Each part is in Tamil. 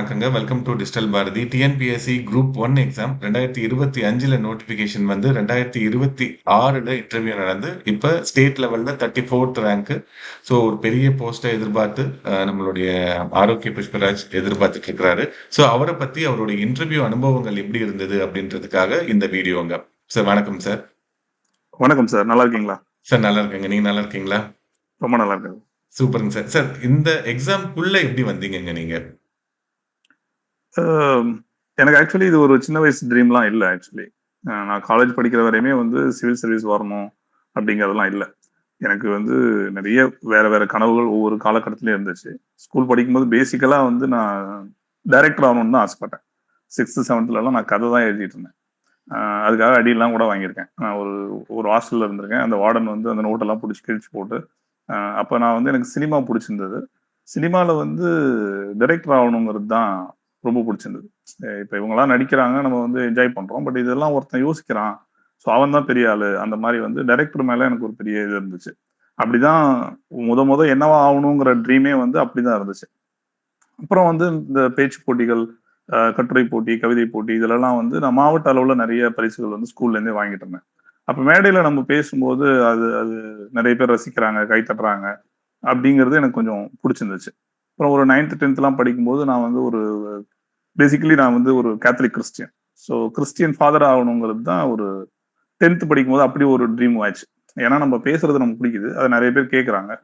வணக்கங்க. Welcome to digital Bharathi. TNPSC group 1 exam 2025ல நோட்டிஃபிகேஷன் வந்து 2026ல இன்டர்வியூ நடந்து, இப்ப ஸ்டேட் லெவல்ல 34th ரேங்க். ஸோ ஒரு பெரிய போஸ்ட்டை எதிர்பார்த்து நம்மளுடைய ஆரோக்கிய புஷ்பராஜ் எதிர்பார்த்துட்டு இருக்கிறாரு. ஸோ அவரை பத்தி அவருடைய இன்டர்வியூ அனுபவங்கள் எப்படி இருந்தது அப்படின்றதுக்காக இந்த வீடியோங்க. சார் வணக்கம் சார். வணக்கம் சார், நல்லா இருக்கீங்களா? சார் நல்லா இருக்கேங்க. நீங்க நல்லா இருக்கீங்களா? ரொம்ப நல்லா இருக்காங்க. சூப்பருங்க சார். சார் இந்த எக்ஸாம்க்குள்ள எப்படி வந்தீங்கங்க நீங்க? எனக்கு ஆக்சுவலி இது ஒரு சின்ன வயசு ட்ரீம்லாம் இல்ல ஆக்சுவலி. நான் காலேஜ் படிக்கிற வரையுமே வந்து சிவில் சர்வீஸ் வரணும் அப்படிங்கிறதெல்லாம் இல்ல. எனக்கு வந்து நிறைய வேற வேற கனவுகள் ஒவ்வொரு காலகட்டத்திலயும் இருந்துச்சு. ஸ்கூல் படிக்கும்போது பேசிக்கலா வந்து நான் டைரக்டர் ஆகணும்னு தான் ஆசைப்பட்டேன். 6th 7thலலாம் நான் கதை தான் எழுதிட்டு இருந்தேன். அதுக்காக அடியெல்லாம் கூட வாங்கியிருக்கேன். நான் ஒரு ஒரு ஹாஸ்டல்ல இருந்திருக்கேன். அந்த வார்டன் வந்து அந்த நோட்டெல்லாம் பிடிச்சி கிழிச்சு போட்டு அப்போ நான் வந்து எனக்கு சினிமா பிடிச்சிருந்தது. சினிமாவில் வந்து டைரக்டர் ஆகணுங்கிறது தான் ரொம்ப பிடிச்சிருந்தது. இப்போ இவங்கெல்லாம் நடிக்கிறாங்க, நம்ம வந்து என்ஜாய் பண்றோம். பட் இதெல்லாம் ஒருத்தன் யோசிக்கிறான், ஸோ அவன் தான் பெரிய ஆளு. அந்த மாதிரி வந்து டைரக்டர் மேல எனக்கு ஒரு பெரிய இது இருந்துச்சு. அப்படிதான் முத என்னவா ஆகணுங்கிற ட்ரீமே வந்து அப்படிதான் இருந்துச்சு. அப்புறம் வந்து இந்த பேச்சு போட்டிகள், கட்டுரை போட்டி, கவிதை போட்டி இதுலலாம் வந்து நான் மாவட்ட அளவுல நிறைய பரிசுகள் வந்து ஸ்கூல்ல இருந்தே வாங்கிட்டு இருந்தேன். அப்ப மேடையில நம்ம பேசும்போது அது அது நிறைய பேர் ரசிக்கிறாங்க, கை தட்டுறாங்க அப்படிங்கிறது எனக்கு கொஞ்சம் பிடிச்சிருந்துச்சு. அப்புறம் ஒரு 9th 10th படிக்கும்போது நான் வந்து ஒரு பேசிக்கலி நான் வந்து ஒரு Catholic Christian. So Christian father ஆகணுங்கிறது தான் ஒரு 10th படிக்கும்போது அப்படி ஒரு ட்ரீம் ஆயிடுச்சு. ஏன்னா நம்ம பேசுறது நமக்கு பிடிக்குது, அதை நிறைய பேர் கேட்குறாங்க.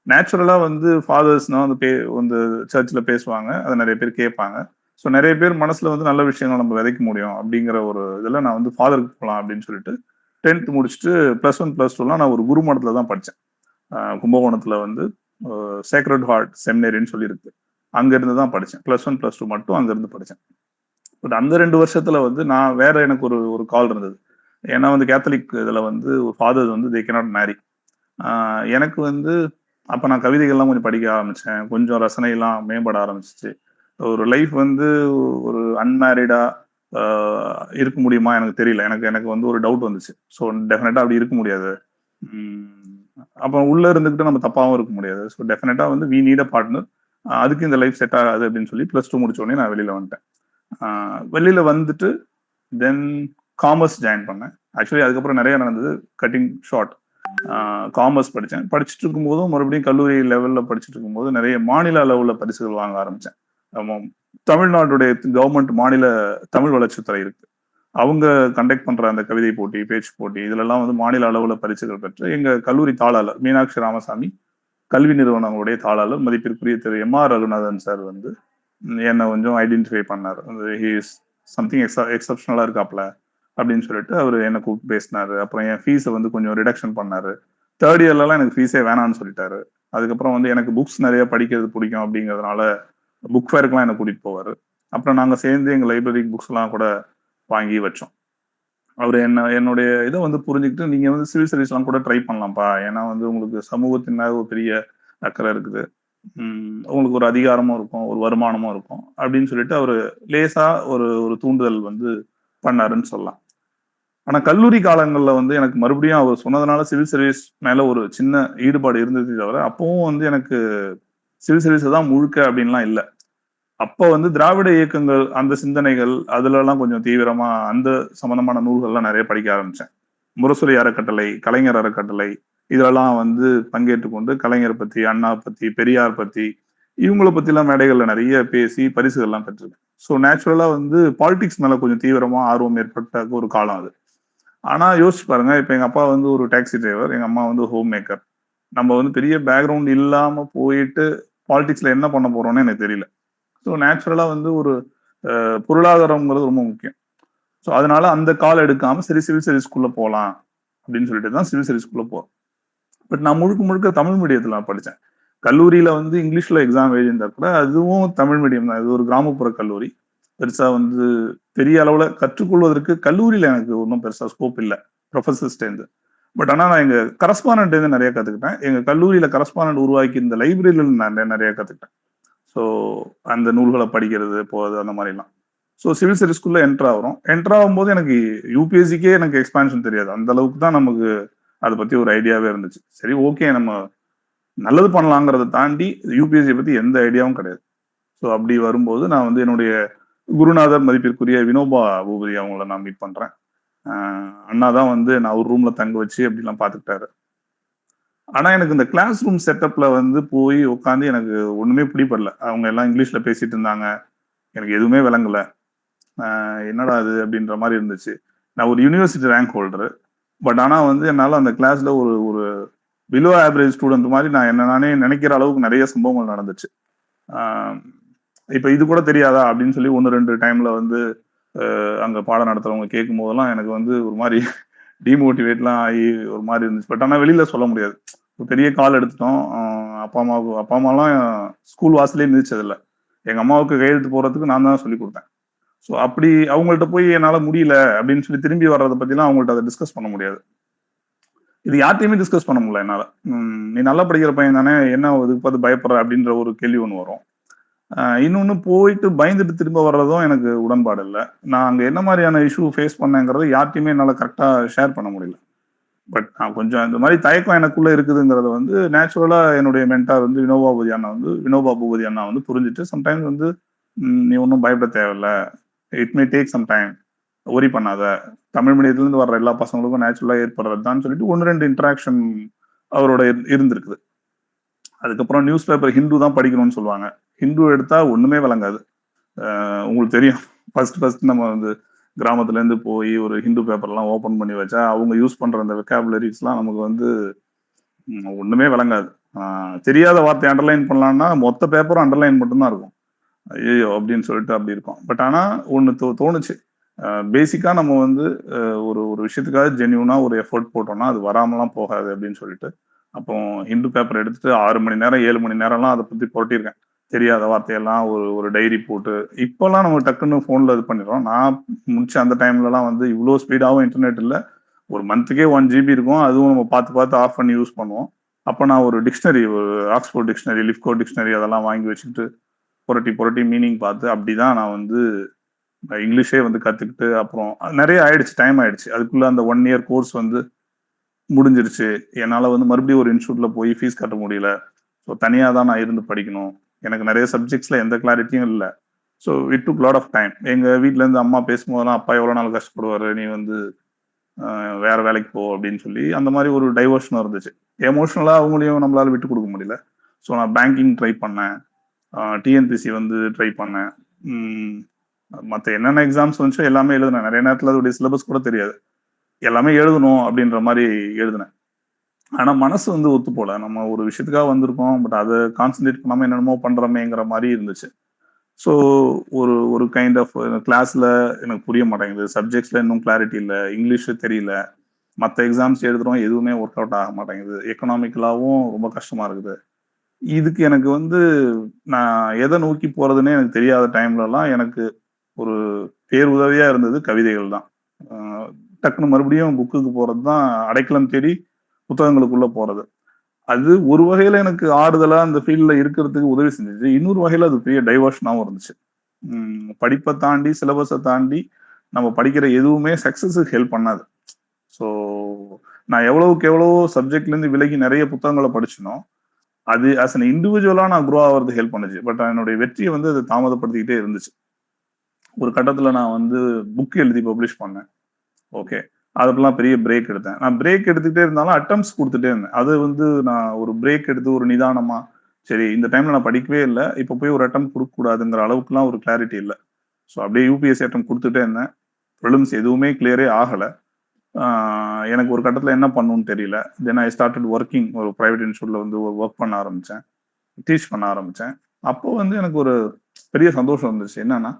நேச்சுரலா வந்து ஃபாதர்ஸ்னா வந்து வந்து சர்ச்சில் பேசுவாங்க, அதை நிறைய பேர் கேட்பாங்க. ஸோ நிறைய பேர் மனசுல வந்து நல்ல விஷயங்கள் நம்ம விதைக்க முடியும் அப்படிங்கிற ஒரு இதில் நான் வந்து ஃபாதருக்கு போகலாம் அப்படின்னு சொல்லிட்டு 10th முடிச்சுட்டு +1 +2லாம் நான் ஒரு குரு மடத்துல தான் படித்தேன். கும்பகோணத்துல வந்து சேக்ரட் ஹார்ட் செமினரின்னு சொல்லி இருக்கு. அங்க இருந்து தான் படித்தேன். +1 +2 மட்டும் அங்க இருந்து படித்தேன். பட் அந்த 2 வருஷத்துல வந்து நான் வேற எனக்கு ஒரு ஒரு கால் இருந்தது. ஏன்னா வந்து கேத்தலிக் இதுல வந்து ஃபாதர் வந்து தே கேனாட் மேரி. எனக்கு வந்து அப்ப நான் கவிதைகள்லாம் கொஞ்சம் படிக்க ஆரம்பிச்சேன். கொஞ்சம் ரசனையெல்லாம் மேம்பட ஆரம்பிச்சிச்சு. ஒரு லைஃப் வந்து ஒரு அன்மேரிடா இருக்க முடியுமா எனக்கு தெரியல. எனக்கு எனக்கு வந்து ஒரு டவுட் வந்துச்சு. ஸோ டெஃபினட்டா அப்படி இருக்க முடியாது. அப்போ உள்ள இருந்துகிட்டு நம்ம தப்பாவும் இருக்க முடியாது. ஸோ டெஃபினட்டா வந்து வி நீட் அ பார்ட்னர். அதுக்கு இந்த லைஃப் செட் ஆகாது அப்படின்னு சொல்லி +2 முடிச்ச உடனே நான் வெளியில வந்துட்டேன். வெளியில வந்துட்டு தென் காமர்ஸ் ஜாயின் பண்ணேன். ஆக்சுவலி அதுக்கப்புறம் நிறைய நடந்தது. கட்டிங் ஷார்ட், காமர்ஸ் படித்தேன். படிச்சுட்டு இருக்கும்போதும் மறுபடியும் கல்லூரி லெவலில் படிச்சுட்டு இருக்கும்போது நிறைய மாநில அளவில் பரிசுகள் வாங்க ஆரம்பித்தேன். தமிழ்நாட்டுடைய கவர்மெண்ட் மாநில தமிழ் வளர்ச்சித்துறை இருக்கு. அவங்க கண்டக்ட் பண்ற அந்த கவிதை போட்டி, பேச்சு போட்டி இதுலெல்லாம் வந்து மாநில அளவில் பரிசுகள் பெற்று எங்க கல்லூரி தாளாளர் மீனாட்சி ராமசாமி கல்வி நிறுவனங்களுடைய தாளாளர் மதிப்பிற்குரிய திரு M.R. ரகுநாதன் சார் வந்து என்னை கொஞ்சம் ஐடென்டிஃபை பண்ணார். சம்திங் எக்ஸப்ஷனலா இருக்காப்ல அப்படின்னு சொல்லிட்டு அவர் என்னை கூப்பிட்டு பேசினாரு. அப்புறம் என் ஃபீஸை வந்து கொஞ்சம் ரிடக்ஷன் பண்ணாரு. 3rd இயர்லலாம் எனக்கு ஃபீஸே வேணான்னு சொல்லிட்டாரு. அதுக்கப்புறம் வந்து எனக்கு புக்ஸ் நிறைய படிக்கிறது பிடிக்கும் அப்படிங்கிறதுனால புக் ஃபேருக்குலாம் என்னை கூட்டிட்டு போவாரு. அப்புறம் நாங்கள் சேர்ந்து எங்கள் லைப்ரரி புக்ஸ்லாம் கூட வாங்கி வச்சோம். அவர் என்னுடைய இதை வந்து புரிஞ்சுக்கிட்டு நீங்க வந்து சிவில் சர்வீஸ்லாம் கூட ட்ரை பண்ணலாம்ப்பா. ஏன்னா வந்து உங்களுக்கு சமூகத்தின் மேல ஒரு பெரிய அக்கறை இருக்குது. உங்களுக்கு ஒரு அதிகாரமும் இருக்கும், ஒரு வருமானமும் இருக்கும் அப்படின்னு சொல்லிட்டு அவரு லேசா ஒரு ஒரு தூண்டுதல் வந்து பண்ணாருன்னு சொல்லலாம். ஆனா கல்லூரி காலங்கள்ல வந்து எனக்கு மறுபடியும் அவர் சொன்னதுனால சிவில் சர்வீஸ் மேல ஒரு சின்ன ஈடுபாடு இருந்ததே தவிர, அப்பவும் வந்து எனக்கு சிவில் சர்வீஸ் தான் முழுக்க அப்படின்லாம் இல்ல. அப்ப வந்து திராவிட இயக்கங்கள் அந்த சிந்தனைகள் அதுலலாம் கொஞ்சம் தீவிரமா அந்த சம்பந்தமான நூல்கள்லாம் நிறைய படிக்க ஆரம்பிச்சேன். முரசொலி அறக்கட்டளை, கலைஞர் அறக்கட்டளை இதெல்லாம் வந்து பங்கேற்றுக் கொண்டு கலைஞர் பத்தி, அண்ணா பத்தி, பெரியார் பத்தி இவங்கள பத்திலாம் மேடைகள்ல நிறைய பேசி பரிசுகள்லாம் பெற்றிருக்கேன். ஸோ நேச்சுரலா வந்து பாலிடிக்ஸ் மேல கொஞ்சம் தீவிரமா ஆர்வம் ஏற்பட்ட ஒரு காலம் அது. ஆனா யோசிச்சு பாருங்க, இப்ப எங்க அப்பா வந்து ஒரு டாக்ஸி டிரைவர், எங்க அம்மா வந்து ஹோம் மேக்கர். நம்ம வந்து பெரிய பேக்ரவுண்ட் இல்லாம போயிட்டு பாலிடிக்ஸ்ல என்ன பண்ண போறோம்னு எனக்கு தெரியல. ஸோ நேச்சுரலா வந்து ஒரு பொருளாதாரம்ங்கிறது ரொம்ப முக்கியம். ஸோ அதனால அந்த கால் எடுக்காம சரி சிவில் சர்வீஸ்க்குள்ள போகலாம் அப்படின்னு சொல்லிட்டு தான் சிவில் சர்வீஸ்க்குள்ள போறேன். பட் நான் முழுக்க முழுக்க தமிழ் மீடியத்துல நான் படித்தேன். கல்லூரியில வந்து இங்கிலீஷ்ல எக்ஸாம் எழுதியிருந்தா கூட அதுவும் தமிழ் மீடியம் தான். இது ஒரு கிராமப்புற கல்லூரி. பெருசா வந்து பெரிய அளவுல கற்றுக்கொள்வதற்கு கல்லூரியில எனக்கு ஒன்றும் பெருசா ஸ்கோப் இல்லை ப்ரொஃபசர்ஸ்ட இருந்து. பட் ஆனா நான் எங்க கரஸ்பாண்டன்ட் இருந்து நிறைய கத்துக்கிட்டேன். எங்க கல்லூரியில கரஸ்பாண்டன்ட் உருவாக்கி இந்த லைப்ரரியில நான் நிறைய கத்துக்கிட்டேன். ஸோ அந்த நூல்களை படிக்கிறது போகிறது அந்த மாதிரிலாம். ஸோ சிவில் சர்வீஸ்க்குள்ள என்டர் ஆகிறோம். என்டர் ஆகும்போது எனக்கு யூபிஎஸ்சிக்கே எனக்கு எக்ஸ்பான்ஷன் தெரியாது. அந்த அளவுக்கு தான் நமக்கு அதை பத்தி ஒரு ஐடியாவே இருந்துச்சு. சரி ஓகே நம்ம நல்லது பண்ணலாங்கிறத தாண்டி யூபிஎஸ்சி பத்தி எந்த ஐடியாவும் கிடையாது. ஸோ ஸோ அப்படி வரும்போது நான் வந்து என்னுடைய குருநாதர் மதிப்பிற்குரிய வினோபா பூபதி அவங்கள நான் மீட் பண்றேன். அண்ணா தான் வந்து நான் ஒரு ரூம்ல தங்க வச்சு அப்படிலாம் பார்த்துக்கிட்டாரு. ஆனா எனக்கு இந்த கிளாஸ் ரூம் செட்டப்ல வந்து போய் உட்காந்து எனக்கு ஒண்ணுமே பிடிபடல. அவங்க எல்லாம் இங்கிலீஷ்ல பேசிட்டு இருந்தாங்க. எனக்கு எதுவுமே விளங்கல. என்னடா அது அப்படின்ற மாதிரி இருந்துச்சு. நான் ஒரு யூனிவர்சிட்டி ரேங்க் ஹோல்டர். பட் ஆனா வந்து என்னால அந்த கிளாஸ்ல ஒரு ஒரு பிலோ ஆவரேஜ் ஸ்டூடெண்ட் மாதிரி நான் என்ன நானே நினைக்கிற அளவுக்கு நிறைய சம்பவங்கள் நடந்துச்சு. ஆஹ் இப்ப இது கூட தெரியாதா அப்படின்னு சொல்லி 1-2 டைம்ல வந்து அங்க பாடம் நடத்துறவங்க கேட்கும் போதெல்லாம் எனக்கு வந்து ஒரு மாதிரி டிமோட்டிவேட்லாம் ஆகி ஒரு மாதிரி இருந்துச்சு. பட் ஆனா வெளியில சொல்ல முடியாது. ஒரு பெரிய கால் எடுத்துட்டோம். அப்பா அம்மாலாம் ஸ்கூல் வாசலே மிதிச்சதில்ல. எங்க அம்மாவுக்கு கையெழுத்து போறதுக்கு நான் தான் சொல்லி கொடுத்தேன். ஸோ அப்படி அவங்கள்ட்ட போய் என்னால முடியல அப்படின்னு சொல்லி திரும்பி வர்றதை பத்திலாம் அவங்கள்ட்ட அதை டிஸ்கஸ் பண்ண முடியாது. இது யார்ட்டையுமே டிஸ்கஸ் பண்ண முடியல என்னால. நீ நல்லா படிக்கிற பையன் தானே, என்ன இதுக்கு பார்த்து பயப்படுற அப்படின்ற ஒரு கேள்வி ஒன்று வரும். இன்னொன்னு போயிட்டு பயந்துட்டு திரும்ப வர்றதும் எனக்கு உடன்பாடு இல்லை. நான் அங்க என்ன மாதிரியான இஷ்யூ ஃபேஸ் பண்ணேங்கிறது யார்ட்டையுமே என்னால கரெக்டா ஷேர் பண்ண முடியல. பட் நான் கொஞ்சம் இந்த மாதிரி தயக்கம் எனக்குள்ள இருக்குதுங்கிறத வந்து நேச்சுரலா என்னுடைய மென்டார் வந்து வினோபா பூபதி அண்ணா வந்து புரிஞ்சுட்டு சம்டைம்ஸ் வந்து நீ ஒன்றும் பயப்பட தேவையில்ல, it may take some time, worry பண்ணாத, தமிழ் மீடியத்துல இருந்து வர்ற எல்லா பசங்களுக்கும் நேச்சுரலா ஏற்படுறதுதான் சொல்லிட்டு 1-2 இன்டராக்ஷன் அவரோட இருந்திருக்குது. அதுக்கப்புறம் நியூஸ் பேப்பர் ஹிந்து தான் படிக்கணும்னு சொல்லுவாங்க. ஹிந்து எடுத்தா ஒண்ணுமே விளங்காது. உங்களுக்கு தெரியும், ஃபர்ஸ்ட் நம்ம வந்து கிராமத்துல இருந்து போய் ஒரு ஹிந்து பேப்பர்லாம் ஓபன் பண்ணி வச்சா அவங்க யூஸ் பண்ற அந்த வெக்காபுலரிஸ்லாம் நமக்கு வந்து ஒண்ணுமே விளங்காது. தெரியாத வார்த்தை அண்டர்லைன் பண்ணலாம்னா மொத்த பேப்பரும் அண்டர்லைன் மட்டும்தான் இருக்கும். ஐயோ அப்படின்னு சொல்லிட்டு அப்படி இருக்கும். பட் ஆனா ஒண்ணு தோணுச்சு, பேசிக்கா நம்ம வந்து ஒரு ஒரு விஷயத்துக்காக ஜென்யூனா ஒரு எஃபோர்ட் போட்டோம்னா அது வராமலாம் போகாது அப்படின்னு சொல்லிட்டு அப்போ ஹிந்து பேப்பர் எடுத்துட்டு 6 மணி நேரம் 7 மணி நேரம்லாம் அதை பத்தி புரட்டியிருக்கேன். தெரியாத வார்த்தையெல்லாம் ஒரு ஒரு டைரி போட்டு. இப்பெல்லாம் நம்ம டக்குன்னு போன்ல இது பண்ணிடுறோம். நான் முடிச்ச அந்த டைம்லலாம் வந்து இவ்வளோ ஸ்பீடாகவும் இன்டர்நெட் இல்லை. ஒரு மந்த்துக்கே 1 GB இருக்கும். அதுவும் நம்ம பார்த்து பார்த்து ஆஃப் பண்ணி யூஸ் பண்ணுவோம். அப்போ நான் ஒரு டிக்ஷனரி, ஒரு ஆக்ஸ்போர்ட் டிக்ஷனரி, லிஃப்கோ டிக்ஷனரி அதெல்லாம் வாங்கி வச்சுக்கிட்டு புரட்டி புரட்டி மீனிங் பார்த்து அப்படிதான் நான் வந்து இங்கிலீஷே வந்து கத்துக்கிட்டு அப்புறம் நிறைய ஆயிடுச்சு, டைம் ஆயிடுச்சு. அதுக்குள்ள அந்த 1 இயர் கோர்ஸ் வந்து முடிஞ்சிருச்சு. என்னால வந்து மறுபடியும் ஒரு இன்ஸ்டியூட்ல போய் ஃபீஸ் கட்ட முடியல. ஸோ தனியா தான் நான் இருந்து படிக்கணும். எனக்கு நிறைய சப்ஜெக்ட்ஸ்ல எந்த கிளாரிட்டியும் இல்லை. So it took lot of time. எங்க வீட்ல இருந்து அம்மா பேசும்போதெல்லாம், அப்பா எவ்வளவு நாள் கஷ்டப்படுவாரு, நீ வந்து வேற வேலைக்கு போ அப்படின்னு சொல்லி அந்த மாதிரி ஒரு டைவர்ஷன் இருந்துச்சு. எமோஷனலா அவங்களையும் நம்மளால விட்டு கொடுக்க முடியல. ஸோ நான் பேங்கிங் ட்ரை பண்ணேன், டிஎன்பிசி வந்து ட்ரை பண்ணேன். மற்ற என்னென்ன எக்ஸாம்ஸ் வந்துச்சோ எல்லாமே எழுதினேன். நிறைய நேரத்தில் அதோடைய சிலபஸ் கூட தெரியாது. எல்லாமே எழுதணும் அப்படின்ற மாதிரி எழுதினேன். ஆனா மனசு வந்து ஒத்து போல. நம்ம ஒரு விஷயத்துக்காக வந்திருக்கோம், பட் அதை கான்சென்ட்ரேட் பண்ணாம என்னென்னமோ பண்றோமேங்கிற மாதிரி இருந்துச்சு. ஸோ ஒரு ஒரு கைண்ட் ஆஃப் கிளாஸ்ல எனக்கு புரிய மாட்டேங்குது, சப்ஜெக்ட்ஸ்ல இன்னும் கிளாரிட்டி இல்லை, இங்கிலீஷ் தெரியல, மற்ற எக்ஸாம்ஸ் எழுதுறோம் எதுவுமே ஒர்க் அவுட் ஆக மாட்டேங்குது, எக்கனாமிக்கலாவும் ரொம்ப கஷ்டமா இருக்குது. இதுக்கு எனக்கு வந்து நான் எதை நோக்கி போறதுன்னே எனக்கு தெரியாத டைம்லலாம் எனக்கு ஒரு பேருதவியா இருந்தது கவிதைகள் தான். டக்குன்னு மறுபடியும் புக்குக்கு போறது தான் அடைக்கலம் தேடி புத்தகங்களுக்குள்ள போறது. அது ஒரு வகையில எனக்கு ஆறுதலா அந்த ஃபீல்ட்ல இருக்கிறதுக்கு உதவி செஞ்சுச்சு. இன்னொரு வகையில அது பெரிய டைவர்ஷனாவும் இருந்துச்சு. படிப்பை தாண்டி, சிலபஸை தாண்டி நம்ம படிக்கிற எதுவுமே சக்சஸுக்கு ஹெல்ப் பண்ணாது. ஸோ நான் எவ்வளவுக்கு எவ்வளவோ சப்ஜெக்ட்ல இருந்து விலகி நிறைய புத்தகங்களை படிச்சனோ அது ஆஸ் அன் இண்டிவிஜுவலா நான் குரோ ஆகிறதுக்கு ஹெல்ப் பண்ணுச்சு. பட் என்னுடைய வெற்றியை வந்து அது தாமதப்படுத்திக்கிட்டே இருந்துச்சு. ஒரு கட்டத்துல நான் வந்து புக் எழுதி பப்ளிஷ் பண்ணேன். ஓகே, அதுக்கெல்லாம் பெரிய பிரேக் எடுத்தேன். நான் பிரேக் எடுத்துக்கிட்டே இருந்தாலும் அட்டம்ப்ட்ஸ் கொடுத்துட்டே இருந்தேன். அது வந்து நான் ஒரு பிரேக் எடுத்து ஒரு நிதானமா, சரி இந்த டைம்ல நான் படிக்கவே இல்லை, இப்போ போய் ஒரு அட்டம் கொடுக்க கூடாதுங்கிற அளவுக்குலாம் ஒரு கிளாரிட்டி இல்லை. ஸோ அப்படியே யூபிஎஸ்சி அட்டம் கொடுத்துட்டே இருந்தேன். ப்ரிலிம்ஸ் எதுவுமே கிளியரே ஆகலை. எனக்கு ஒரு கட்டத்தில் என்ன பண்ணணும்னு தெரியல. தென் ஐ ஸ்டார்டட் ஒர்க்கிங். ஒரு ப்ரைவேட் இன்ஸ்டியூட்ல வந்து ஒரு ஒர்க் பண்ண ஆரம்பிச்சேன், டீச் பண்ண ஆரம்பிச்சேன். அப்போ வந்து எனக்கு ஒரு பெரிய சந்தோஷம் இருந்துச்சு. என்னன்னா,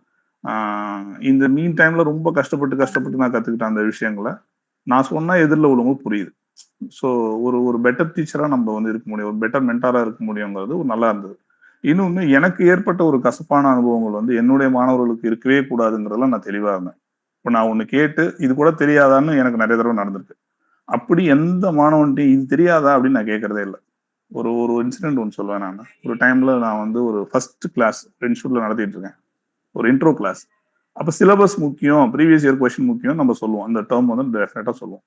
இந்த மீன் டைம்ல ரொம்ப கஷ்டப்பட்டு நான் கத்துக்கிட்ட அந்த விஷயங்களை நான் சொன்னா எதிரில் உள்ளவங்க புரியுது. ஸோ ஒரு ஒரு பெட்டர் டீச்சரா நம்ம வந்து இருக்க முடியும், ஒரு பெட்டர் மென்டாரா இருக்க முடியுங்கிறது ஒரு நல்லா இருந்தது. இன்னொன்னு, எனக்கு ஏற்பட்ட ஒரு கசப்பான அனுபவங்கள் வந்து என்னுடைய மாணவர்களுக்கு இருக்கவே கூடாதுங்கிறதுல நான் தெளிவா இருந்தேன். இப்போ நான் ஒண்ணு கேட்டு இது கூட தெரியாதான்னு எனக்கு நிறைய தடவை நடந்திருக்கு. அப்படி எந்த மாணவன்ட்டையும் இது தெரியாதா அப்படின்னு நான் கேட்கறதே இல்லை. ஒரு ஒரு இன்சிடென்ட் ஒன்று சொல்லுவேன். நான் ஒரு டைம்ல நான் வந்து ஒரு ஃபர்ஸ்ட் கிளாஸ் இன்ஸ்டியூட்ல நடத்திட்டு இருக்கேன், ஒரு இன்ட்ரோ கிளாஸ். அப்ப சிலபஸ் முக்கியம், ப்ரீவியஸ் இயர் கொஸ்டின் முக்கியம் நம்ம சொல்லுவோம். அந்த டேர்ம் வந்து டெஃபினட்டா சொல்லுவோம்.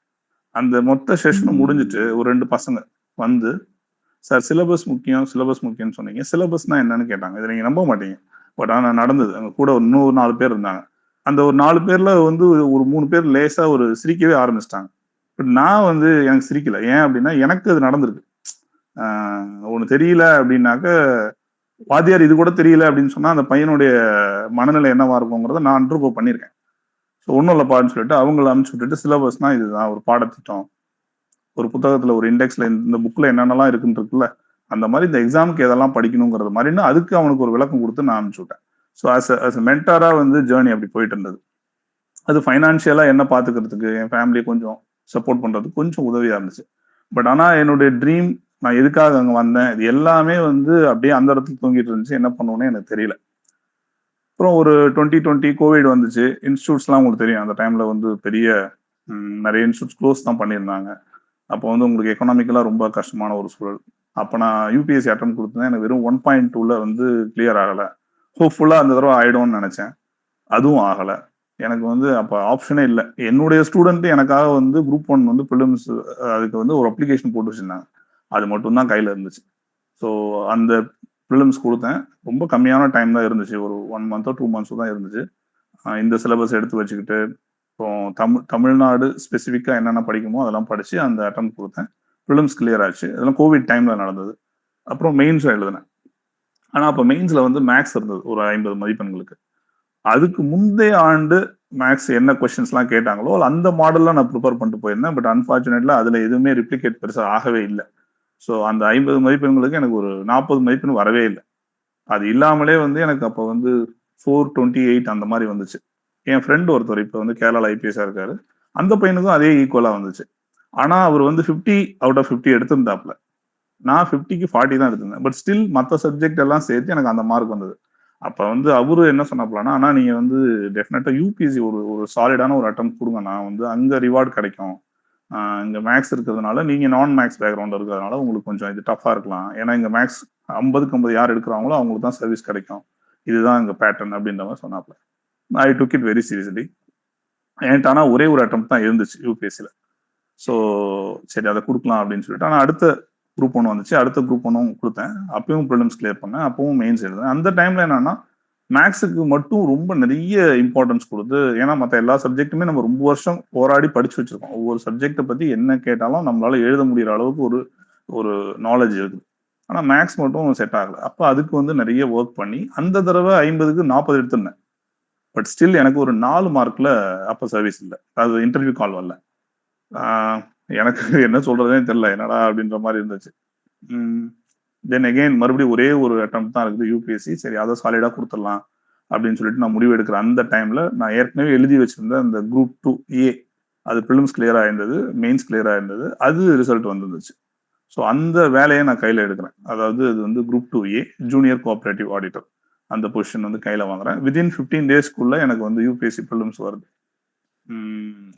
அந்த மொத்த செஷனும் முடிஞ்சிட்டு ஒரு 2 பசங்க வந்து, சார் சிலபஸ் முக்கியம்னு சொன்னீங்க, சிலபஸ்னா என்னன்னு கேட்டாங்க. இதை நீங்க நம்ப மாட்டீங்க. பட் ஆனால் நடந்தது. அங்கே கூட ஒரு இன்னும் ஒரு 4 பேர் இருந்தாங்க. அந்த ஒரு 4 பேர்ல வந்து ஒரு 3 பேர் லேசா ஒரு சிரிக்கவே ஆரம்பிச்சிட்டாங்க. பட் நான் வந்து எனக்கு சிரிக்கல. ஏன் அப்படின்னா எனக்கு அது நடந்திருக்கு. ஒண்ணு தெரியல அப்படின்னாக்க, வாத்தியார் இது கூட தெரியல அப்படின்னு சொன்னா அந்த பையனுடைய மனநிலை என்னவா இருக்குங்கிறத நான் அண்டர்கோ பண்ணியிருக்கேன். ஸோ ஒன்றும் இல்லைப்பான்னு சொல்லிட்டு அவங்கள அனுப்பிச்சு விட்டுட்டு, சிலபஸ்னா இதுதான் ஒரு பாடத்திட்டம். ஒரு புத்தகத்துல ஒரு இண்டெக்ஸ்ல இந்த புக்ல என்னென்னலாம் இருக்குன்னு இருக்குல்ல, அந்த மாதிரி இந்த எக்ஸாமுக்கு எதெல்லாம் படிக்கணுங்கிறது மாதிரின்னு அதுக்கு அவனுக்கு ஒரு விளக்கம் கொடுத்து நான் அனுப்பிச்சு விட்டேன். ஸோ அஸ் மென்டாரா வந்து ஜேர்னி அப்படி போயிட்டு இருந்தது. அது ஃபைனான்சியலா என்ன பாத்துக்கிறதுக்கு என் ஃபேமிலியை கொஞ்சம் சப்போர்ட் பண்றதுக்கு கொஞ்சம் உதவியா இருந்துச்சு. பட் ஆனா என்னுடைய ட்ரீம், நான் எதுக்காக அங்க வந்தேன், இது எல்லாமே வந்து அப்படியே அந்த இடத்துல தூங்கிட்டு இருந்துச்சு. என்ன பண்ணுவேன்னு எனக்கு தெரியல. அப்புறம் ஒரு 2020 கோவிட் வந்துச்சு. இன்ஸ்டியூட்ஸ்லாம் உங்களுக்கு தெரியும். அந்த டைம்ல வந்து பெரிய நிறைய இன்ஸ்டியூட்ஸ் க்ளோஸ் தான் பண்ணியிருந்தாங்க. அப்போ வந்து உங்களுக்கு எக்கனாமிக்கலா ரொம்ப கஷ்டமான ஒரு சூழல். அப்போ நான் யூபிஎஸ்சி அட்டம் கொடுத்தேன். எனக்கு வெறும் 1.2ல வந்து கிளியர் ஆகல. ஹோப்ஃபுல்லா அந்த தடவை ஆயிடும்னு நினைச்சேன். அதுவும் ஆகல. எனக்கு வந்து அப்ப ஆப்ஷனே இல்ல. என்னுடைய ஸ்டூடெண்ட் எனக்காக வந்து குரூப் 1 வந்து பிலிம்ஸ் அதுக்கு வந்து ஒரு அப்ளிகேஷன் போட்டு வச்சிருந்தாங்க. அது மட்டும் தான் கையில இருந்துச்சு. ஸோ அந்த பிலிம்ஸ் கொடுத்தேன். ரொம்ப கம்மியான டைம் தான் இருந்துச்சு. ஒரு 1 மந்த்தோ 2 மந்த்ஸோ தான் இருந்துச்சு. இந்த சிலபஸ் எடுத்து வச்சுக்கிட்டு, இப்போ தமிழ்நாடு ஸ்பெசிஃபிக்கா என்னென்ன படிக்குமோ அதெல்லாம் படிச்சு அந்த அட்டம் கொடுத்தேன். பிலிம்ஸ் கிளியர் ஆச்சு. அதெல்லாம் கோவிட் டைம்ல நடந்தது. அப்புறம் மெயின்ஸ் எழுதினேன். ஆனா அப்ப மெயின்ஸ்ல வந்து மேக்ஸ் இருந்தது ஒரு 50 மதிப்பெண்களுக்கு. அதுக்கு முந்தைய ஆண்டு மேக்ஸ் என்ன கொஸ்டின்ஸ்லாம் கேட்டாங்களோ அந்த மாடல்ல நான் ப்ரிப்பேர் பண்ணிட்டு போயிருந்தேன். பட் அன்பார்ச்சுனேட்லி அதுல எதுவுமே ரிப்ளிகேட் பெருசா ஆகவே இல்ல. ஸோ அந்த 50 மதிப்பெண்களுக்கு எனக்கு ஒரு 40 மதிப்பெண் வரவே இல்ல. அது இல்லாமலே வந்து எனக்கு அப்ப வந்து 428 அந்த மாதிரி வந்துச்சு. என் ஃப்ரெண்ட் ஒருத்தர் இப்ப வந்து கேரளால ஐபிஎஸ்ஸா இருக்காரு. அந்த பையனுக்கும் அதே ஈக்குவலா வந்துச்சு. ஆனா அவர் வந்து 50 அவுட் ஆஃப் 50 எடுத்திருந்தாப்ல. நான் 50க்கு 40 தான் எடுத்திருந்தேன். பட் ஸ்டில் மத்த சப்ஜெக்ட் எல்லாம் சேர்த்து எனக்கு அந்த மார்க் வந்தது. அப்ப வந்து அவரு என்ன சொன்னாப்லன்னா, ஆனா நீங்க வந்து டெஃபினட்டா யூபிஎஸ்சி ஒரு ஒரு சாலிடான ஒரு அட்டெம்ப்ட் குடுங்கண்ணா. வந்து அங்க ரிவார்ட் கிடைக்கும். இங்க மேத்ஸ் இருக்கிறதுனால, நீங்க நான் மேத்ஸ் பேக்ரவுண்ட்ல இருக்கிறதுனால உங்களுக்கு கொஞ்சம் இது டஃப்பா இருக்கலாம். ஏன்னா இங்க மேத்ஸ் 50க்கு 50 யார் எடுக்கிறாங்களோ அவங்களுக்கு தான் சர்வீஸ் கிடைக்கும். இதுதான் இங்க பேட்டர்ன் அப்படின்ற மாதிரி சொன்னாப்ல. ஐ டுக் இட் வெரி சீரியஸ்லி. என்கிட்ட ஆனா ஒரே ஒரு அட்டெம்ப்ட் தான் இருந்துச்சு யூபிஎஸ்சில. ஸோ சரி அதை கொடுக்கலாம் அப்படின்னு சொல்லிட்டு, ஆனா அடுத்த குரூப் 1 வந்துச்சு. அடுத்த குரூப் 1ம் கொடுத்தேன். அப்பயும் ப்ரிலிம்ஸ் கிளியர் பண்ணேன். அப்பவும் மெயின்ஸ் எழுதுனேன். அந்த டைம்ல என்னன்னா, மேக்ஸுக்கு மட்டும் ரொம்ப நிறைய இம்பார்ட்டன்ஸ் கொடுத்து, ஏன்னா மற்ற எல்லா சப்ஜெக்ட்டுமே நம்ம ரொம்ப வருஷம் போராடி படிச்சு வச்சிருக்கோம். ஒவ்வொரு சப்ஜெக்டை பத்தி என்ன கேட்டாலும் நம்மளால எழுத முடியற அளவுக்கு ஒரு ஒரு நாலேஜ் இருக்குது. ஆனா மேக்ஸ் மட்டும் செட் ஆகல. அப்ப அதுக்கு வந்து நிறைய ஒர்க் பண்ணி அந்த தடவை 50க்கு 40 எடுத்திருந்தேன். பட் ஸ்டில் எனக்கு ஒரு 4 மார்க்ல அப்ப சர்வீஸ் இல்லை. அது இன்டர்வியூ கால் வரல. எனக்கு என்ன சொல்றதுனே தெரியல. என்னடா அப்படின்ற மாதிரி இருந்துச்சு. தென் அகைன் மறுபடியும் ஒரே ஒரு அட்டெம்ப்ட் தான் இருக்குது யூபிஎஸ்சி. சரி அதை சாலிடா கொடுத்துடலாம் அப்படின்னு சொல்லிட்டு நான் முடிவு எடுக்கிற அந்த டைம்ல நான் ஏற்கனவே எழுதி வச்சிருந்த அந்த குரூப் 2A அது ப்ரிலிம்ஸ் கிளியரா இருந்தது, மெயின்ஸ் கிளியரா இருந்தது. அது ரிசல்ட் வந்துருந்துச்சு. ஸோ அந்த வேலையை நான் கையில எடுக்கிறேன். அதாவது அது வந்து group 2A junior cooperative auditor. அந்த பொசிஷன் வந்து கையில வாங்குறேன். வித்தின் 15 டேஸ்க்குள்ள எனக்கு வந்து யூபிஎஸ்சி ப்ரிலிம்ஸ் வருது.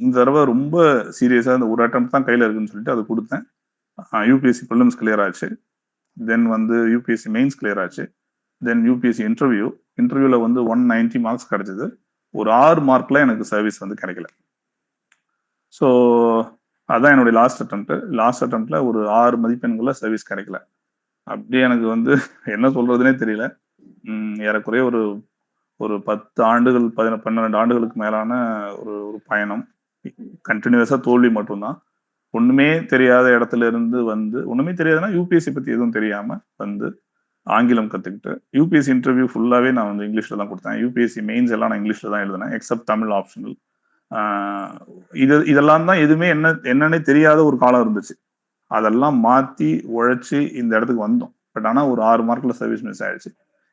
இந்த தடவை ரொம்ப சீரியஸா இந்த ஒரு அட்டெம்ப்ட் தான் கையில இருக்குன்னு சொல்லிட்டு அதை கொடுத்தேன். யூபிஎஸ்சி ப்ரிலிம்ஸ் கிளியர் ஆச்சு. தென் வந்து யூபிஎஸ்சி மெயின்ஸ் கிளியர் ஆச்சு. தென் யூபிஎஸ்சி இன்டர்வியூல வந்து 190 மார்க்ஸ் கிடைச்சது. ஒரு 6 மார்க்ல எனக்கு சர்வீஸ் வந்து கிடைக்கல. ஸோ அதான் என்னுடைய லாஸ்ட் அட்டெம்ப்ட்ல ஒரு 6 மதிப்பெண்கள்ல சர்வீஸ் கிடைக்கல. அப்படியே எனக்கு வந்து என்ன சொல்றதுனே தெரியல. ஏறக்குறைய ஒரு ஒரு 10 ஆண்டுகள் 12 ஆண்டுகளுக்கு மேலான ஒரு ஒரு பயணம். கண்டினியூஸா தோல்வி மட்டும்தான். ஒண்ணுமே தெரியாத இடத்துல இருந்து வந்து, ஒண்ணுமே தெரியாதுன்னா யூபிஎஸ்சி பத்தி எதுவும் தெரியாம வந்து ஆங்கிலம் கத்துக்கிட்டு, யூபிஎஸ்சி இன்டர்வியூ ஃபுல்லாவே நான் வந்து இங்கிலீஷ்ல தான் கொடுத்தேன். யூபிஎஸ்சி மெயின்ஸ் எல்லாம் நான் இங்கிலீஷ்ல தான் எழுதினேன். Accept Tamil optional. இதெல்லாம் தான் எதுவுமே என்னன்னே தெரியாத ஒரு காலம் இருந்துச்சு. அதெல்லாம் மாத்தி உழைச்சி இந்த இடத்துக்கு வந்தோம். பட் ஆனா ஒரு 6 மார்க்ல சர்வீஸ் மிஸ் ஆயிடுச்சு.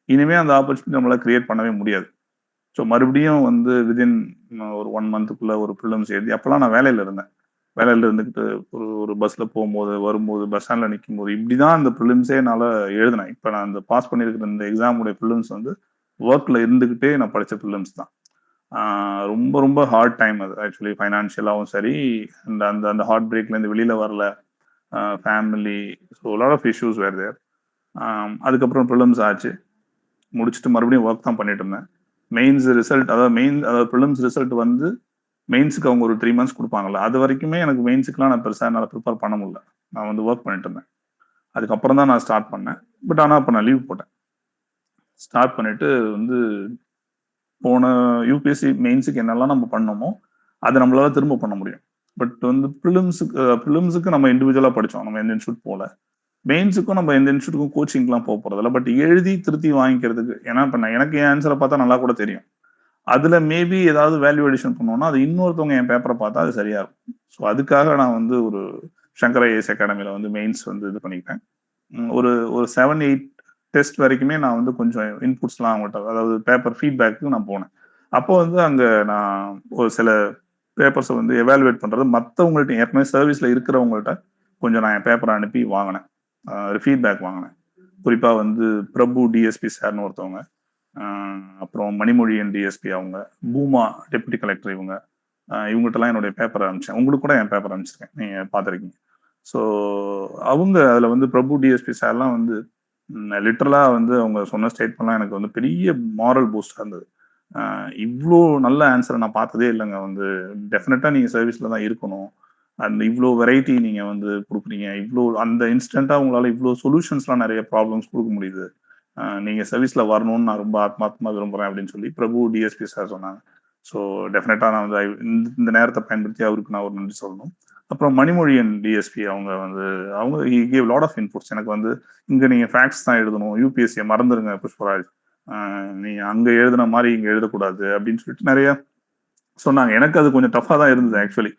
இனிமே அந்த ஆப்பர்ச்சுனிட்டி நம்மளால கிரியேட் பண்ணவே முடியாது. ஸோ மறுபடியும் வந்து விதின் ஒரு 1 மந்த்துக்குள்ள ஒரு ப்ரிலிம்ஸ் எழுதி, அப்பெல்லாம் நான் வேலையில இருந்தேன். வேலையில இருந்துகிட்டு ஒரு ஒரு பஸ்ல போகும்போது, வரும்போது, பஸ் ஸ்டாண்ட்ல நிக்கும்போது, இப்படிதான் அந்த ப்ரிலிம்ஸே என்னால எழுதினேன். இப்ப நான் அந்த பாஸ் பண்ணியிருக்கிற இந்த எக்ஸாமுடைய ப்ரிலிம்ஸ் வந்து ஒர்க்ல இருந்துகிட்டே நான் படிச்ச ப்ரிலிம்ஸ் தான். ரொம்ப ரொம்ப ஹார்ட் டைம் அது. ஆக்சுவலி ஃபைனான்ஷியலாவும் சரி, அந்த அந்த அந்த ஹார்ட் பிரேக்ல இருந்து வெளியில வரல. Family, so lot of issues were there. அதுக்கப்புறம் ப்ரிலிம்ஸ் ஆச்சு. முடிச்சுட்டு மறுபடியும் ஒர்க் தான் பண்ணிட்டு இருந்தேன். மெயின்ஸ் ரிசல்ட், அதாவது ப்ரிலிம்ஸ் ரிசல்ட் வந்து மெயின்ஸுக்கு அவங்க ஒரு 3 மந்த்ஸ் கொடுப்பாங்கல்ல, அது வரைக்குமே எனக்கு மெயின்ஸுக்குலாம் நான் பெருசாக என்னால் ப்ரிப்பேர் பண்ண முடியல. நான் வந்து ஒர்க் பண்ணிட்டு இருந்தேன். அதுக்கப்புறம் தான் நான் ஸ்டார்ட் பண்ணேன். பட் ஆனால் அப்போ நான் லீவ் போட்டேன். ஸ்டார்ட் பண்ணிட்டு வந்து போன யூபிஎஸ்சி மெயின்ஸுக்கு என்னெல்லாம் நம்ம பண்ணோமோ அதை நம்மளால திரும்ப பண்ண முடியும். பட் வந்து ப்ரிலிம்ஸுக்கு நம்ம இண்டிவிஜுவலா படிச்சோம், நம்ம எந்த இன்ஸ்டியூட் போல. மெயின்ஸுக்கும் நம்ம எந்த இன்ஸ்டியூட்டுக்கும் கோச்சிங்லாம் போக போறதில்ல. பட் எழுதி திருத்தி வாங்கிக்கிறதுக்கு, ஏன்னா இப்ப எனக்கு என் ஆன்சரை பார்த்தா நல்லா கூட தெரியும். அதுல மேபி ஏதாவது வேல்யூ அடிஷன் பண்ணோம்னா அது இன்னொருத்தவங்க என் பேப்பரை பார்த்தா அது சரியா இருக்கும். ஸோ அதுக்காக நான் வந்து ஒரு சங்கர் ஐஏஎஸ் அகாடமியில வந்து மெயின்ஸ் வந்து இது பண்ணிக்கிட்டேன். ஒரு ஒரு 7-8 டெஸ்ட் வரைக்குமே நான் வந்து கொஞ்சம் இன்புட்ஸ்லாம் அவங்கள்ட்ட, அதாவது பேப்பர் ஃபீட்பேக்கு நான் போனேன். அப்போ வந்து அங்க நான் ஒரு சில பேப்பர்ஸை வந்து எவாலுவேட் பண்றது மற்றவங்கள்ட்ட, ஏற்கனவே சர்வீஸ்ல இருக்கிறவங்கள்ட்ட கொஞ்சம் நான் என் பேப்பரை அனுப்பி வாங்கினேன், ஃபீட்பேக் வாங்கினேன். குறிப்பா வந்து பிரபு டிஎஸ்பி சார்னு ஒருத்தவங்க, அப்புறம் மணிமொழியன் டிஎஸ்பி அவங்க, பூமா டெப்யூட்டி கலெக்டர் இவங்க, இவங்ககிட்டலாம் என்னுடைய பேப்பரை அனுப்பிச்சேன். உங்களுக்கு கூட என் பேப்பர் அனுப்பிச்சிருக்கேன், நீங்க பார்த்துருக்கீங்க. ஸோ அவங்க அதில் வந்து பிரபு டிஎஸ்பி சார்லாம் வந்து லிட்டரலா வந்து அவங்க சொன்ன ஸ்டேட்மெண்ட்லாம் எனக்கு வந்து பெரிய மாரல் பூஸ்டாக இருந்தது. இவ்வளோ நல்ல ஆன்சரை நான் பார்த்ததே இல்லைங்க, வந்து டெஃபினட்டா நீங்க சர்வீஸ்ல தான் இருக்கணும், அந்த இவ்வளோ வெரைட்டி நீங்க வந்து கொடுக்குறீங்க, இவ்வளோ அந்த இன்ஸ்டன்டா உங்களால இவ்வளோ சொல்யூஷன்ஸ்லாம் நிறைய ப்ராப்ளம்ஸ் கொடுக்க முடியுது, நீங்க சர்வீஸ்ல வரணும்னு நான் ரொம்ப ஆத்மாத்மா விரும்புறேன் அப்படின்னு சொல்லி பிரபு டிஎஸ்பி சார் சொன்னாங்க. ஸோ டெஃபினட்டா நான் வந்து இந்த நேரத்தை பயன்படுத்தி அவருக்கு நான் ஒரு நன்றி சொல்லணும். அப்புறம் மணிமொழியன் டிஎஸ்பி அவங்க வந்து அவங்க கேவ் லாட் ஆஃப் இன்புட்ஸ். எனக்கு வந்து இங்க நீங்க ஃபேக்ட்ஸ் தான் எழுதணும், யூபிஎஸ்சியை மறந்துருங்க புஷ்பராஜ், நீங்க அங்க எழுதுன மாதிரி இங்க எழுதக்கூடாது அப்படின்னு சொல்லிட்டு நிறைய சொன்னாங்க. எனக்கு அது கொஞ்சம் டஃபா தான் இருந்தது ஆக்சுவலி.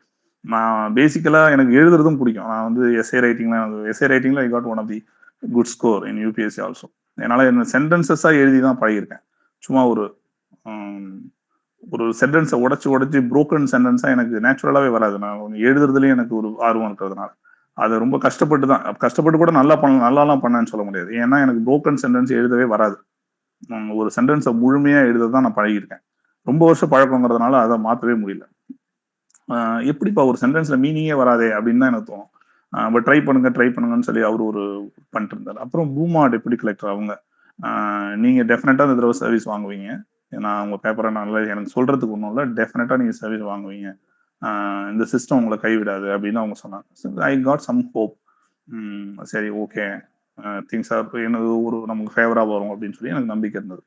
நான் பேசிக்கலா எனக்கு எழுதுறதும் பிடிக்கும். நான் வந்து எஸ்ஏ ரைட்டிங்ல I got one of the good score in UPSC also. என்னால என்ன சென்டென்சஸா எழுதி தான் பழகிருக்கேன். சும்மா ஒரு ஒரு சென்டென்ஸை உடைச்சு புரோக்கன் சென்டென்ஸா எனக்கு நேச்சுரலாவே வராது. நான் எழுதுறதுலயும் எனக்கு ஒரு ஆர்வம் இருக்கிறதுனால அதை ரொம்ப கஷ்டப்பட்டு கூட நல்லாலாம் பண்ணேன்னு சொல்ல முடியாது. ஏன்னா எனக்கு புரோக்கன் சென்டென்ஸ் எழுதவே வராது. ஒரு சென்டென்ஸை முழுமையா எழுததான் நான் பழகிருக்கேன். ரொம்ப வருஷம் பழக்கங்கிறதுனால அதை மாற்றவே முடியல. எப்படிப்பா ஒரு சென்டென்ஸ்ல மீனிங்கே வராதே அப்படின்னு தான் எனக்கு தோணும். பட் ட்ரை பண்ணுங்கன்னு சொல்லி அவர் ஒரு பண்ணிட்டு இருந்தார். அப்புறம் பூமா டெப்யூட்டி கலெக்டர் அவங்க, நீங்க டெஃபினட்டா இந்த தடவை சர்வீஸ் வாங்குவீங்க, நான் உங்க பேப்பரை நல்லா எனக்கு சொல்றதுக்கு ஒன்றும் இல்லை, டெஃபினட்டா நீங்க சர்வீஸ் வாங்குவீங்க, இந்த சிஸ்டம் உங்களை கைவிடாது அப்படின்னு அவங்க சொன்னாங்க. I got some hope. சரி, ஓகே, திங்ஸ் ஆர் எனக்கு ஒரு நமக்கு ஃபேவரா வரும் அப்படின்னு சொல்லி எனக்கு நம்பிக்கை இருந்தது.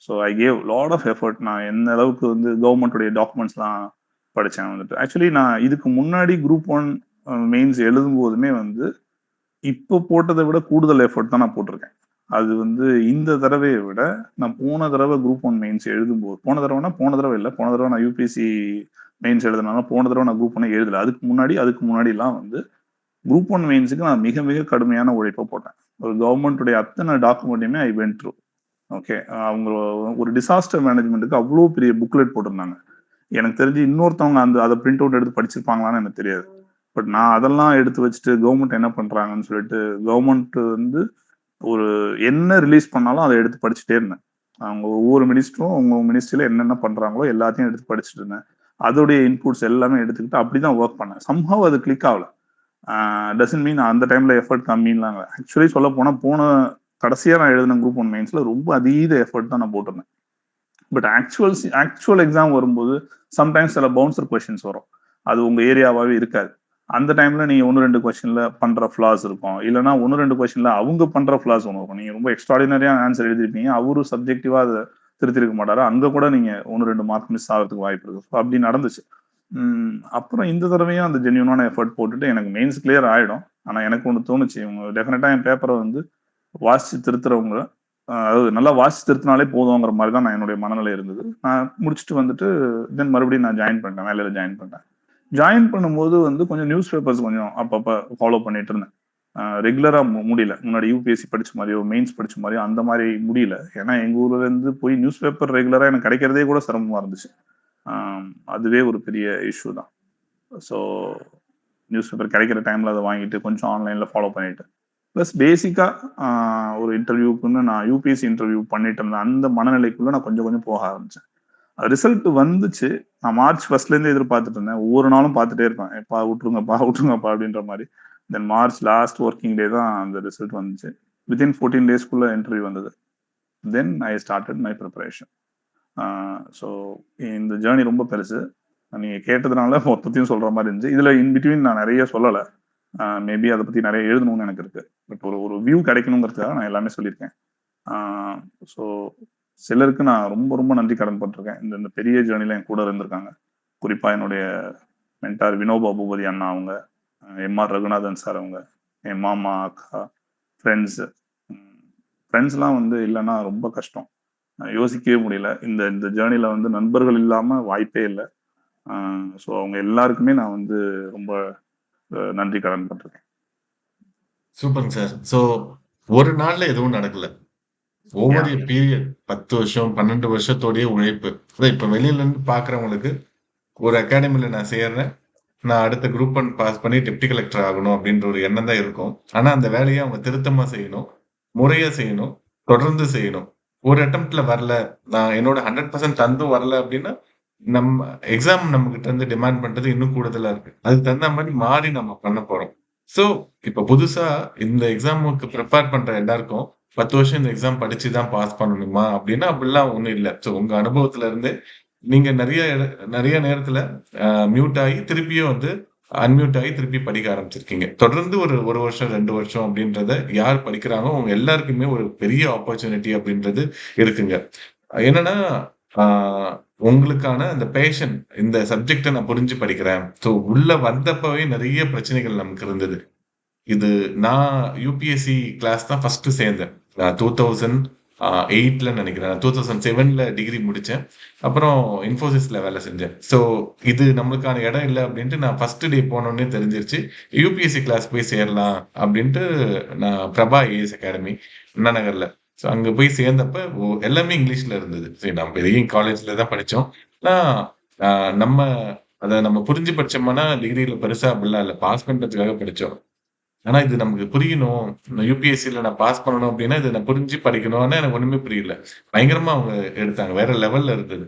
So I gave lot of effort. நான் எந்த அளவுக்கு வந்து கவர்மெண்ட்டுடைய டாக்குமெண்ட்ஸ்லாம் படித்தேன் வந்துட்டு. ஆக்சுவலி நான் இதுக்கு முன்னாடி குரூப் 1 மெயின்ஸ் எழுதும் போதுமே வந்து இப்போ போட்டதை விட கூடுதல் எஃபர்ட் தான் நான் போட்டிருக்கேன். அது வந்து இந்த தடவையை விட நான் போன தடவை குரூப் 1 மெயின்ஸ் எழுதும்போது, போன தடவை நான் யூபிஎஸ்சி மெயின்ஸ் எழுதுனாலும் போன தடவை நான் குரூப் 1 எழுதல. அதுக்கு முன்னாடிலாம் வந்து குரூப் 1 மெயின்ஸுக்கு நான் மிக மிக கடுமையான உழைப்பை போட்டேன். ஒரு கவர்மெண்ட்டுடைய அத்தனை டாக்குமெண்ட்டையுமே ஐ வென்ட் த்ரூ. ஓகே, அவங்க ஒரு டிசாஸ்டர் மேனேஜ்மெண்ட்டுக்கு அவ்வளோ பெரிய புக்லெட் போட்டிருந்தாங்க. எனக்கு தெரிஞ்சு இன்னொருத்தவங்க அதை பிரிண்ட் அவுட் எடுத்து படிச்சிருப்பாங்களான்னு எனக்கு தெரியாது. பட் நான் அதெல்லாம் எடுத்து வச்சுட்டு கவர்மெண்ட் என்ன பண்றாங்கன்னு சொல்லிட்டு, கவர்மெண்ட் வந்து ஒரு என்ன ரிலீஸ் பண்ணாலும் அதை எடுத்து படிச்சுட்டே இருந்தேன். அவங்க ஒவ்வொரு மினிஸ்டரும் அவங்க மினிஸ்ட்ரியில என்னென்ன பண்றாங்களோ எல்லாத்தையும் எடுத்து படிச்சுட்டு இருந்தேன். அதோடைய இன்புட்ஸ் எல்லாமே எடுத்துக்கிட்டு அப்படிதான் ஒர்க் பண்ணேன். சம்ஹவ் அது கிளிக் ஆகல. டசன்ட் மீன் அந்த டைம்ல எஃபர்ட் கம்மின்லாம். ஆக்சுவலி சொல்ல போன கடைசியா நான் எழுதின குரூப் 1 மெயின்ஸ்ல ரொம்ப அதீத எஃபர்ட் தான் நான் போட்டிருந்தேன். பட் ஆக்சுவல் எக்ஸாம் வரும்போது சம்டைம்ஸ் சில பவுன்சர் கொஸ்டின்ஸ் வரும். அது உங்க ஏரியாவாவே இருக்காது. அந்த டைம்ல நீங்க 1-2 கொஸ்டின்ல பண்ற ஃபிளாஸ் இருக்கும், இல்லைன்னா 1-2 கொஸ்டின்ல அவங்க பண்ற ஃபிளாஸ் ஒன்று இருக்கும். நீங்க ரொம்ப எக்ஸ்ட்ராடினரியா ஆன்சர் எழுதிருப்பீங்க, அவரும் சப்ஜெக்டிவா அதை திருத்திருக்க மாட்டாரு, அங்க கூட நீங்க 1-2 மார்க் மிஸ் ஆகிறதுக்கு வாய்ப்பு இருக்கு. அப்படி நடந்துச்சு. அப்புறம் இந்த தடவையும் அந்த ஜென்யூனான எஃபர்ட் போட்டுட்டு எனக்கு மெயின்ஸ் கிளியர் ஆயிடும். ஆனா எனக்கு ஒன்று தோணுச்சு, இவங்க டெஃபினட்டா என் பேப்பரை வந்து வாசிச்சு திருத்துறவங்க, அதாவது நல்லா வாசிச்சு திருத்தினாலே போதுங்கிற மாதிரி தான் நான் என்னுடைய மனநிலை இருந்தது. நான் முடிச்சுட்டு வந்துட்டு தென் மறுபடியும் நான் வேலையில ஜாயின் பண்ணேன். ஜாயின் பண்ணும்போது வந்து கொஞ்சம் நியூஸ் பேப்பர்ஸ் கொஞ்சம் அப்பப்போ ஃபாலோ பண்ணிட்டு இருந்தேன். ரெகுலரா முடியல. முன்னாடி யூபிஎஸ்சி படிச்ச மாதிரியோ மெயின்ஸ் படிச்ச மாதிரியோ அந்த மாதிரி முடியல. ஏன்னா எங்க ஊர்ல இருந்து போய் நியூஸ் பேப்பர் ரெகுலரா எனக்கு கிடைக்கிறதே கூட சிரமமா இருந்துச்சு. அதுவே ஒரு பெரிய இஷ்யூ தான். ஸோ நியூஸ் பேப்பர் கிடைக்கிற டைம்ல அதை வாங்கிட்டு கொஞ்சம் ஆன்லைன்ல ஃபாலோ பண்ணிட்டு, ப்ளஸ் பேசிக்கா ஒரு இன்டர்வியூக்குன்னு நான் யூபிஎஸ்சி இன்டர்வியூ பண்ணிட்டு இருந்தேன். அந்த மனநிலைக்குள்ள நான் கொஞ்சம் கொஞ்சம் போக ஆரம்பிச்சேன். ரிசல்ட் வந்துச்சு. நான் மார்ச் 1ல இருந்து எதிர்பார்த்துட்டு இருந்தேன். ஒவ்வொரு நாளும் பார்த்துட்டே இருப்பேன், எப்பா விட்டுருங்கப்பா அப்படின்ற மாதிரி. Then March last working day தான் அந்த ரிசல்ட் வந்துச்சு. வித்தின் 14 டேஸ்க்குள்ள இன்டர்வியூ வந்தது. Then I started my preparation. So இந்த ஜேர்னி ரொம்ப பெருசு. நீங்க கேட்டதுனால மொத்தத்தையும் சொல்ற மாதிரி இருந்துச்சு. இதுல இன் பிட்வீன் நான் நிறைய சொல்லலை. மேபி அதை பத்தி நிறைய எழுதணும்னு எனக்கு இருக்கு. பட் ஒரு வியூ கிடைக்கணுங்கிறதுக்காக நான் எல்லாமே சொல்லியிருக்கேன். ஸோ சிலருக்கு நான் ரொம்ப ரொம்ப நன்றி கடன் பட்டிருக்கேன். இந்த பெரிய ஜேர்னில என் கூட இருந்திருக்காங்க. குறிப்பா என்னுடைய மென்டார் வினோபா பூபதி அண்ணா அவங்க, எம்.ஆர். ரகுநாதன் சார் அவங்க, என் மாமா, அக்கா, ஃப்ரெண்ட்ஸ். ஃப்ரெண்ட்ஸ்லாம் வந்து இல்லைன்னா ரொம்ப கஷ்டம். யோசிக்கவே முடியல. இந்த இந்த ஜேர்னில வந்து நண்பர்கள் இல்லாம வாய்ப்பே இல்ல. ஸோ அவங்க எல்லாருக்குமே நான் வந்து ரொம்ப நன்றி கடன் பட்டிருக்கேன். சூப்பர்ங்க சார். ஸோ ஒரு நாள்ல எதுவும் நடக்கல. Over Yeah. எ பீரியட் 10 வருஷம், 12 வருஷத்தோடைய உழைப்பு. அதான் இப்ப வெளியில இருந்து பார்க்கிறவங்களுக்கு ஒரு அகாடமில நான் சேர்றேன். நான் அடுத்த குரூப் ஒன் பாஸ் பண்ணி டெப்டி கலெக்டர் ஆகணும் அப்படின்ற ஒரு எண்ணம் தான் இருக்கும். ஆனா அந்த வேலையை அவங்க திருத்தமா செய்யணும், முறையா செய்யணும், தொடர்ந்து செய்யணும். ஒரு அட்டெம்ப்ட்ல வரல, நான் என்னோட 100% தந்தும் வரல அப்படின்னா, நம்ம எக்ஸாம் நம்மகிட்ட இருந்து டிமாண்ட் பண்றது இன்னும் கூடுதலா இருக்கு. அதுக்கு தகுந்த மாதிரி மாறி நம்ம பண்ண போறோம். ஸோ இப்ப புதுசா இந்த எக்ஸாமுக்கு ப்ரிப்பேர் பண்ற எல்லாருக்கும் 10 வருஷம் இந்த எக்ஸாம் படிச்சு தான் பாஸ் பண்ணணுமா அப்படின்னா அப்படிலாம் ஒண்ணும் இல்ல. ஸோ உங்க அனுபவத்துல இருந்து நீங்க நெறைய நேரத்துல மியூட் ஆகி திருப்பியும் வந்து அன்மியூட் ஆகி திருப்பி படிக்க ஆரம்பிச்சிருக்கீங்க. தொடர்ந்து ஒரு 1 வருஷம், 2 வருஷம் அப்படின்றத யார் படிக்கிறாங்களோ அவங்க எல்லாருக்குமே ஒரு பெரிய ஆப்பர்ச்சுனிட்டி அப்படின்றது இருக்குங்க. என்னன்னா, ஆ உங்களுக்கான அந்த பேஷன் இந்த சப்ஜெக்ட்ட நான் புரிஞ்சு படிக்கிறேன். ஸோ உள்ள வந்தப்பவே நெறைய பிரச்சனைகள் நமக்கு இருந்தது. இது நான் யுபிஎஸ்சி கிளாஸ் தான் ஃபர்ஸ்ட் சேர்ந்தேன். 2008ல நினைக்கிறேன். 2007ல டிகிரி முடிச்சேன். அப்புறம் இன்ஃபோசிஸ்ல வேலை செஞ்சேன். ஸோ இது நம்மளுக்கான இடம் இல்ல அப்படின்ட்டு நான் ஃபர்ஸ்ட் டே போனோனே தெரிஞ்சிருச்சு. யுபிஎஸ்சி கிளாஸ் போய் சேரலாம் அப்படின்ட்டு நான் பிரபா ஐஏஎஸ் அகாடமி அண்ணா நகர்ல. ஸோ அங்க போய் சேர்ந்தப்ப எல்லாமே இங்கிலீஷ்ல இருந்தது. சரி நம்ம பெரிய காலேஜ்ல தான் படிச்சோம். ஆனா நம்ம அத நம்ம புரிஞ்சு படிச்சோம்னா டிகிரில பெருசா அப்படிலாம் இல்ல. பாஸ் பண்றதுக்காக படிச்சோம். ஆனா இது நமக்கு புரியணும். யுபிஎஸ்சில நான் பாஸ் பண்ணணும் அப்படின்னா, இத நான் புரிஞ்சு படிக்கணும். ஆனா எனக்கு ஒண்ணுமே புரியல. பயங்கரமா அவங்க எடுத்தாங்க. வேற லெவல்ல இருந்தது.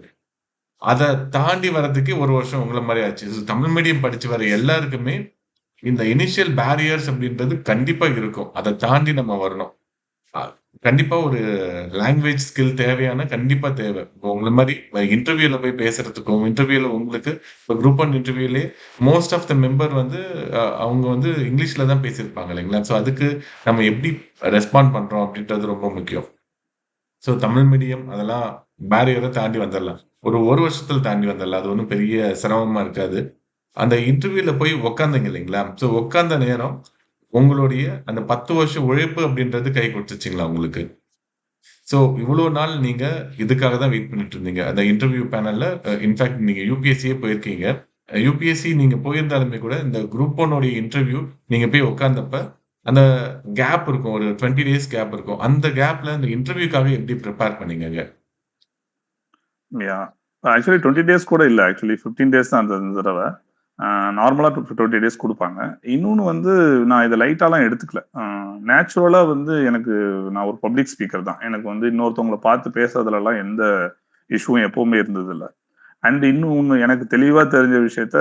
அத தாண்டி வரதுக்கு 1 வருஷம் உங்கள மாரி ஆச்சு. தமிழ் மீடியம் படிச்சு வர எல்லாருக்குமே இந்த இனிஷியல் பேரியர்ஸ் அப்படின்றது கண்டிப்பா இருக்கும். அத தாண்டி நம்ம வரணும். அ கண்டிப்பா ஒரு லாங்குவேஜ் ஸ்கில் தேவையான கண்டிப்பா தேவை. இப்போ உங்கள மாரி இன்டர்வியூல போய் பேசுறதுக்கும், இன்டர்வியூல உங்களுக்கு இப்போ குரூப் ஒன் இன்டர்வியூலயே மோஸ்ட் ஆஃப் த மெம்பர் வந்து அவங்க வந்து இங்கிலீஷ்ல தான் பேசியிருப்பாங்க இல்லைங்களா? ஸோ அதுக்கு நம்ம எப்படி ரெஸ்பாண்ட் பண்றோம் அப்படின்றது ரொம்ப முக்கியம். ஸோ தமிழ் மீடியம் அதெல்லாம் பேரியர தாண்டி வந்துரலாம். ஒரு 1 வருஷத்துல தாண்டி வந்துரலாம். அது ஒண்ணும் பெரிய சிரமமா இருக்காது. அந்த இன்டர்வியூல போய் உட்கார்ந்தீங்க இல்லைங்களா? ஸோ உட்கார்ந்த நேரம் உங்களுடைய அந்த 10 வருஷம் உழைப்பு அப்படின்றது கை குடுத்துச்சுங்களா உங்களுக்கு? ஸோ இவ்வளோ நாள் நீங்க இதுக்காக தான் வெயிட் பண்ணிட்டு இருந்தீங்க. அந்த இன்டர்வியூ பேனல்ல இன்ஃபாக்ட் நீங்க யுபிஎஸ்சியே போயிருக்கீங்க. யுபிஎஸ்சி நீங்க போயிருந்தாலுமே கூட இந்த குரூப் 1 உடைய இன்டர்வியூ நீங்க போய் உட்கார்ந்தப்ப, அந்த கேப் இருக்கும். ஒரு 20 டேஸ் கேப் இருக்கும். அந்த கேப்ல அந்த இன்டர்வியூக்காக எப்படி பிரிப்பேர் பண்ணீங்கங்க? யாஹ்! ஆக்சுவலி 20 டேஸ் கூட இல்ல. ஆக்சுவலி 15 டேஸ் தான் அந்த தடவ. நார்மலா 20 டேஸ் குடுப்பாங்க. இன்னொன்னு வந்து நான் இத லைட்டாலாம் எடுத்துக்கல. நேச்சுரலா வந்து எனக்கு நான் ஒரு பப்ளிக் ஸ்பீக்கர் தான். எனக்கு வந்து இன்னொருத்தவங்கள பார்த்து பேசுறதுலலாம் எந்த இஷ்யூவும் எப்பவுமே இருந்ததில்ல. அண்ட் இன்னும் ஒண்ணு எனக்கு தெளிவா தெரிஞ்ச விஷயத்த,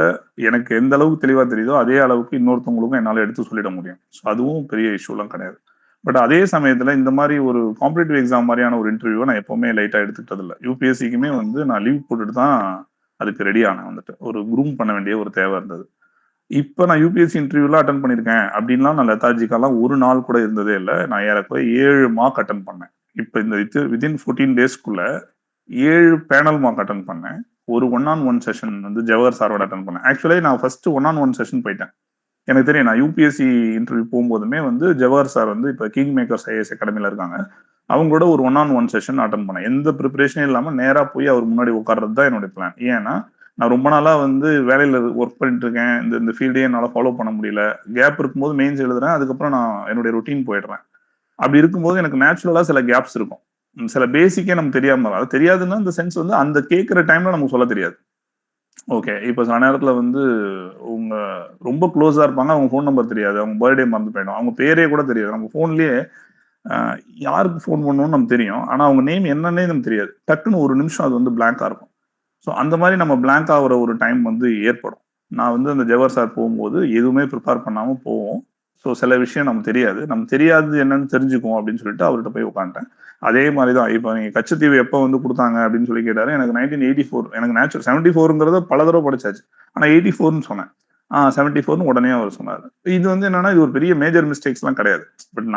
எனக்கு எந்த அளவுக்கு தெளிவா தெரியுதோ, அதே அளவுக்கு இன்னொருத்தவங்களுக்கும் என்னால எடுத்து சொல்லிட முடியும். ஸோ அதுவும் பெரிய இஷ்யூலாம் கிடையாது. பட் அதே சமயத்துல இந்த மாரி ஒரு காம்படிட்டிவ் எக்ஸாம் மாரியான ஒரு இன்டர்வியூவ நான் எப்பவுமே லைட்டா எடுத்துக்கிட்டது இல்ல. யுபிஎஸ்சிக்குமே வந்து நான் லீவ் போட்டுட்டு தான் அதுக்கு ரெடி ஆனேன் வந்துட்டு. ஒரு க்ரூம் பண்ண வேண்டிய ஒரு தேவை இருந்தது. இப்ப நான் யுபிஎஸ்சி இன்டர்வியூலாம் அட்டெண்ட் பண்ணியிருக்கேன் அப்படின்லாம் நான் லெதார்ஜிக்காலாம் ஒரு நாள் கூட இருந்ததே இல்ல. நான் ஏறக்குறைய 7 மார்க் அட்டெண்ட் பண்ணேன். இப்ப இந்த வித்தின் 14 டேஸ்க்குள்ள 7 பேனல் மார்க் அட்டெண்ட் பண்ணேன். ஒரு ஒன் ஆன் ஒன் செஷன் வந்து ஜவஹர் சாரோட அட்டெண்ட் பண்ணேன். ஆக்சுவலி நான் first one on one session போயிட்டேன். எனக்கு தெரியும் நான் யூபிஎஸ்சி இன்டர்வியூ போகும்போதுமே வந்து ஜவஹர் சார் வந்து இப்ப கிங் மேக்கர்ஸ் ஐஏஎஸ் அகாடமில இருக்காங்க. அவங்களோட ஒரு one on one session attend பண்ணேன். எந்த ப்ரிப்பரேஷனும் இல்லாம நேரா போய் அவர் முன்னாடி உட்கார்றது தான் என்னுடைய பிளான். ஏன்னா நான் ரொம்ப நாளா வந்து வேலையில ஒர்க் பண்ணிட்டு இருக்கேன். இந்த இந்த ஃபீல்டே என்னால ஃபாலோ பண்ண முடியல. கேப் இருக்கும்போது மெயின்ஸ் எழுதுறேன். அதுக்கப்புறம் நான் என்னுடைய ரொட்டீன் போயிடுறேன். அப்படி இருக்கும்போது எனக்கு நேச்சுரலா சில கேப்ஸ் இருக்கும். சில பேசிக்கே நமக்கு தெரியாம அது தெரியாதுன்னா இந்த சென்ஸ் வந்து அந்த கேட்கிற டைம்ல நமக்கு சொல்ல தெரியாது. ஓகே. இப்ப சில நேரத்துல வந்து உங்க ரொம்ப க்ளோஸா இருப்பாங்க. அவங்க ஃபோன் நம்பர் தெரியாது. அவங்க பர்த்டே மறந்து போயிடும். அவங்க பேரே கூட தெரியாது. நம்ம ஃபோன்லயே அ யாருக்கு ஃபோன் பண்ணணும்னு நமக்கு தெரியும். ஆனா அவங்க நேம் என்னன்னே நமக்கு தெரியாது. டக்குன்னு ஒரு நிமிஷம் அது வந்து பிளாங்க்கா இருக்கும். ஸோ அந்த மாரி நம்ம பிளாங்க் ஆகுற ஒரு டைம் வந்து ஏற்படும். நான் வந்து அந்த ஜவஹர் சார் போகும்போது எதுவுமே ப்ரிப்பேர் பண்ணாம போவோம். ஸோ சில விஷயம் நமக்கு தெரியாது. நமக்கு தெரியாதது என்னன்னு தெரிஞ்சுக்குவோம் அப்படின்னு சொல்லிட்டு அவர்ட்ட போய் உட்காந்துட்டேன். அதே மாரி தான் இப்ப நீங்க கச்சத்தீவு எப்ப வந்து குடுத்தாங்க அப்படின்னு சொல்லி கேட்டாரு. எனக்கு 1984 எனக்கு நேச்சுரல் 74ங்கிறத பல தடவ படிச்சாச்சு. ஆனா 84ன்னு சொன்னேன். 74ன்னு உடனே அவர் சொன்னாரு. இது வந்து என்னன்னா, இது ஒரு பெரிய மேஜர் மிஸ்டேக்ஸ்லாம் கிடையாது. பட்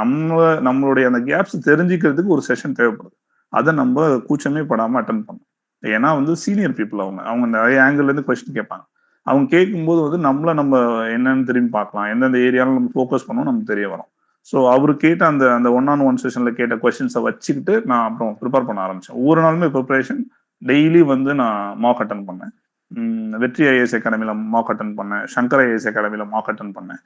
நம்மளுடைய அந்த கேப்ஸ் தெரிஞ்சுக்கிறதுக்கு ஒரு செஷன் தேவைப்படுது. அத நம்ப கூச்சமே படாம அட்டெண்ட் பண்ணணும். ஏன்னா வந்து சீனியர் பீப்பிள் அவங்க. அவங்க நெறைய ஆங்கிள்ல இருந்து கொஸ்டின் கேட்பாங்க. அவங்க கேட்கும்போது வந்து நம்ம என்னன்னு திரும்பி பார்க்கலாம். எந்தெந்த ஏரியால நம்ம ஃபோக்கஸ் பண்ணணும்னு நமக்கு தெரிய வரும். ஸோ அவரு கேட்ட அந்த அந்த ஒன் ஆன் ஒன் செஷன்ல கேட்ட கொஸ்டின்ஸ வச்சுக்கிட்டு நான் அப்புறம் பிரிப்பேர் பண்ண ஆரம்பிச்சேன். ஒவ்வொரு நாளுமே பிரிப்பரேஷன் டெய்லி வந்து நான் மாக் அட்டெண்ட் பண்ணேன். வெற்றி ஐஏஎஸ் அகாடமில மாக் அட்டெண்ட் பண்ணேன். சங்கர் ஐஏஎஸ் அகாடமில மாக் அட்டெண்ட் பண்ணேன்.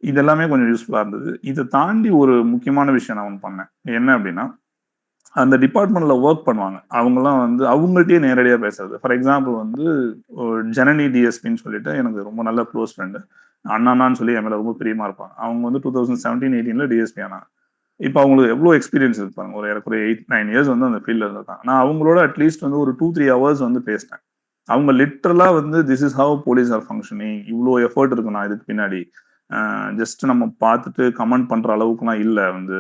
இது எல்லாமே கொஞ்சம் யூஸ்ஃபுல்லா இருந்தது. இத தாண்டி ஒரு முக்கியமான விஷயம் நான் ஒண்ணு பண்ணேன். என்ன அப்டின்னா, அந்த டிபார்ட்மெண்ட்ல வொர்க் பண்ணுவாங்க. அவங்கலாம் வந்து அவங்கள்ட்டயே நேரடியா பேசுறது. ஃபார் எக்ஸாம்பிள் வந்து ஜனனி டிஎஸ்பின்னு சொல்லிட்டு எனக்கு ரொம்ப நல்ல க்ளோஸ் ஃப்ரெண்ட். அண்ணான்னு சொல்லி என் மேல ரொம்ப பிரியமா இருப்பாங்க. அவங்க வந்து 2017, 18ல டிஎஸ்பி ஆனாங்க. இப்ப அவங்களுக்கு எவ்ளோ எக்ஸ்பீரியன்ஸ் இருக்கு பாருங்க. ஒரு ஏறக்குறைய 8, 9 இயர்ஸ் வந்து அந்த ஃபீல்ட்ல இருந்திருக்காங்க. நான் அவங்களோட அட்லீஸ்ட் வந்து ஒரு 2, 3 ஹவர்ஸ் வந்து பேசினேன். அவங்க லிட்டரலா வந்து this is how police are functioning. இவ்ளோ எஃபோர்ட் இருக்குண்ணா இதுக்கு பின்னாடி. ஜஸ்ட் நம்ம பார்த்துட்டு கமெண்ட் பண்ற அளவுக்குலாம் இல்ல வந்து.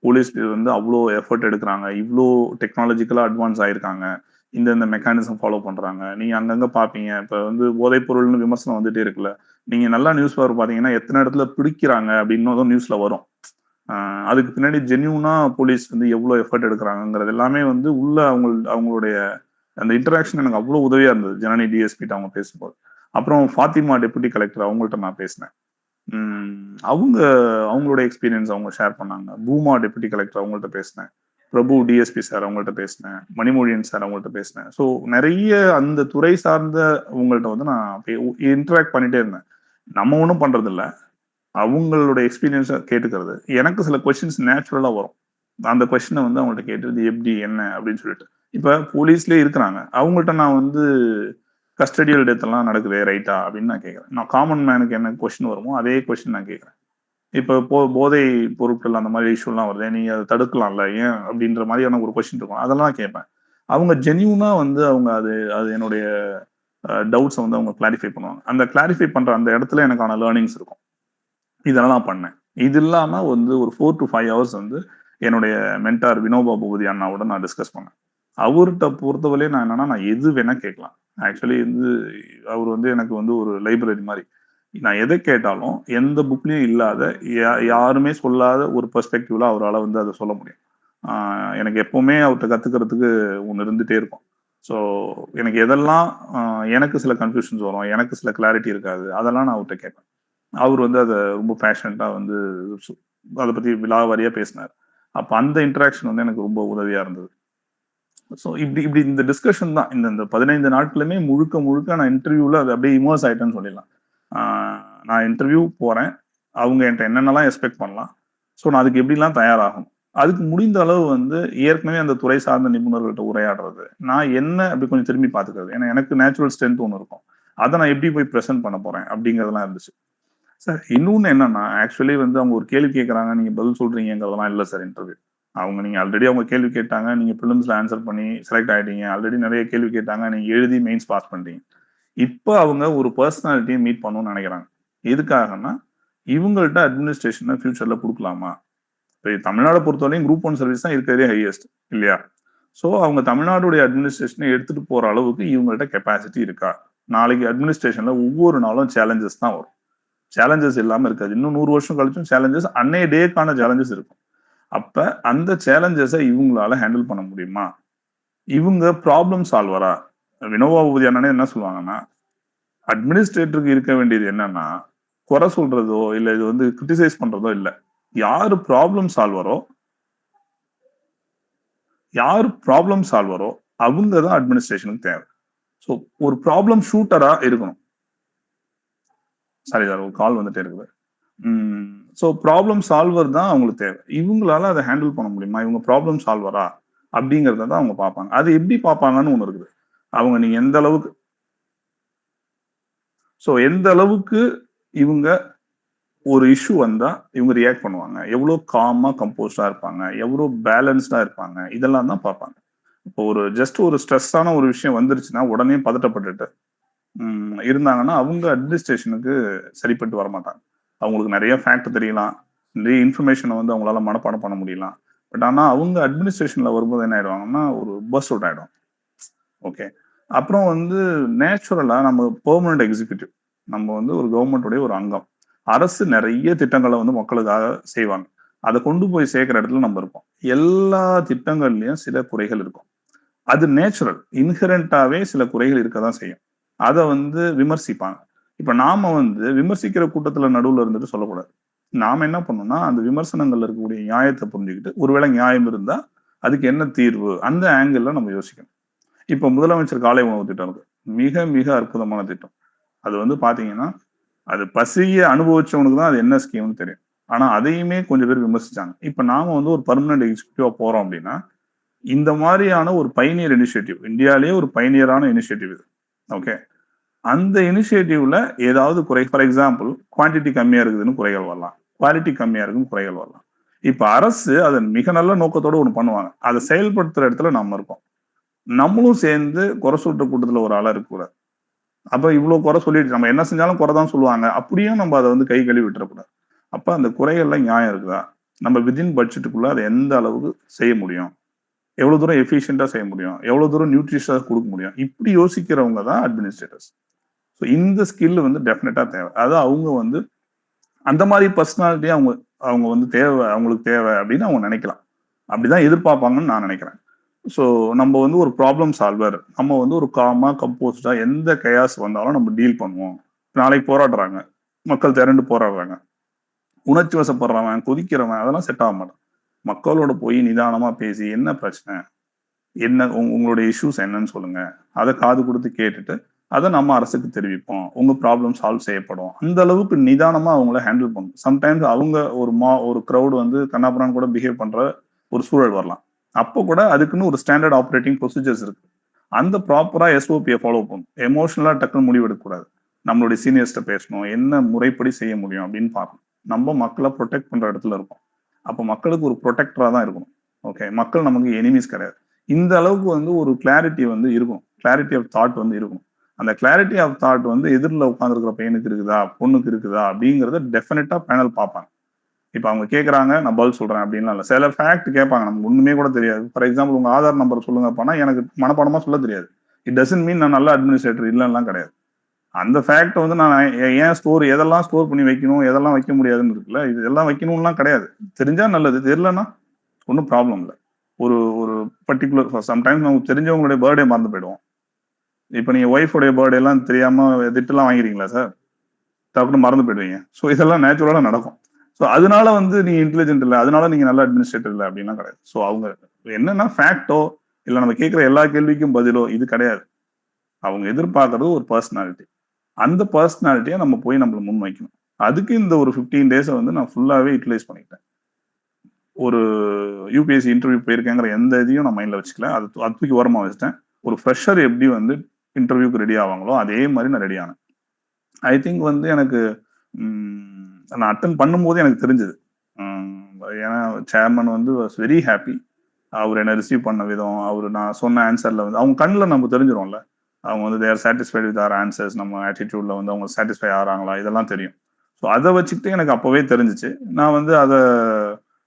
போலீஸ் வந்து அவ்ளோ எஃபோர்ட் எடுக்குறாங்க. இவ்ளோ டெக்னாலஜிக்கலா அட்வான்ஸ் ஆயிருக்காங்க. இந்த மெக்கானிசம் ஃபாலோ பண்றாங்க. நீங்க அங்கங்க பார்ப்பீங்க. இப்ப வந்து போதைப் பொருள்னு விமர்சனம் வந்துட்டே இருக்குல்ல. நீங்க நல்லா நியூஸ் பேப்பர் பார்த்தீங்கன்னா, எத்தன இடத்துல பிடிக்கிறாங்க அப்படின்னதும் நியூஸ்ல வரும். அதுக்கு பின்னாடி ஜென்யூனா போலீஸ் வந்து எவ்வளோ எஃபர்ட் எடுக்குறாங்கங்கிறது எல்லாமே வந்து உள்ள அவங்களுடைய அந்த இன்டராக்ஷன் எனக்கு அவ்வளோ உதவியா இருந்தது. ஜனனி டிஎஸ்பிட்ட அவங்க பேசும்போது. அப்புறம் ஃபாத்திமா டெப்யூட்டி கலெக்டர் அவங்கள்ட்ட நான் பேசினேன். அவங்க அவங்களோட எக்ஸ்பீரியன்ஸ் அவங்க ஷேர் பண்ணாங்க. பூமா டெப்யூட்டி கலெக்டர் அவங்கள்ட்ட பேசினேன். பிரபு டிஎஸ்பி சார் அவங்கள்ட்ட பேசினேன். மணிமொழியன் சார் அவங்கள்ட்ட பேசினேன். ஸோ நெறைய அந்த துறை சார்ந்த உங்கள்ட்ட வந்து நான் இன்டராக்ட் பண்ணிட்டே இருந்தேன். நம்ம ஒண்ணும் பண்றதில்ல. அவங்களோட எக்ஸ்பீரியன்ஸ கேட்டுக்கிறது. எனக்கு சில கொஸ்டின்ஸ் நேச்சுரலா வரும். அந்த கொஸ்டின வந்து அவங்கள்ட்ட கேட்டு இது எப்படி? என்ன? அப்படின்னு சொல்லிட்டு. இப்ப போலீஸ்லயே இருக்கிறாங்க. அவங்கள்ட்ட நான் வந்து கஸ்டடியல் டெத் எல்லாம் நடக்குதே ரைட்டா? அப்படின்னு நான் கேட்கிறேன். நான் காமன் மேனுக்கு என்ன கொஸ்டின் வருமோ, அதே கொஸ்டின் நான் கேட்கிறேன். இப்ப போதை பொருட்கள் அந்த மாதிரி இஷ்யூலாம் வருதே, நீங்க அத தடுக்கலாம்ல, ஏன்? அப்படின்ற மாதிரியான ஒரு கொஸ்டின் இருக்கும். அதெல்லாம் கேட்பேன். அவங்க ஜென்யூனா வந்து அவங்க அது அது என்னுடைய டவுட்ஸ வந்து அவங்க கிளாரிஃபை பண்ணுவாங்க. அந்த கிளாரிஃபை பண்ற அந்த இடத்துல எனக்கான லேர்னிங்ஸ் இருக்கும். இதெல்லாம் நான் பண்ணேன். இது இல்லாம வந்து ஒரு 4 டூ 5 ஹவர்ஸ் வந்து என்னுடைய மென்டார் வினோபா பூபதி அண்ணாவோட நான் டிஸ்கஸ் பண்ணேன். அவர்ட்ட பொறுத்தவரையும் நான் என்னன்னா, நான் எது வேணா கேட்கலாம். ஆக்சுவலி வந்து அவர் வந்து எனக்கு வந்து ஒரு லைப்ரரி மாரி. நான் எத கேட்டாலும் எந்த புக்லயும் இல்லாத, யாருமே சொல்லாத ஒரு பெர்ஸ்பெக்டிவ்ல அவரால வந்து அத சொல்ல முடியும். ஆ எனக்கு எப்பவுமே அவர்ட்ட கத்துக்கிறதுக்கு ஒண்ணு இருந்துட்டே இருக்கும். ஸோ எனக்கு எதெல்லாம் எனக்கு சில கன்ஃப்யூஷன்ஸ் வரும். எனக்கு சில கிளாரிட்டி இருக்காது. அதெல்லாம் நான் அவர்ட்ட கேட்பேன். அவர் வந்து அத ரொம்ப பேஷனட்டா வந்து சு அத பத்தி விலாவாரியா பேசினாரு. அப்ப அந்த இன்டராக்ஷன் வந்து எனக்கு ரொம்ப உதவியா இருந்தது. ஸோ இப்படி இப்படி இந்த டிஸ்கஷன் தான். இந்த 15 நாட்களுமே முழுக்க முழுக்க நான் இன்டர்வியூல அது அப்படியே இமர்ஸ் ஆயிட்டேன்னு சொல்லிடலாம். ஆ நான் இன்டர்வியூ போறேன். அவங்க என்ட்ட என்னென்னலாம் எக்ஸ்பெக்ட் பண்ணலாம். ஸோ நான் அதுக்கு எப்படிலாம் தயாராகணும். அதுக்கு முடிந்த அளவு வந்து ஏற்கனவே அந்த துறை சார்ந்த நிபுணர்கள்ட்ட உரையாடுறது. நான் என்ன அப்படி கொஞ்சம் திரும்பி பார்த்துக்கிறது. ஏன்னா எனக்கு நேச்சுரல் ஸ்ட்ரென்த் ஒண்ணு இருக்கும். அத நான் எப்படி போய் பிரசன்ட் பண்ண போறேன் அப்படிங்கிறதெல்லாம் இருந்துச்சு. சார் இன்னொன்னு என்னன்னா, ஆக்சுவலி வந்து அவங்க ஒரு கேள்வி கேட்கறாங்க, நீங்க பதில் சொல்றீங்கங்கிறதெல்லாம் இல்ல சார் இன்டர்வியூ. நீங்க ஆல்ரெடி அவங்க கேள்வி கேட்டாங்க, நீங்க பிலிம்ஸ்ல ஆன்சர் பண்ணி செலக்ட் ஆயிட்டீங்க. ஆல்ரெடி நெறைய கேள்வி கேட்டாங்க, நீங்க எழுதி மெயின்ஸ் பாஸ் பண்ணிட்டீங்க. இப்ப அவங்க ஒரு பெர்சனாலிட்டிய மீட் பண்ணணும்னு நெனைக்கிறாங்க. எதுக்காகன்னா, இவங்கள்ட்ட அட்மினிஸ்ட்ரேஷன ஃபியூச்சர்ல குடுக்கலாமா? இப்ப தமிழ்நாட பொறுத்தவரையும் குரூப் 1 சர்வீஸ் தான் இருக்கிறதுலயே ஹையஸ்ட் இல்லையா? சோ அவங்க தமிழ்நாடுடைய அட்மினிஸ்ட்ரேஷன எடுத்துட்டு போற அளவுக்கு இவங்கள்ட்ட கெப்பாசிட்டி இருக்கா? நாளைக்கு அட்மினிஸ்ட்ரேஷன்ல ஒவ்வொரு நாளும் சேலஞ்சஸ் தான் வரும். சேலஞ்சஸ் இல்லாம இருக்காது. இன்னும் 100 வருஷம் கழிச்சும் சேலஞ்சஸ் அன்னைய டேக்கான சேலஞ்சஸ் இருக்கும். அப்ப அந்த சேலஞ்சஸ இவங்களால ஹேண்டில் பண்ண முடியுமா? இவங்க ப்ராப்ளம் சால்வரா? வினோபா பூபதி அண்ணனே என்ன சொல்லுவாங்கன்னா, அட்மினிஸ்ட்ரேட்டருக்கு இருக்க வேண்டியது என்னன்னா, குறை சொல்றதோ, இல்ல இது வந்து கிரிட்டிசைஸ் பண்றதோ இல்ல. யாரு ப்ராப்ளம் சால்வரோ யாரு ப்ராப்ளம் சால்வரோ அவங்க தான் அட்மினிஸ்ட்ரேஷனுக்கு தேவை. சோ ஒரு ப்ராப்ளம் ஷூட்டரா இருக்கணும். சாரி சார் ஒரு கால் வந்துட்டே இருக்குது. ஸோ ப்ராப்ளம் சால்வர் தான் அவங்களுக்கு தேவை. இவங்களால அதை ஹேண்டில் பண்ண முடியுமா? இவங்க ப்ராப்ளம் சால்வரா? அப்படிங்கிறத தான் அவங்க பார்ப்பாங்க. அது எப்படி பார்ப்பாங்கன்னு ஒண்ணு இருக்குது. அவங்க நீங்க எந்த அளவுக்கு எந்த அளவுக்கு இவங்க ஒரு இஷ்யூ வந்தா இவங்க ரியாக்ட் பண்ணுவாங்க. எவ்வளோ காமா, கம்போஸ்டா இருப்பாங்க. எவ்வளோ பேலன்ஸ்டா இருப்பாங்க. இதெல்லாம் தான் பார்ப்பாங்க. இப்போ ஒரு ஜஸ்ட் ஒரு ஸ்ட்ரெஸ்ஸான ஒரு விஷயம் வந்துருச்சுன்னா, உடனே பதட்டப்பட்டுட்டு இருந்தாங்கன்னா, அவங்க அட்மினிஸ்ட்ரேஷனுக்கு சரிப்பட்டு வரமாட்டாங்க. அவங்களுக்கு நெறைய ஃபேக்ட் தெரியலாம். நிறைய இன்ஃபர்மேஷன வந்து அவங்களால மனப்பாடம் பண்ண முடியலாம். பட் ஆனா, அவங்க அட்மினிஸ்ட்ரேஷன்ல வரும்போது என்ன ஆயிடுவாங்கன்னா, ஒரு பர்ஸ்ட் அவுட் ஆயிடும். ஓகே. அப்புறம் வந்து நேச்சுரலா நம்ம பெர்மனன்ட் எக்ஸிக்யூட்டிவ். நம்ம வந்து ஒரு கவர்மெண்ட்டுடைய ஒரு அங்கம். அரசு நிறைய திட்டங்களை வந்து மக்களுக்காக செய்வாங்க. அதை கொண்டு போய் சேர்க்கிற இடத்துல நம்ம இருப்போம். எல்லா திட்டங்கள்லயும் சில குறைகள் இருக்கும். அது நேச்சுரல். இன்ஹெரண்டாவே சில குறைகள் இருக்க தான் செய்யும். அத வந்து விமர்சிப்பாங்க. இப்ப நாம வந்து விமர்சிக்கிற கூட்டத்துல நடுவுல இருந்துட்டு சொல்லக்கூடாது. நாம என்ன பண்ணணும்னா, அந்த விமர்சனங்கள்ல இருக்கக்கூடிய நியாயத்த புரிஞ்சுக்கிட்டு, ஒருவேளை நியாயம் இருந்தா, அதுக்கு என்ன தீர்வு? அந்த ஆங்கிள்ல நம்ம யோசிக்கணும். இப்ப முதலமைச்சர் காலை உணவு திட்டம் இருக்கு. மிக, மிக அற்புதமான திட்டம். அது வந்து பாத்தீங்கன்னா, அது பசிய அனுபவிச்சவனுக்கு தான் அது என்ன ஸ்கீம்னு தெரியும். ஆனா அதையுமே கொஞ்சம் பேர் விமர்சிச்சாங்க. இப்ப நாம வந்து ஒரு பெர்மனன்ட் எக்ஸிக்யூட்டிவா போறோம் அப்படின்னா, இந்த மாதிரியான ஒரு பைனியர் இனிஷியேட்டிவ் இந்தியாலேயே ஒரு பைனியரான இனிஷியேட்டிவ் இது. ஓகே. அந்த இனிஷியேட்டிவ்ல ஏதாவது குறை ஃபார் எக்ஸாம்பிள் குவான்டிட்டி கம்மியா இருக்குதுன்னு குறைகள் வரலாம். குவாலிட்டி கம்மியா இருக்குன்னு குறைகள் வரலாம். இப்ப அரசு அதன் மிக நல்ல நோக்கத்தோட ஒண்ணு பண்ணுவாங்க. அதை செயல்படுத்துற இடத்துல நம்ம இருக்கோம். நம்மளும் சேர்ந்து குறை சொல்ற கூட்டத்துல ஒரு ஆளா இருக்கக்கூடாது. அப்ப இவ்வளவு குறை சொல்லிட்டு நம்ம என்ன செஞ்சாலும் குறை தான் சொல்லுவாங்க. அப்படியும் நம்ம அதை வந்து கை கழுவி விட்டுறக்கூடாது. அப்ப அந்த குறைகள்ல நியாயம் இருக்குதா? நம்ம விதின் பட்ஜெட்டுக்குள்ள அதை எந்த அளவுக்கு செய்ய முடியும்? எவ்வளவு தூரம் எஃபிஷியன்டா செய்ய முடியும்? எவ்வளவு தூரம் நியூட்ரிஷியஸா கொடுக்க முடியும்? இப்படி யோசிக்கிறவங்க தான் அட்மினிஸ்ட்ரேட்டர்ஸ். ஸோ இந்த ஸ்கில் வந்து டெஃபினட்டா தேவை. அதாவது அவங்க வந்து அந்த மாதிரி பர்சனாலிட்டி அவங்க அவங்க வந்து தேவை அவங்களுக்கு தேவை அப்படின்னு அவங்க நினைக்கலாம். அப்படிதான் எதிர்பார்ப்பாங்கன்னு நான் நினைக்கிறேன். ஸோ நம்ம வந்து ஒரு ப்ராப்ளம் சால்வர். நம்ம வந்து ஒரு காமா கம்போஸ்டா எந்த கயாஸ் வந்தாலும் நம்ம டீல் பண்ணுவோம். நாளைக்கு போராடுறாங்க. மக்கள் திரண்டு போராடுறாங்க. உணர்ச்சி வசப்படுறவன், கொதிக்கிறவன் அதெல்லாம் செட் ஆக மாட்டான். மக்களோட போய் நிதானமா பேசி என்ன பிரச்சனை? என்ன உங்களுடைய இஷ்யூஸ் என்னன்னு சொல்லுங்க. அதை காது கொடுத்து கேட்டுட்டு அதை நம்ம அரசுக்கு தெரிவிப்போம். உங்க ப்ராப்ளம் சால்வ் செய்யப்படும். அந்த அளவுக்கு நிதானமா அவங்கள ஹேண்டில் பண்ணணும். சம்டைம்ஸ் அவங்க ஒரு கிரௌட் வந்து கண்ணாபுரான்னு கூட பிஹேவ் பண்ற ஒரு சூழல் வரலாம். அப்போ கூட அதுக்குன்னு ஒரு ஸ்டாண்டர்ட் ஆப்ரேட்டிங் ப்ரொசீஜர்ஸ் இருக்கு. அந்த ப்ராப்பரா எஸ்ஓபியை ஃபாலோ பண்ணணும். எமோஷனலா டக்குன்னு முடிவு எடுக்கக்கூடாது. நம்மளுடைய சீனியர்ஸ்ட பேசணும். என்ன முறைப்படி செய்ய முடியும் அப்படின்னு பார்க்கணும். நம்ம மக்களை ப்ரொடெக்ட் பண்ற இடத்துல இருக்கோம். அப்போ மக்களுக்கு ஒரு ப்ரொடெக்டரா தான் இருக்கணும். ஓகே. மக்கள் நமக்கு எனிமீஸ் கிடையாது. இந்த அளவுக்கு வந்து ஒரு கிளாரிட்டி வந்து இருக்கும். கிளாரிட்டி ஆஃப் தாட் வந்து இருக்கும். அந்த கிளாரிட்டி ஆஃப் தாட் வந்து எதிரில் உட்காந்துருக்கிற பையனுக்கு இருக்குதா, பொண்ணுக்கு இருக்குதா அப்படிங்கறத டெஃபினட்டா பேனல் பார்ப்பாங்க. இப்ப அவங்க கேட்கறாங்க, நான் பதில் சொல்றேன் அப்படின்லாம் இல்ல. சில ஃபேக்ட் கேட்பாங்க. நமக்கு ஒண்ணுமே கூட தெரியாது. ஃபார் எக்ஸாம்பிள் உங்க ஆதார் நம்பர் சொல்லுங்க அப்பனா எனக்கு மனப்பாடமா சொல்ல தெரியாது. இட் டசன்ட் மீன் நான் நல்ல அட்மினிஸ்ட்ரேட்டர் இல்லைன்னுலாம் கிடையாது. அந்த ஃபேக்ட் வந்து நான் ஏன் எதெல்லாம் ஸ்டோர் பண்ணி வைக்கணும், எதெல்லாம் வைக்க முடியாதுன்னு இருக்குல்ல. இதெல்லாம் வைக்கணும்லாம் கிடையாது. தெரிஞ்சா நல்லது. தெரியலன்னா ஒன்றும் ப்ராப்ளம் இல்லை. ஒரு ஒரு பர்டிகுலர் சம்டைம்ஸ் நமக்கு தெரிஞ்சவங்களுடைய பர்த்டே மறந்து போயிடுவோம். இப்ப நீங்க ஒய்ஃபோடைய பர்த்டே எல்லாம் தெரியாம திட்டுலாம் வாங்கிறீங்களா சார்? டக்குனு மறந்து போயிடுவீங்க. ஸோ இதெல்லாம் நேச்சுரலா நடக்கும். ஸோ அதனால வந்து நீங்க இன்டெலிஜென்ட் இல்லை, அதனால நீங்க நல்ல அட்மினிஸ்ட்ரேட்டர் இல்லை அப்படின்லாம் கிடையாது. ஸோ அவங்க என்னன்னா ஃபேக்டோ இல்லை நம்ம கேட்குற எல்லா கேள்விக்கும் பதிலோ இது கிடையாது. அவங்க எதிர்பார்க்கறது ஒரு பர்சனாலிட்டி. அந்த பர்சனாலிட்டியை நம்ம போய் நம்மள முன் வைக்கணும். அதுக்கு இந்த ஒரு 15 டேஸை வந்து நான் ஃபுல்லாவே யூட்டிலைஸ் பண்ணிக்கிட்டேன். ஒரு யூபிஎஸ்சி இன்டர்வியூ போயிருக்கேங்கிற எந்த இதையும் நான் மைண்ட்ல வச்சுக்கல. அது தூக்கி ஓரமா வச்சுட்டேன். ஒரு ஃப்ரெஷர் எப்படி வந்து இன்டர்வியூக்கு ரெடி ஆவாங்களோ அதே மாதிரி நான் ரெடி ஆனேன். ஐ திங்க் வந்து எனக்கு நான் அட்டன் பண்ணும்போது எனக்கு தெரிஞ்சது. ஏன்னா சேர்மன் வந்து வாஸ் வெரி ஹாப்பி. அவர் என்ன ரிசீவ் பண்ண விதம், அவர் நான் சொன்ன ஆன்சர்ல வந்து அவங்க கண்ணில் நம்ம தெரிஞ்சிடும்ல. அவங்க வந்து தேர் சாட்டிஸ்ஃபைட் வித் ஆர் ஆன்சர்ஸ், நம்ம ஆட்டிடியூட்ல வந்து அவங்க சாட்டிஸ்ஃபை ஆகிறாங்களா இதெல்லாம் தெரியும். ஸோ அதை வச்சுக்கிட்டு எனக்கு அப்பவே தெரிஞ்சிச்சு. நான் வந்து அதை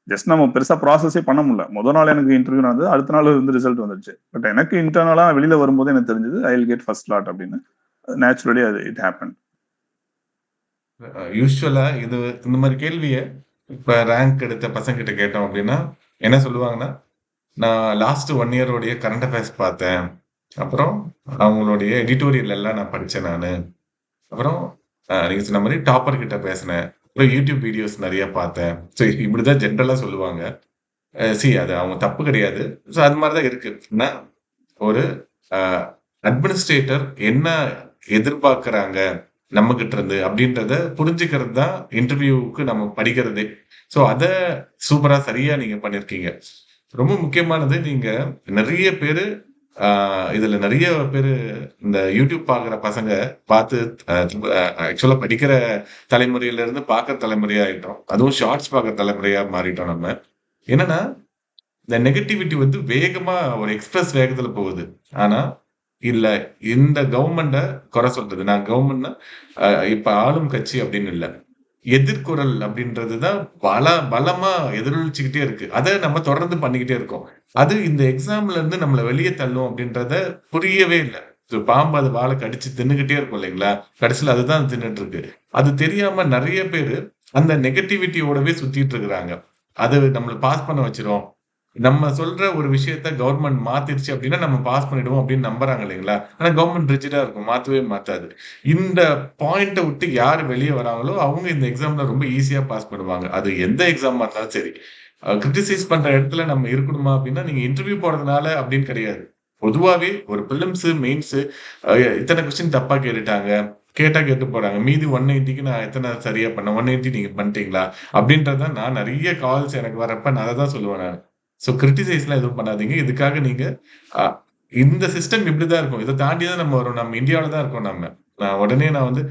ஜஸ்ட் நம்ம பெருசா ப்ராசஸே பண்ண முடியல. முதல் நாள் எனக்கு இன்டர்வியூ நடந்தது, அடுத்த நாள் வந்து ரிசல்ட் வந்துருச்சு. பட் எனக்கு இன்டர்னலா வெளியில வரும்போது எனக்கு தெரிஞ்சது I will get first slot அப்படின்னு. நேச்சுரலி அது இட் ஹேப்பன். யூஸ்வலா இது இந்த மாதிரி கேள்விய இப்ப ரேங்க் எடுத்த பசங்கிட்ட கேட்டோம் அப்படின்னா என்ன சொல்லுவாங்கன்னா, நான் லாஸ்ட் 1 இயரோடைய கரண்ட் அஃபேர்ஸ் பார்த்தேன். அப்புறம் அவங்களுடைய எடிட்டோரியல் எல்லாம் நான் படிச்சேன் நானு. அப்புறம் நீங்க சொன்ன மாதிரி டாப்பர் கிட்ட பேசினேன். அப்புறம் யூடியூப் வீடியோஸ் நிறைய பார்த்தேன். ஸோ இப்படிதான் ஜென்ரலா சொல்லுவாங்க. அது அவங்க தப்பு கிடையாது. ஸோ அது மாதிரி தான் இருக்கு. ஒரு அட்மினிஸ்ட்ரேட்டர் என்ன எதிர்பார்க்கறாங்க நம்ம கிட்ட இருந்து அப்படின்றத புரிஞ்சுக்கிறது தான் இன்டர்வியூக்கு நம்ம படிக்கிறதே. ஸோ அத சூப்பரா சரியா நீங்க பண்ணிருக்கீங்க. ரொம்ப முக்கியமானது நீங்க நிறைய பேரு இதுல நிறைய பேரு இந்த யூடியூப் பாக்குற பசங்க பார்த்து ஆக்சுவலா படிக்கிற தலைமுறையில இருந்து பார்க்குற தலைமுறையா ஆயிட்டோம். அதுவும் ஷார்ட்ஸ் பார்க்குற தலைமுறையா மாறிட்டோம் நம்ம. என்னன்னா இந்த நெகட்டிவிட்டி வந்து வேகமா ஒரு எக்ஸ்பிரஸ் வேகத்துல போகுது. ஆனா இல்ல இந்த கவர்மெண்ட குறை சொல்றது. நான் கவர்மெண்ட்னா இப்ப ஆளும் கட்சி அப்படின்னு இல்ல. எதிர்குரல் அப்படின்றதுதான் பலமா எதிரொலிச்சுக்கிட்டே இருக்கு. அத நம்ம தொடர்ந்து பண்ணிக்கிட்டே இருக்கோம். அது இந்த எக்ஸாம்ல இருந்து நம்மள வெளிய தள்ளும் அப்படின்றத புரியவே இல்ல. பாம்பு அது வாழை கடிச்சு தின்னுகிட்டே இருக்கும் இல்லைங்களா? கடைசியில அதுதான் தின்னுட்டு இருக்கு. அது தெரியாம நிறைய பேரு அந்த நெகட்டிவிட்டியோடவே சுத்திட்டு இருக்கிறாங்க. அது நம்மள பாஸ் பண்ண வச்சிரும். நம்ம சொல்ற ஒரு விஷயத்த கவர்மெண்ட் மாத்திருச்சு அப்படின்னா நம்ம பாஸ் பண்ணிடுவோம் அப்படின்னு நம்புறாங்க இல்லைங்களா? ஆனா கவர்மெண்ட் ரிஜிடா இருக்கும். மாத்தவே மாத்தாது. இந்த பாயிண்ட்ட விட்டு யார் வெளிய வராங்களோ, அவங்க இந்த எக்ஸாம்ல ரொம்ப ஈஸியா பாஸ் பண்ணுவாங்க. அது எந்த எக்ஸாமா இருந்தாலும் சரி. கிரிட்டிசைஸ் பண்ற இடத்துல நம்ம இருக்கணுமா அப்படின்னா, நீங்க இன்டர்வியூ போறதுனால அப்படின்னு கிடையாது. பொதுவாவே ஒரு பிலிம்ஸ், மெயின்ஸ் இத்தன கொஸ்டின் தப்பா கேட்டுட்டாங்க. கேட்டா கேட்டு போறாங்க. மீதி 190க்கு நான் எத்தன சரியா பண்ணேன்? 180 நீங்க பண்ணிட்டீங்களா? அப்படின்றது தான் நான் நெறைய கால்ஸ் எனக்கு வரப்ப நான் அததான் சொல்லுவேன் நானு. ஸோ கிரிட்டிசைஸ்லாம் எதுவும் பண்ணாதீங்க. இதுக்காக நீங்க அ இந்த சிஸ்டம் இப்படிதான் இருக்கும். இத தாண்டி தான் நம்ம வரோம். நம்ம இந்தியாவுல தான் இருக்கோம் நம்ம. நான் உடனே வந்து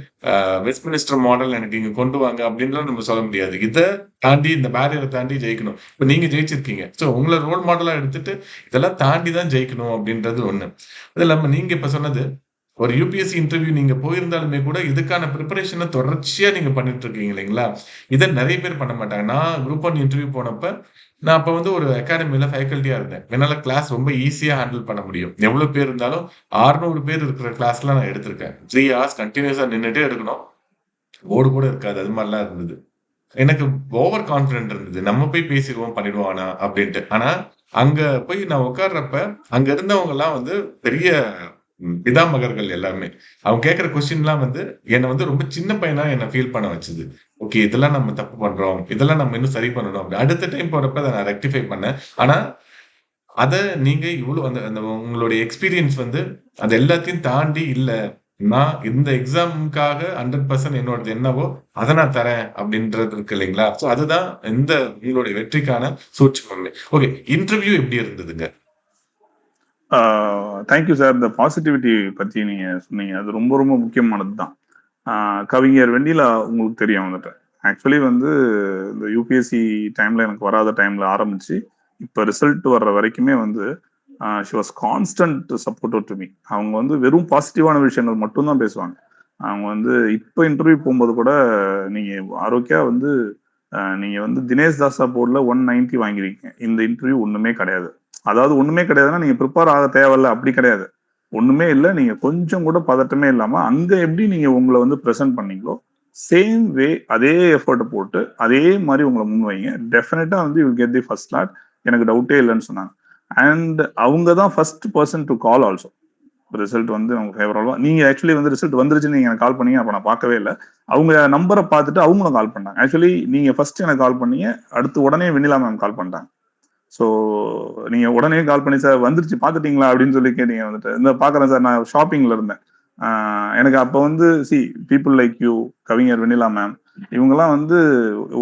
வெஸ்ட் மினிஸ்டர் மாடல் எனக்கு இங்க கொண்டு வாங்க அப்படின்லாம் நம்ம சொல்ல முடியாது. இத தாண்டி இந்த பேரியர தாண்டி ஜெயிக்கணும். இப்ப நீங்க ஜெயிச்சிருக்கீங்க. ஸோ உங்கள ரோல் மாடலா எடுத்துட்டு இதெல்லாம் தாண்டி தான் ஜெயிக்கணும் அப்படின்றது ஒண்ணு. அது இல்லாம நீங்க இப்ப சொன்னது ஒரு யுபிஎஸ்சி இன்டர்வியூ நீங்க போயிருந்தாலுமே கூட இதுக்கான பிரிப்பரேஷன தொடர்ச்சியா நீங்க பண்ணிட்டு இருக்கீங்க இல்லைங்களா? இத நெறைய பேர் பண்ண மாட்டாங்க. நான் குரூப் 1 இன்டர்வியூ போனப்ப, நான் அப்ப வந்து ஒரு அகாடமில ஃபேக்கல்டியா இருந்தேன். என்னால கிளாஸ் ரொம்ப ஈஸியா ஹேண்டில் பண்ண முடியும். எவ்வளோ பேர் இருந்தாலும் 600 பேர் இருக்கிற கிளாஸ்லாம் நான் எடுத்திருக்கேன். 3 ஹார்ஸ் கன்டினியூஸா நின்னுட்டே எடுக்கணும். போர்டு கூட இருக்காது. அது மாரிலாம் இருந்தது. எனக்கு ஓவர் கான்ஃபிடென்ட் இருந்தது. நம்ம போய் பேசிருவோம், பண்ணிடுவோம் அப்படின்ட்டு. ஆனா, அங்க போய் நான் உட்கார்றப்ப, அங்க இருந்தவங்கலாம் வந்து பெரிய பிதாமகர்கள் எல்லாருமே. அவங்க கேட்கிற கொஸ்டின்லாம் வந்து, என்ன வந்து ரொம்ப சின்ன பையனா என்ன ஃபீல் பண்ண வச்சது. ஓகே, இதெல்லாம் நம்ம தப்பு பண்றோம். இதெல்லாம் நம்ம இன்னும் சரி பண்ணணும். அடுத்த டைம் போறப்ப அத நான் ரெக்டிஃபை பண்ணேன். ஆனா, அத நீங்க இவ்ளோ அந்த அந்த உங்களுடைய எக்ஸ்பீரியன்ஸ் வந்து, அது எல்லாத்தையும் தாண்டி இல்ல. நான் இந்த எக்ஸாம்க்காக 100% என்னோடது என்னவோ, அத நான் தரேன் அப்படின்றது இருக்கு இல்லைங்களா? சோ அதுதான் இந்த உங்களுடைய வெற்றிக்கான சூட்சுமமே. ஓகே, இன்டர்வியூ எப்படி இருந்ததுங்க? Thank you sir. இந்த பாசிட்டிவிட்டி பத்தி நீங்க சொன்னீங்க. அது ரொம்ப ரொம்ப முக்கியமானது தான். கவிஞர் வெண்ணிலா உங்களுக்கு தெரியும் வந்துட்டு. ஆக்சுவலி வந்து இந்த யூபிஎஸ்சி டைம்ல எனக்கு வராத டைம்ல ஆரம்பிச்சு, இப்ப ரிசல்ட் வர்ற வரைக்குமே வந்து she was constant supportive to me. அவங்க வந்து வெறும் பாசிட்டிவான விஷயங்கள் மட்டும் தான் பேசுவாங்க. அவங்க வந்து இப்ப இன்டர்வியூ போகும்போது கூட நீங்க ஆரோக்கியா வந்து நீங்க வந்து தினேஷ் தாஸா போர்டில் 190 வாங்கிருக்கீங்க. இந்த இன்டர்வியூ ஒண்ணுமே கிடையாது. அதாவது ஒண்ணுமே கிடையாதுன்னா நீங்க ப்ரிப்பேர் ஆக தேவையில்ல அப்படி கிடையாது. ஒண்ணுமே இல்லை. நீங்க கொஞ்சம் கூட பதட்டமே இல்லாம அங்க எப்படி நீங்க உங்களை வந்து ப்ரெசென்ட் பண்ணீங்களோ சேம் வே அதே எஃபர்ட் போட்டு அதே மாதிரி உங்களை முன்வைங்க. டெஃபினட்டா வந்து you get the first slot. எனக்கு டவுட்டே இல்லைன்னு சொன்னாங்க. அண்ட் அவங்க தான் first person to call also. Result வந்து அவங்க ஃபேவரபா நீங்க ஆக்சுவலி வந்து ரிசல்ட் வந்துருச்சுன்னு நீங்க எனக்கு கால் பண்ணீங்க. அப்ப நான் பார்க்கவே இல்லை. அவங்க நம்பரை பார்த்துட்டு அவங்களும் கால் பண்ணாங்க. ஆக்சுவலி நீங்க ஃபர்ஸ்ட் எனக்கு கால் பண்ணீங்க. அடுத்து உடனே வெண்ணிலா மேம் கால் பண்ணிட்டாங்க. ஸோ நீங்க உடனே கால் பண்ணி சார் வந்துருச்சு பாத்துட்டீங்களா அப்படின்னு சொல்லி கேட்டீங்க. வந்துட்டு இந்த பாக்குறேன் சார், நான் ஷாப்பிங்ல இருந்தேன். எனக்கு அப்ப வந்து பீப்புள் லைக் யூ, கவிஞர் வெண்ணிலா மேம், இவங்கெல்லாம் வந்து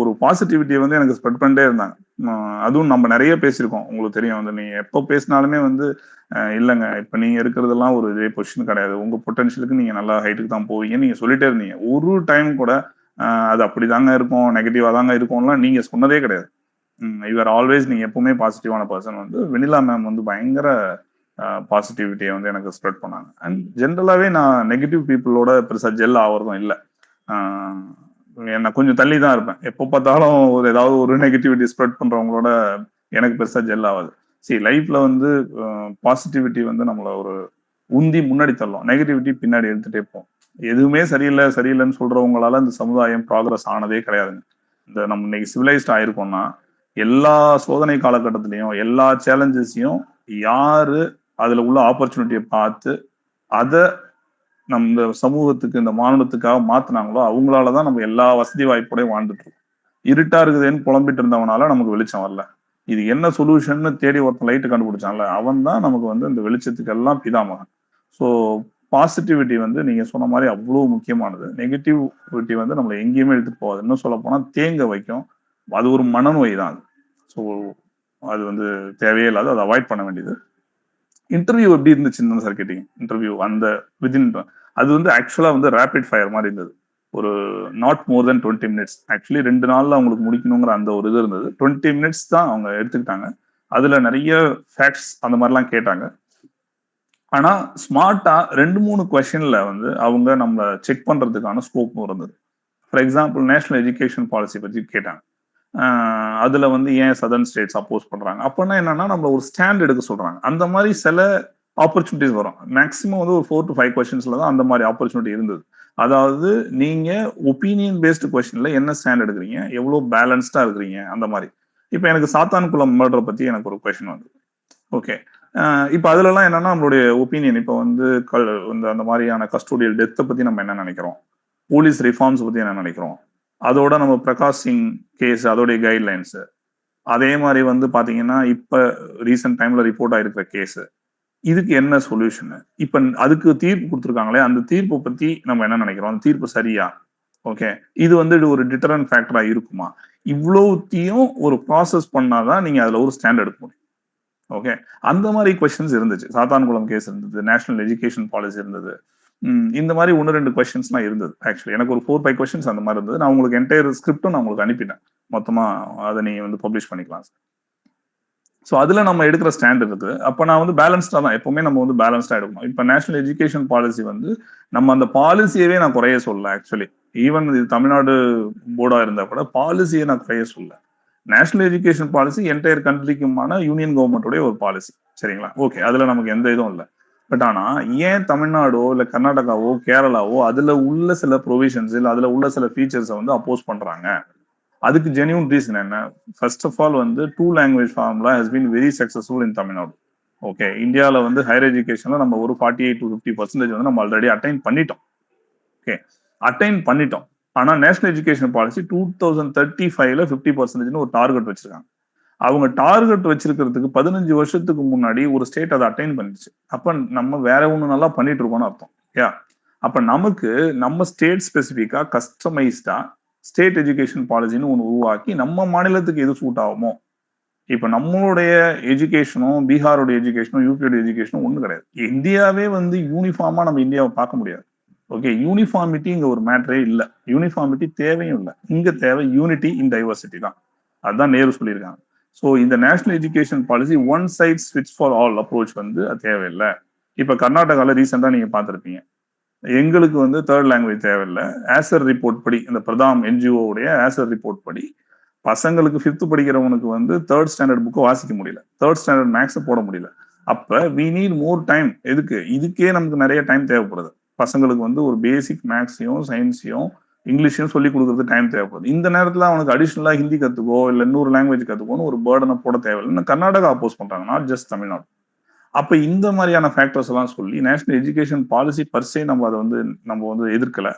ஒரு பாசிட்டிவிட்டியை வந்து எனக்கு ஸ்ப்ரெட் பண்ணிட்டே இருந்தாங்க. அதுவும் நம்ம நிறைய பேசியிருக்கோம். உங்களுக்கு தெரியும் வந்து நீங்க எப்போ பேசினாலுமே வந்து இல்லைங்க இப்ப நீங்க இருக்கிறதெல்லாம் ஒரு இதே பொசிஷன் கிடையாது. உங்க பொட்டன்ஷியலுக்கு நீங்க நல்லா ஹைட்டுக்கு தான் போவீங்க நீங்க சொல்லிட்டே இருந்தீங்க. ஒரு டைம் கூட அது அப்படிதாங்க இருக்கும், நெகட்டிவா தாங்க இருக்கும்லாம் நீங்க சொன்னதே கிடையாது. யூஆர் ஆல்வேஸ், நீங்க எப்பவுமே பாசிட்டிவான பர்சன். வந்து வெனிலா மேம் வந்து பயங்கர பாசிட்டிவிட்டியை வந்து எனக்கு ஸ்ப்ரெட் பண்ணாங்க. அண்ட் ஜென்ரலாவே நான் நெகட்டிவ் பீப்புளோட பெருசா ஜெல் ஆகிறதும் இல்லை. நான் கொஞ்சம் தள்ளி தான் இருப்பேன். எப்போ பார்த்தாலும் ஒரு ஏதாவது ஒரு நெகட்டிவிட்டி ஸ்ப்ரெட் பண்றவங்களோட எனக்கு பெருசா ஜெல் ஆகாது. சரி, லைஃப்ல வந்து பாசிட்டிவிட்டி வந்து நம்மள ஒரு உந்தி முன்னாடி தள்ளும், நெகட்டிவிட்டி பின்னாடி எடுத்துட்டே போகும். எதுவுமே சரியில்லை சரியில்லைன்னு சொல்றவங்களால இந்த சமுதாயம் ப்ராக்ரஸ் ஆனதே கிடையாதுங்க. இந்த நம்ம இன்னைக்கு சிவிலைஸ்ட் ஆயிருக்கோம்னா எல்லா சோதனை காலகட்டத்திலையும் எல்லா சேலஞ்சஸையும் யாரு அதுல உள்ள ஆப்பர்ச்சுனிட்டியை பார்த்து அதை நம்ம இந்த சமூகத்துக்கு இந்த மாநிலத்துக்காக மாத்தினாங்களோ அவங்களாலதான் நம்ம எல்லா வசதி வாய்ப்போடையும் வாழ்ந்துட்டு இருக்கோம். இருட்டா இருக்குதுன்னு புலம்பிட்டு இருந்தவனால நமக்கு வெளிச்சம் வரல. இது என்ன சொல்யூஷன் தேடி ஒருத்தன் லைட்டு கண்டுபிடிச்சான்ல அவன் தான் நமக்கு வந்து இந்த வெளிச்சத்துக்கு எல்லாம் பிதாமகன். ஸோ பாசிட்டிவிட்டி வந்து நீங்க சொன்ன மாதிரி அவ்வளவு முக்கியமானது. நெகட்டிவிட்டி வந்து நம்மளை எங்கேயுமே எடுத்துட்டு போகாது. இன்னும் சொல்ல போனா தேங்க வைக்கும். அது ஒரு மனநோய் தான் அது. ஸோ அது வந்து தேவையே இல்லாத, அதை அவாய்ட் பண்ண வேண்டியது. இன்டர்வியூ எப்படி இருந்துச்சுன்னு சார் கேட்டீங்க. இன்டர்வியூ அந்த விதின் அது வந்து ஆக்சுவலா வந்து ரேபிட் ஃபயர் மாதிரி இருந்தது. ஒரு not more then 20 minutes. Actually 2 நாள்ல அவங்களுக்கு முடிக்கணுங்கிற அந்த ஒரு இது இருந்தது. 20 மினிட்ஸ் தான் அவங்க எடுத்துக்கிட்டாங்க. அதுல நிறைய ஃபேக்ட்ஸ் அந்த மாதிரிலாம் கேட்டாங்க. ஆனா ஸ்மார்ட்டா 2-3 கொஸ்டின்ல வந்து அவங்க நம்ம செக் பண்றதுக்கான ஸ்கோப்பும் இருந்தது. For example national education policy பத்தி கேட்டாங்க. அதுல வந்து ஏன் சதர்ன் ஸ்டேட்ஸ் அப்போஸ் பண்றாங்க அப்படின்னா என்னன்னா நம்ம ஒரு ஸ்டாண்ட் எடுக்க சொல்றாங்க. அந்த மாதிரி சில ஆப்பர்ச்சுனிட்டிஸ் வரும். மேக்ஸிமம் வந்து ஒரு 4 to 5 கொஸ்டின்ஸ்ல தான் அந்த மாதிரி ஆப்பர்ச்சுனிட்டி இருந்தது. அதாவது நீங்க ஒப்பீனியன் பேஸ்டு கொஸ்டின்ல என்ன ஸ்டாண்ட் எடுக்கிறீங்க, எவ்வளவு பேலன்ஸ்டா இருக்கிறீங்க அந்த மாதிரி. இப்ப எனக்கு சாத்தான்குளம் மர்டர் பத்தி எனக்கு ஒரு கொஸ்டின் வந்து ஓகே. இப்ப அதுலலாம் என்னன்னா நம்மளுடைய ஒப்பீனியன் இப்ப வந்து அந்த மாதிரியான கஸ்டோடியல் டெத்தை பத்தி நம்ம என்ன நினைக்கிறோம், போலீஸ் ரிஃபார்ம்ஸ் பத்தி என்ன நினைக்கிறோம், அதோட நம்ம பிரகாஷ் சிங் கேஸ் அதோடைய கைட்லைன்ஸ், அதே மாதிரி வந்து பாத்தீங்கன்னா இப்ப ரீசெண்ட் டைம்ல ரிப்போர்ட் ஆயிருக்கிற கேஸ், இதுக்கு என்ன சொல்யூஷன், இப்ப அதுக்கு தீர்ப்பு கொடுத்துருக்காங்களே அந்த தீர்ப்பை பத்தி நம்ம என்ன நினைக்கிறோம், அந்த தீர்ப்பு சரியா, ஓகே, இது வந்து ஒரு டிட்டரன்ட் ஃபேக்டரா இருக்குமா, இவ்வளவுத்தையும் ஒரு ப்ராசஸ் பண்ணாதான் நீங்க அதுல ஒரு ஸ்டாண்ட் எடுக்க முடியும். ஓகே, அந்த மாதிரி கொஸ்டின்ஸ் இருந்துச்சு. சாத்தான்குளம் கேஸ் இருந்தது, நேஷனல் எஜுகேஷன் பாலிசி இருந்தது, இந்த மாதிரி 1-2 கொஸ்டின்ஸ்லாம் இருந்தது. ஆக்சுவலி எனக்கு ஒரு 4-5 கொஸ்டின்ஸ் அந்த மாதிரி இருந்தது. நான் உங்களுக்கு என்டையர் ஸ்கிரிப்டும் நான் உங்களுக்கு அனுப்பிட்டேன். மொத்தமா அதை நீங்க வந்து பப்ளிஷ் பண்ணிக்கலாம். ஸோ அதுல நம்ம எடுக்கிற ஸ்டாண்ட் இருக்குது. அப்ப நான் வந்து பேலன்ஸ்டா தான் எப்பவுமே நம்ம வந்து பேலன்ஸ்டா எடுக்கணும். இப்ப நேஷனல் எஜுகேஷன் பாலிசி வந்து நம்ம அந்த பாலிசியவே நான் குறைய சொல்ல. ஆக்சுவலி ஈவன் இது தமிழ்நாடு போர்டா இருந்தா கூட பாலிசியை நான் குறைய சொல்ல. நேஷனல் எஜுகேஷன் பாலிசி என்டையர் கண்ட்ரிக்குமான யூனியன் கவர்மெண்டோடைய ஒரு பாலிசி, சரிங்களா? ஓகே, அதுல நமக்கு எந்த இதுவும் இல்லை. பட் ஆனா ஏன் தமிழ்நாடோ இல்ல கர்நாடகாவோ கேரளாவோ அதுல உள்ள சில ப்ரொவிஷன்ஸ் இல்ல அதுல உள்ள சில ஃபீச்சர்ஸை வந்து அப்போஸ் பண்றாங்க? அதுக்கு ஜென்யூன் ரீசன் என்ன? ஃபர்ஸ்ட் ஆஃப் ஆல் வந்து 2 language formula has been very successful in Tamil Nadu. Okay, இந்தியாவில் வந்து ஹையர் எஜுகேஷன்ல நம்ம ஒரு 48 to 50% வந்து நம்ம ஆல்ரெடி அட்டைன் பண்ணிட்டோம். ஓகே, அட்டைன் பண்ணிட்டோம். ஆனா நேஷனல் எஜுகேஷன் பாலிசி 2035ல 50% ஒரு டார்கெட் வச்சிருக்காங்க. அவங்க டார்கெட் வச்சிருக்கிறதுக்கு 15 வருஷத்துக்கு முன்னாடி ஒரு ஸ்டேட் அதை அட்டைன் பண்ணிச்சு. அப்ப நம்ம வேற ஒண்ணு நல்லா பண்ணிட்டு இருக்கோம்னு அர்த்தம். யா, அப்ப நமக்கு நம்ம ஸ்டேட் ஸ்பெசிபிக்கா கஸ்டமைஸ்டா ஸ்டேட் எஜுகேஷன் பாலிசின்னு ஒன்று உருவாக்கி நம்ம மாநிலத்துக்கு எது சூட் ஆகுமோ, இப்ப நம்மளுடைய எஜுகேஷனும் பீகாரோட எஜுகேஷனும் யூபியோட எஜுகேஷனும் ஒண்ணு கிடையாது. இந்தியாவே வந்து யூனிஃபார்மா நம்ம இந்தியாவை பார்க்க முடியாது. ஓகே, யூனிஃபார்மிட்டி இங்க ஒரு மேட்டரே இல்ல. யூனிஃபார்மிட்டி தேவையும் இல்லை. இங்க தேவை யூனிட்டி இன் டைவர்சிட்டி தான். அதுதான் நேரு சொல்லியிருக்காங்க. ஸோ இந்த national education policy one side ஸ்விட்ச் ஃபார் ஆல் அப்ரோச் வந்து அது தேவையில்லை. இப்ப கர்நாடகால ரீசெண்டா நீங்க பார்த்திருப்பீங்க, எங்களுக்கு வந்து 3rd லாங்குவேஜ் தேவையில்லை. ஆசர் ரிப்போர்ட் படி, இந்த பிரதாம் என்ஜிஓடைய ஆசர் ரிப்போர்ட் படி பசங்களுக்கு 5th படிக்கிறவனுக்கு வந்து 3rd ஸ்டாண்டர்ட் புக்கை வாசிக்க முடியல, 3rd ஸ்டாண்டர்ட் மேக்ஸை போட முடியல. அப்ப வி நீட் மோர் டைம். எதுக்கு? இதுக்கே நமக்கு நிறைய டைம் தேவைப்படுது. பசங்களுக்கு வந்து ஒரு பேசிக் மேக்ஸையும் சயின்ஸையும் இங்கிலீஷையும் சொல்லி கொடுக்கறது டைம் தேவைப்படுது. இந்த நேரத்துல அவனுக்கு அடிஷனலா ஹிந்தி கத்துக்கோ இல்ல இன்னொரு லாங்குவேஜ் கத்துக்கோன்னு ஒரு பேர்டனை போட தேவையில்லை. கர்நாடகா அப்போஸ் பண்றாங்க, நாட் ஜஸ்ட் தமிழ்நாடு. அப்ப இந்த மாதிரியான ஃபேக்டர்ஸ் எல்லாம் சொல்லி நேஷனல் எஜுகேஷன் பாலிசி பர்சே நம்ம அதை வந்து எதிர்க்கல.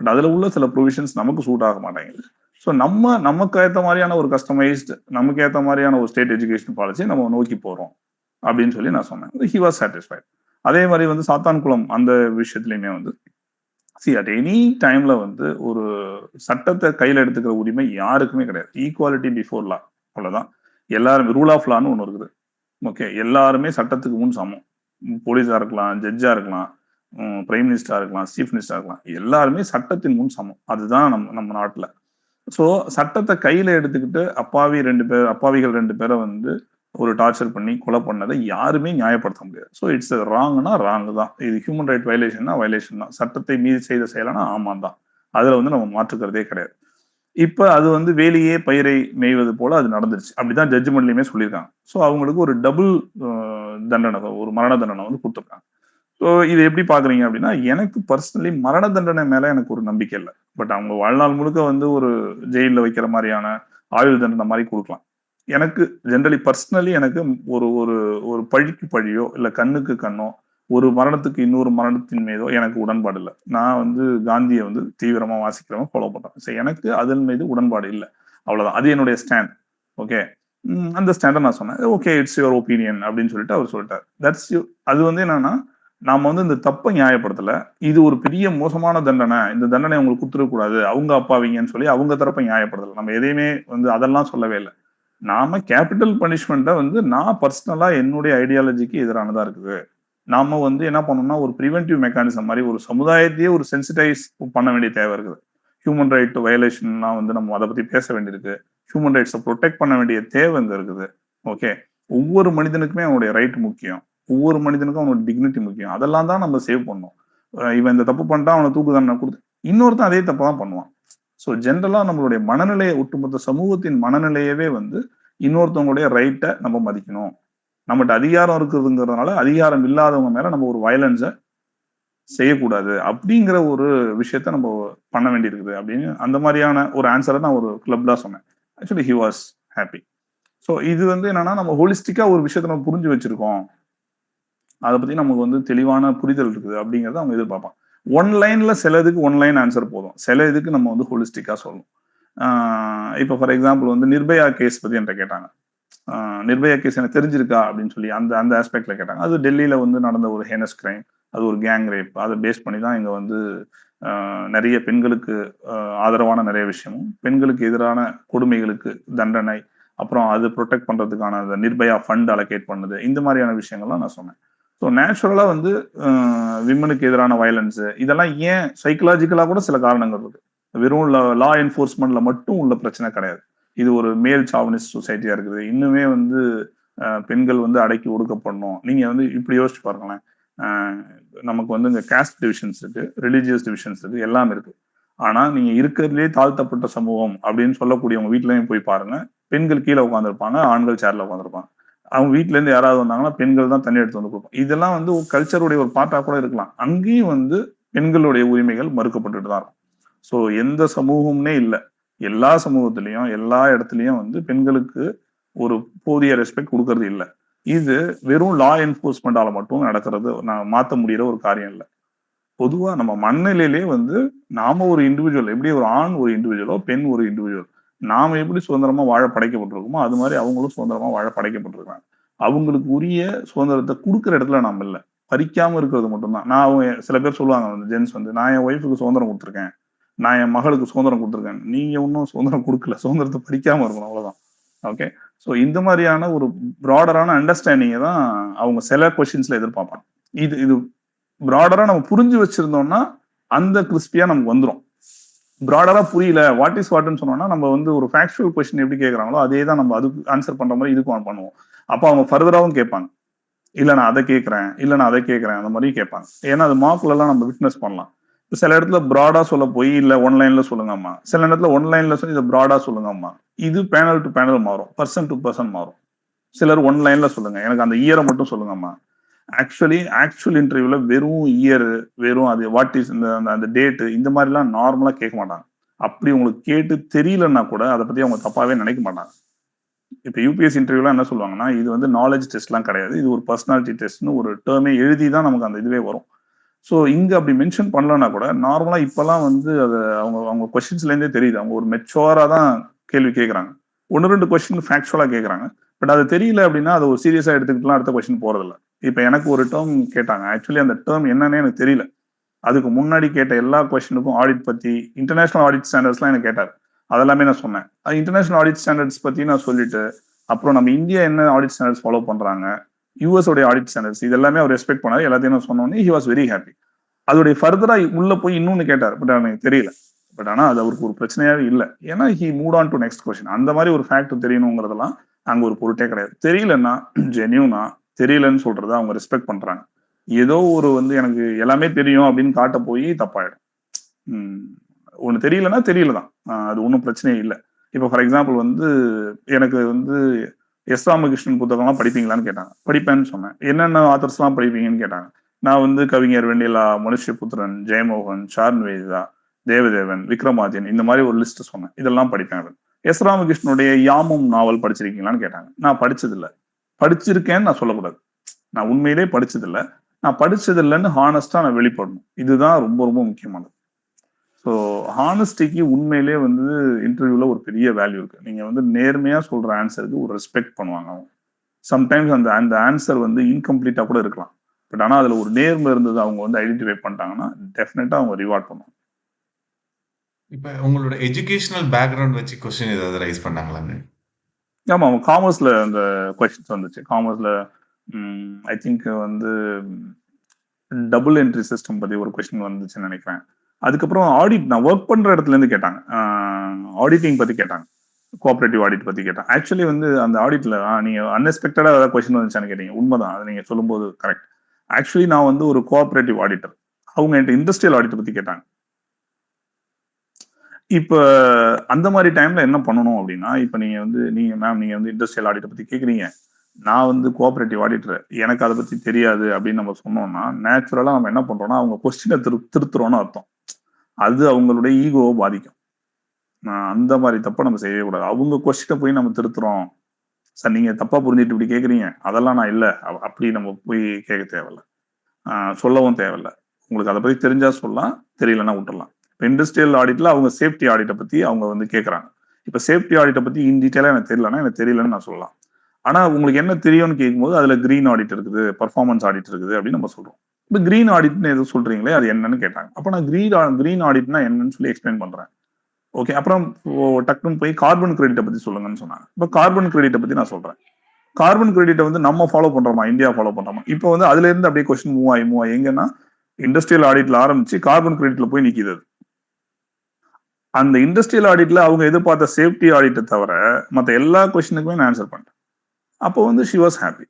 பட் அதுல உள்ள சில ப்ரொவிஷன்ஸ் நமக்கு சூட் ஆக மாட்டேங்குது. ஸோ நமக்கு ஏற்ற மாதிரியான ஒரு கஸ்டமைஸ்டு, நமக்கு ஏற்ற மாதிரியான ஒரு ஸ்டேட் எஜுகேஷன் பாலிசி நம்ம நோக்கி போறோம் அப்படின்னு சொல்லி நான் சொன்னேன். He was satisfied. அதே மாதிரி வந்து சாத்தான்குளம் அந்த விஷயத்துலயுமே வந்து அட் எனி டைம்ல வந்து ஒரு சட்டத்தை கையில எடுத்துக்கிற உரிமை யாருக்குமே கிடையாது. ஈக்குவாலிட்டி பிஃபோர் லா, அவ்வளவுதான். எல்லாரும் ரூல் ஆஃப் லான்னு ஒன்று இருக்குது. ஓகே, எல்லாருமே சட்டத்துக்கு முன் சமம். போலீஸா இருக்கலாம், ஜட்ஜா இருக்கலாம், பிரைம் மினிஸ்டரா இருக்கலாம், சீஃப் மினிஸ்டரா இருக்கலாம், எல்லாருமே சட்டத்தின் முன் சமம். அதுதான் நம்ம நாட்டுல. ஸோ சட்டத்தை கையில எடுத்துக்கிட்டு அப்பாவிகள் 2 பேரை வந்து ஒரு டார்ச்சர் பண்ணி கொலை பண்ணதை யாருமே நியாயப்படுத்த முடியாது. ஸோ இட்ஸ் ராங்னா ராங் தான். இது ஹியூமன் ரைட் வயலேஷன்னா வயலேஷன் தான். சட்டத்தை மீறி செய்த செயலானா ஆமாம் தான். அதுல வந்து நம்ம மாற்றுக்கிறதே கிடையாது. இப்ப அது வந்து வேலையே பயிரை மேய்வது போல அது நடந்துருச்சு. அப்படிதான் ஜட்ஜ்மெண்ட்லயுமே சொல்லியிருக்காங்க. ஸோ அவங்களுக்கு ஒரு டபுள் தண்டனை, ஒரு மரண தண்டனை வந்து கொடுத்துருக்காங்க. ஸோ இது எப்படி பாக்குறீங்க அப்படின்னா, எனக்கு பர்சனலி மரண தண்டனை மேல எனக்கு ஒரு நம்பிக்கை இல்லை. பட் அவங்க வாழ்நாள் முழுக்க வந்து ஒரு ஜெயில வைக்கிற மாதிரியான ஆயுள் தண்டனை மாதிரி கொடுக்கலாம். எனக்கு ஜென்ரலி பர்சனலி எனக்கு ஒரு ஒரு ஒரு பழிக்கு பழியோ இல்ல கண்ணுக்கு கண்ணோ ஒரு மரணத்துக்கு இன்னொரு மரணத்தின் மீதோ எனக்கு உடன்பாடு இல்லை. நான் வந்து காந்தியை வந்து தீவிரமா வாசிக்கிறவன், ஃபாலோ பண்றேன். ஸோ எனக்கு அதன் மீது உடன்பாடு இல்லை, அவ்வளவுதான். அது என்னுடைய ஸ்டாண்ட். ஓகே, அந்த ஸ்டாண்டை நான் சொன்னேன். ஓகே, இட்ஸ் யுவர் ஒப்பீனியன் அப்படின்னு சொல்லிட்டு அவர் சொல்லிட்டார். That's you. அது வந்து என்னன்னா, நாம வந்து இந்த தப்பை நியாயப்படுத்தல. இது ஒரு பெரிய மோசமான தண்டனை, இந்த தண்டனை உங்களுக்கு கொடுத்துடக்கூடாது, அவங்க அப்பாவிங்கன்னு சொல்லி அவங்க தரப்பை நியாயப்படுத்தல. நம்ம எதையுமே வந்து அதெல்லாம் சொல்லவே இல்லை. நாம கேபிட்டல் பனிஷ்மெண்ட்டை வந்து நான் பர்சனலா என்னுடைய ஐடியாலஜிக்கு எதிரானதா இருக்குது. நாம வந்து என்ன பண்ணணும்னா ஒரு ப்ரிவென்டிவ் மெக்கானிசம் மாதிரி ஒரு சமுதாயத்தையே ஒரு சென்சிட்டைஸ் பண்ண வேண்டிய தேவை இருக்குது. ஹியூமன் ரைட் வயலேஷன்லாம் வந்து நம்ம அதை பத்தி பேச வேண்டியிருக்கு. ஹியூமன் ரைட்ஸை ப்ரொடெக்ட் பண்ண வேண்டிய தேவை இங்க இருக்குது. ஓகே, ஒவ்வொரு மனிதனுக்குமே அவனுடைய ரைட் முக்கியம். ஒவ்வொரு மனிதனுக்கும் அவனோட டிக்னிட்டி முக்கியம். அதெல்லாம் தான் நம்ம சேவ் பண்ணணும். இவன் இந்த தப்பு பண்ணிட்டா அவனை தூக்கு தண்டனை கொடுத்து இன்னொருத்தன் அதே தப்பு தான் பண்ணுவான். ஸோ ஜென்ரலா நம்மளுடைய மனநிலையை, ஒட்டுமொத்த சமூகத்தின் மனநிலையவே வந்து இன்னொருத்தவங்களுடைய ரைட்டை நம்ம மதிக்கணும். நம்மகிட்ட அதிகாரம் இருக்குதுங்கிறதுனால அதிகாரம் இல்லாதவங்க மேல நம்ம ஒரு வயலன்ஸை செய்யக்கூடாது அப்படிங்கிற ஒரு விஷயத்த நம்ம பண்ண வேண்டியிருக்குது அப்படின்னு அந்த மாதிரியான ஒரு ஆன்சரை நான் ஒரு கிளப்ல சொன்னேன். Actually he was happy. So இது வந்து என்னன்னா நம்ம ஹோலிஸ்டிக்கா ஒரு விஷயத்த நம்ம புரிஞ்சு வச்சிருக்கோம், அதை பத்தி நமக்கு வந்து தெளிவான புரிதல் இருக்குது அப்படிங்கறத அவங்க எதிர்பார்ப்பாங்க. ஒன் லைன்ல சில இதுக்கு ஒன் லைன் ஆன்சர் போதும், சில இதுக்கு நம்ம வந்து ஹோலிஸ்டிக்கா சொல்லணும். இப்போ ஃபார் எக்ஸாம்பிள் வந்து நிர்பயா கேஸ் பத்தி என்கிட்ட கேட்டாங்க. நிர்பயா கேஸ் எனக்கு தெரிஞ்சிருக்கா அப்படின்னு சொல்லி அந்த அந்த ஆஸ்பெக்ட்ல கேட்டாங்க. அது டெல்லியில வந்து நடந்த ஒரு ஹேனஸ் கிரைம், அது ஒரு கேங் ரேப். அதை பேஸ் பண்ணி தான் இங்க வந்து நிறைய பெண்களுக்கு ஆதரவான நிறைய விஷயமும், பெண்களுக்கு எதிரான கொடுமைகளுக்கு தண்டனை, அப்புறம் அது ப்ரொடெக்ட் பண்றதுக்கான அந்த நிர்பயா ஃபண்ட் அலோகேட் பண்ணுது, இந்த மாதிரியான விஷயங்கள்லாம் நான் சொன்னேன். ஸோ நேச்சுரலா வந்து விமனுக்கு எதிரான வயலன்ஸ் இதெல்லாம் ஏன் சைக்கலாஜிக்கலா கூட சில காரணங்கள் இருக்கு. வெறும் லா என்ஃபோர்ஸ்மெண்ட்ல மட்டும் உள்ள பிரச்சனை கிடையாது. இது ஒரு மேல் சாவனிஸ்ட் சொசைட்டியா இருக்குது. இன்னுமே வந்து பெண்கள் வந்து அடக்கி ஒடுக்கப்படணும். நீங்க வந்து இப்படி யோசிச்சு பாருங்களேன். நமக்கு வந்து இந்த காஸ்ட் டிவிஷன்ஸ் இருக்கு, ரிலீஜியஸ் டிவிஷன்ஸ் இருக்கு, எல்லாம் இருக்கு. ஆனா நீங்க இருக்கிறதுலே தாழ்த்தப்பட்ட சமூகம் அப்படின்னு சொல்லக்கூடியவங்க வீட்லயும் போய் பாருங்க. பெண்கள் கீழே உட்காந்துருப்பாங்க, ஆண்கள் சேர்ல உட்காந்துருப்பாங்க. அவங்க வீட்ல இருந்து யாராவது வந்தாங்கன்னா பெண்கள் தான் தண்ணி எடுத்து வந்து கொடுப்பாங்க. இதெல்லாம் வந்து கல்ச்சருடைய ஒரு பார்ட்டா கூட இருக்கலாம். அங்கேயும் வந்து பெண்களுடைய உரிமைகள் மறுக்கப்பட்டுட்டு தான் இருக்கும். ஸோ எந்த சமூகம்னே இல்லை, எல்லா சமூகத்திலையும் எல்லா இடத்துலயும் வந்து பெண்களுக்கு ஒரு போதிய ரெஸ்பெக்ட் கொடுக்கறது இல்லை. இது வெறும் லா என்போர்ஸ்மெண்டால மட்டும் நடக்கிறது நான் மாத்த முடியற ஒரு காரியம் இல்லை. பொதுவா நம்ம மண்ணிலே வந்து நாம ஒரு இண்டிவிஜுவல், எப்படி ஒரு ஆண் ஒரு இண்டிவிஜுவலோ பெண் ஒரு இண்டிவிஜுவல், நாம எப்படி சுதந்திரமா வாழ படைக்கப்பட்டிருக்கோமோ அது மாதிரி அவங்களும் சுதந்திரமா வாழ படைக்கப்பட்டிருக்காங்க. அவங்களுக்கு உரிய சுதந்திரத்தை கொடுக்குற இடத்துல நாம இல்லை, பறிக்காம இருக்கிறது மட்டும்தான். நான் அவங்க சில பேர் சொல்லுவாங்க வந்து ஜென்ஸ் வந்து, நான் என் ஒய்ஃபுக்கு சுதந்திரம் கொடுத்துருக்கேன், நான் என் மகளுக்கு சுதந்திரம் கொடுத்துருக்கேன். நீங்க ஒன்றும் சுதந்திரம் கொடுக்கல, சுதந்திரத்தை பறிக்காம இருக்கணும், அவ்வளவுதான். ஓகே. ஸோ இந்த மாதிரியான ஒரு ப்ராடரான அண்டர்ஸ்டாண்டிங்கை தான் அவங்க சில கொஸ்டின்ஸ்ல எதிர்பார்ப்பாங்க. இது இது ப்ராடரா நம்ம புரிஞ்சு வச்சிருந்தோம்னா அந்த கிறிஸ்பியா நமக்கு வந்துடும். ப்ராடரா புரியல, வாட் இஸ் வாட்னு சொன்னோம்னா நம்ம வந்து ஒரு ஃபேக்சுவல் கொஸ்டின் எப்படி கேட்கறாங்களோ அதே தான் நம்ம அதுக்கு ஆன்சர் பண்ற மாதிரி இதுக்கும் பண்ணுவோம். அப்போ அவங்க ஃபர்தராவும் கேட்பாங்க, இல்ல நான் அதை கேட்கறேன், இல்ல நான் அதை கேட்கறேன், அந்த மாதிரி கேட்பாங்க. ஏன்னா அது மார்க்ல எல்லாம் நம்ம விட்னஸ் பண்ணலாம். சில இடத்துல ப்ராடா சொல்ல போய் இல்ல ஒன் லைன்ல சொல்லுங்கம்மா, சில இடத்துல ஒன் லைன்ல சொல்லி இதை ப்ராடா சொல்லுங்கம்மா. இது பேனல் டு பேனல் மாறும், பர்சன் டு பர்சன் மாறும். சிலர் ஒன் லைன்ல சொல்லுங்க, எனக்கு அந்த இயரை மட்டும் சொல்லுங்கம்மா. ஆக்சுவல் இன்டர்வியூல வெறும் இயர், வெறும் அது வாட் இஸ் அந்த டேட், இந்த மாதிரிலாம் நார்மலா கேட்க மாட்டாங்க. அப்படி உங்களுக்கு கேட்டு தெரியலன்னா கூட அதை பத்தி அவங்க தப்பாவே நினைக்க மாட்டாங்க. இப்ப யூபிஎஸ்சி இன்டர்வியூலாம் என்ன சொல்லுவாங்கன்னா, இது வந்து நாலேஜ் டெஸ்ட்லாம் கிடையாது, இது ஒரு பர்சனாலிட்டி டெஸ்ட்னு ஒரு டேர்மே எழுதி தான் நமக்கு அந்த இதுவே வரும். ஸோ இங்க அப்படி மென்ஷன் பண்ணலன்னா கூட நார்மலா இப்பெல்லாம் வந்து அதை அவங்க அவங்க கொஸ்டின்ஸ்ல இருந்தே தெரியுது, அவங்க ஒரு மெச்சோரா தான் கேள்வி கேட்கறாங்க. ஒன்று ரெண்டு கொஸ்டின் ஃபேக்சுவலா கேட்கறாங்க. பட் அது தெரியல அப்படின்னா அதை ஒரு சீரியஸா எடுத்துக்கிட்டுலாம் அடுத்த கொஸ்டின் போறதில்ல. இப்ப எனக்கு ஒரு டேர்ம் கேட்டாங்க, ஆக்சுவலி அந்த டேர்ம் என்னன்னே எனக்கு தெரியல. அதுக்கு முன்னாடி கேட்ட எல்லா கொஸ்டினுக்கும் ஆடிட் பத்தி, இன்டர்நேஷனல் ஆடிட் ஸ்டாண்டர்ட்ஸ்லாம் எனக்கு கேட்டார். அதெல்லாமே நான் சொன்னேன். அது இன்டர்நேஷனல் ஆடிட் ஸ்டாண்டர்ட்ஸ் பத்தி நான் சொல்லிட்டு, அப்புறம் நம்ம இந்தியா என்ன ஆடிட் ஸ்டாண்டர்ட்ஸ் ஃபாலோ பண்றாங்க, யூஎஸ் உடைய ஆடிட் ஸ்டாண்டர்ட்ஸ், இது எல்லாமே அவர் ரெஸ்பெக்ட் பண்ணாரு. எல்லாத்தையும் நான் சொன்னோன்னே ஹி வாஸ் வெரி ஹாப்பி. அதோடைய ஃபர்தரா உள்ள போய் இன்னொன்னு கேட்டார், பட் எனக்கு தெரியல. பட் ஆனா அது அவருக்கு ஒரு பிரச்சனையாவே இல்லை. ஏன்னா he mood on to next question. அந்த மாதிரி ஒரு ஃபேக்ட் தெரியணுங்கிறதெல்லாம் அங்க ஒரு பொருட்டே கிடையாது. தெரியலன்னா ஜென்யூனா தெரியலன்னு சொல்றத அவங்க ரெஸ்பெக்ட் பண்றாங்க. ஏதோ ஒரு வந்து எனக்கு எல்லாமே தெரியும் அப்படின்னு காட்ட போய் தப்பாயிடும். ஒண்ணு தெரியலன்னா தெரியலதான், அது ஒன்றும் பிரச்சனையே இல்லை. இப்போ ஃபார் எக்ஸாம்பிள் வந்து எனக்கு வந்து எஸ் ராமகிருஷ்ணன் புத்தகம்லாம் படிப்பீங்களான்னு கேட்டாங்க. படிப்பேன்னு சொன்னேன். என்னென்ன ஆத்தர்ஸ் எல்லாம் படிப்பீங்கன்னு கேட்டாங்க. நான் வந்து கவிஞர் வெண்ணிலா, மனுஷ்யபுத்திரன், ஜெயமோகன், சார்ன்வேதா, தேவதேவன், விக்ரமாதித்யன், இந்த மாதிரி ஒரு லிஸ்ட் சொன்னேன். இதெல்லாம் படிப்பேன். எஸ் ராமகிருஷ்ணனுடைய யாமும் நாவல் படிச்சிருக்கீங்களான்னு கேட்டாங்க. நான் படிச்சதில்லை. படிச்சிருக்கேன்னு நான் சொல்லக்கூடாது, நான் உண்மையிலே படிச்சதில்லை. நான் படிச்சதில்லைன்னு ஹானஸ்டா நான் வெளிப்படணும். இதுதான் ரொம்ப ரொம்ப முக்கியமானது. ஸோ ஹானஸ்டிக்கு உண்மையிலே வந்து இன்டர்வியூல ஒரு பெரிய வேல்யூ இருக்கு. நீங்க வந்து நேர்மையா சொல்ற ஆன்சருக்கு ஒரு ரெஸ்பெக்ட் பண்ணுவாங்க அவங்க. சம்டைம்ஸ் அந்த அந்த ஆன்சர் வந்து இன்கம்ப்ளீட்டா கூட இருக்கலாம். பட் ஆனா அதுல ஒரு நேர்மை இருந்தது அவங்க வந்து ஐடென்டிஃபை பண்ணிட்டாங்கன்னா டெஃபினட்டா அவங்க ரிவார்ட் பண்ணுவாங்க. இப்ப உங்களோட எஜுகேஷனல் பேக்ரவுண்ட் வச்சு கொஸ்டின் ஏதாவது ரைஸ் பண்ணாங்களாங்க? ஆமா, அவங்க காமர்ஸ்ல அந்த கொஸ்டின்ஸ் வந்துச்சு. காமர்ஸ்ல ஐ திங்க் வந்து டபுள் என்ட்ரி சிஸ்டம் பத்தி ஒரு கொஸ்டின் வந்துச்சுன்னு நினைக்கிறேன். அதுக்கப்புறம் ஆடிட், நான் ஒர்க் பண்ற இடத்துல இருந்து கேட்டாங்க. ஆடிட்டிங் பத்தி கேட்டாங்க, கோஆபரேட்டிவ் ஆடிட் பத்தி கேட்டாங்க. ஆக்சுவலி வந்து அந்த ஆடிட்ல நீங்க அன்எக்ஸ்பெக்டடா ஏதாவது கொஸ்டின் வந்துச்சான்னு கேட்டீங்க. உண்மைதான், அது நீங்க சொல்லும்போது கரெக்ட். ஆக்சுவலி நான் வந்து ஒரு கோஆபரேட்டிவ் ஆடிட்டர். அவங்க என்கிட்ட இண்டஸ்ட்ரியல் ஆடிட் பத்தி கேட்டாங்க. இப்ப அந்த மாதிரி டைம்ல என்ன பண்ணணும் அப்படின்னா, இப்ப நீங்க வந்து நீங்க வந்து இண்டஸ்ட்ரியல் ஆடிட் பத்தி கேக்குறீங்க, நான் வந்து கோஆபரேட்டிவ் ஆடிட்டர், எனக்கு அதை பத்தி தெரியாது அப்படின்னு நம்ம சொன்னோம்னா, நேச்சுரலா நம்ம என்ன பண்றோம்னா, அவங்க கொஸ்டினை திருத்துறோம்னு அர்த்தம். அது அவங்களுடைய ஈகோவை பாதிக்கும். அந்த மாதிரி தப்ப நம்ம செய்யவே கூடாது. அவங்க கொஸ்டினை போய் நம்ம திருத்துறோம். சார் நீங்க தப்பா புரிஞ்சுட்டு இப்படி கேக்குறீங்க. அதெல்லாம் நான் இல்ல. அப்படி நம்ம போய் கேட்க தேவையில்ல. சொல்லவும் தேவையில்ல. உங்களுக்கு அதை பத்தி தெரிஞ்சா சொல்லலாம், தெரியலன்னா விட்டுறலாம். இப்போ இண்டஸ்ட்ரியல் ஆடிட்ல அவங்க சேஃப்டி ஆடிட்டை பத்தி அவங்க வந்து கேட்கறாங்க. இப்ப சேஃப்டி ஆடிட்டை பத்தி இன் டீட்டெயிலா எனக்கு தெரியலன்னா எனக்கு தெரியலன்னு நான் சொல்லலாம். ஆனா உங்களுக்கு என்ன தெரியும்னு கேட்கும்போது அதுல கிரீன் ஆடிட் இருக்குது, பர்ஃபார்மன்ஸ் ஆடிட் இருக்குது அப்படின்னு நம்ம சொல்றோம். இப்ப கிரீன் ஆடிட்னு எதுவும் சொல்றீங்களே அது என்னன்னு கேட்டாங்க. அப்ப நான் கிரீன் ஆடிட்னா என்னன்னு சொல்லி எக்ஸ்பிளைன் பண்றேன். ஓகே. அப்புறம் டக்குன்னு போய் கார்பன் கிரெடிட்டை பத்தி சொல்லுங்கன்னு சொன்னாங்க. இப்ப கார்பன் கிரெடிட்டை பத்தி நான் சொல்றேன். கார்பன் கிரெடிட்டை வந்து நம்ம ஃபாலோ பண்றோமா, இந்தியா ஃபாலோ பண்றோமா? இப்போ வந்து அதுல இருந்து அப்படியே கொஸ்டின் மூவ் ஆகி எங்கன்னா இண்டஸ்ட்ரியல் ஆடிட்ல ஆரம்பிச்சு கார்பன் கிரெடிட்ல போய் நிக்குது. அந்த இண்டஸ்ட்ரியல் ஆடிட்ல அவங்க எதிர்பார்த்த சேஃப்டி ஆடிட்டை தவிர மத்த எல்லா கொஸ்டினுக்குமே நான் ஆன்சர் பண்ணிட்டேன். அப்போ வந்து ஷி வாஸ் ஹாப்பி.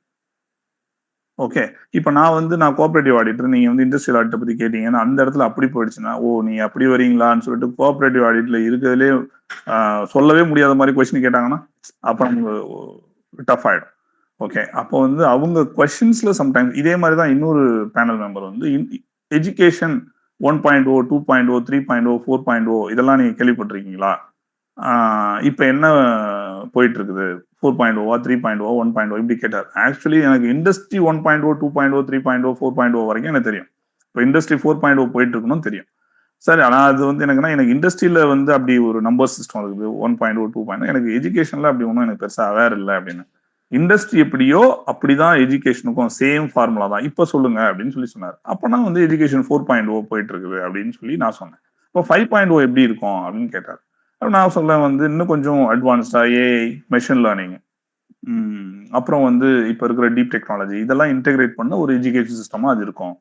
ஓகே. இப்ப நான் கோஆபரேட்டிவ் ஆடிட்டர். நீங்க வந்து இண்டஸ்ட்ரியல் ஆடிட்ட பத்தி கேட்டீங்கன்னா, அந்த இடத்துல அப்படி போயிடுச்சுன்னா, ஓ நீங்க அப்படி வரீங்களான்னு சொல்லிட்டு கோஆபரேட்டிவ் ஆடிட்ல இருக்கிறதுலே சொல்லவே முடியாத மாதிரி கொஸ்டின் கேட்டாங்கன்னா, அப்ப நமக்கு டஃப் ஆயிடும். ஓகே. அப்போ வந்து அவங்க கொஸ்டின்ஸ்ல சம்டைம்ஸ் இதே மாதிரி தான் இன்னொரு பேனல் மெம்பர் வந்து எஜுகேஷன் 1.0, 2.0, 3.0, 4.0 இதெல்லாம் நீங்க கேள்விப்பட்டிருக்கீங்களா? இப்ப என்ன போயிட்டு இருக்குது? 4.0வா, 3.0, 1.0 இப்படி கேட்டார். ஆக்சுவலி எனக்கு இண்டஸ்ட்ரி 1.0, 2.0, 3.0, 4.0 வரைக்கும் எனக்கு தெரியும். இப்போ இண்டஸ்ட்ரி 4.0 போயிட்டு இருக்கணும் தெரியும். சரி. ஆனா அது வந்து எனக்கு இண்டஸ்ட்ரியில வந்து அப்படி ஒரு நம்பர் சிஸ்டம் இருக்குது. 1.0, 2.0 எனக்கு எஜுகேஷன்ல அப்படி ஒன்றும் எனக்கு பெருசா அவேர் இல்லை அப்படின்னு. இண்டஸ்ட்ரி எப்படியோ அப்படிதான் எஜுகேஷனுக்கும் சேம் ஃபார்முலா தான். இப்ப சொல்லுங்க அப்படின்னு சொல்லி சொன்னார். அப்பனா வந்து எஜுகேஷன் 4.0 போயிட்டு இருக்குது அப்படின்னு சொல்லி நான் சொன்னேன். இப்போ 5.0 எப்படி இருக்கும் அப்படின்னு கேட்டார். நான் சொல்ல வந்து இன்னும் கொஞ்சம் அட்வான்ஸ்டா ஏஐ, மெஷின் லேர்னிங், அப்புறம் வந்து இப்ப இருக்கிற டீப் டெக்னாலஜி இதெல்லாம் இன்டெகிரேட் பண்ண ஒரு எஜுகேஷன் சிஸ்டமா அது இருக்கும்.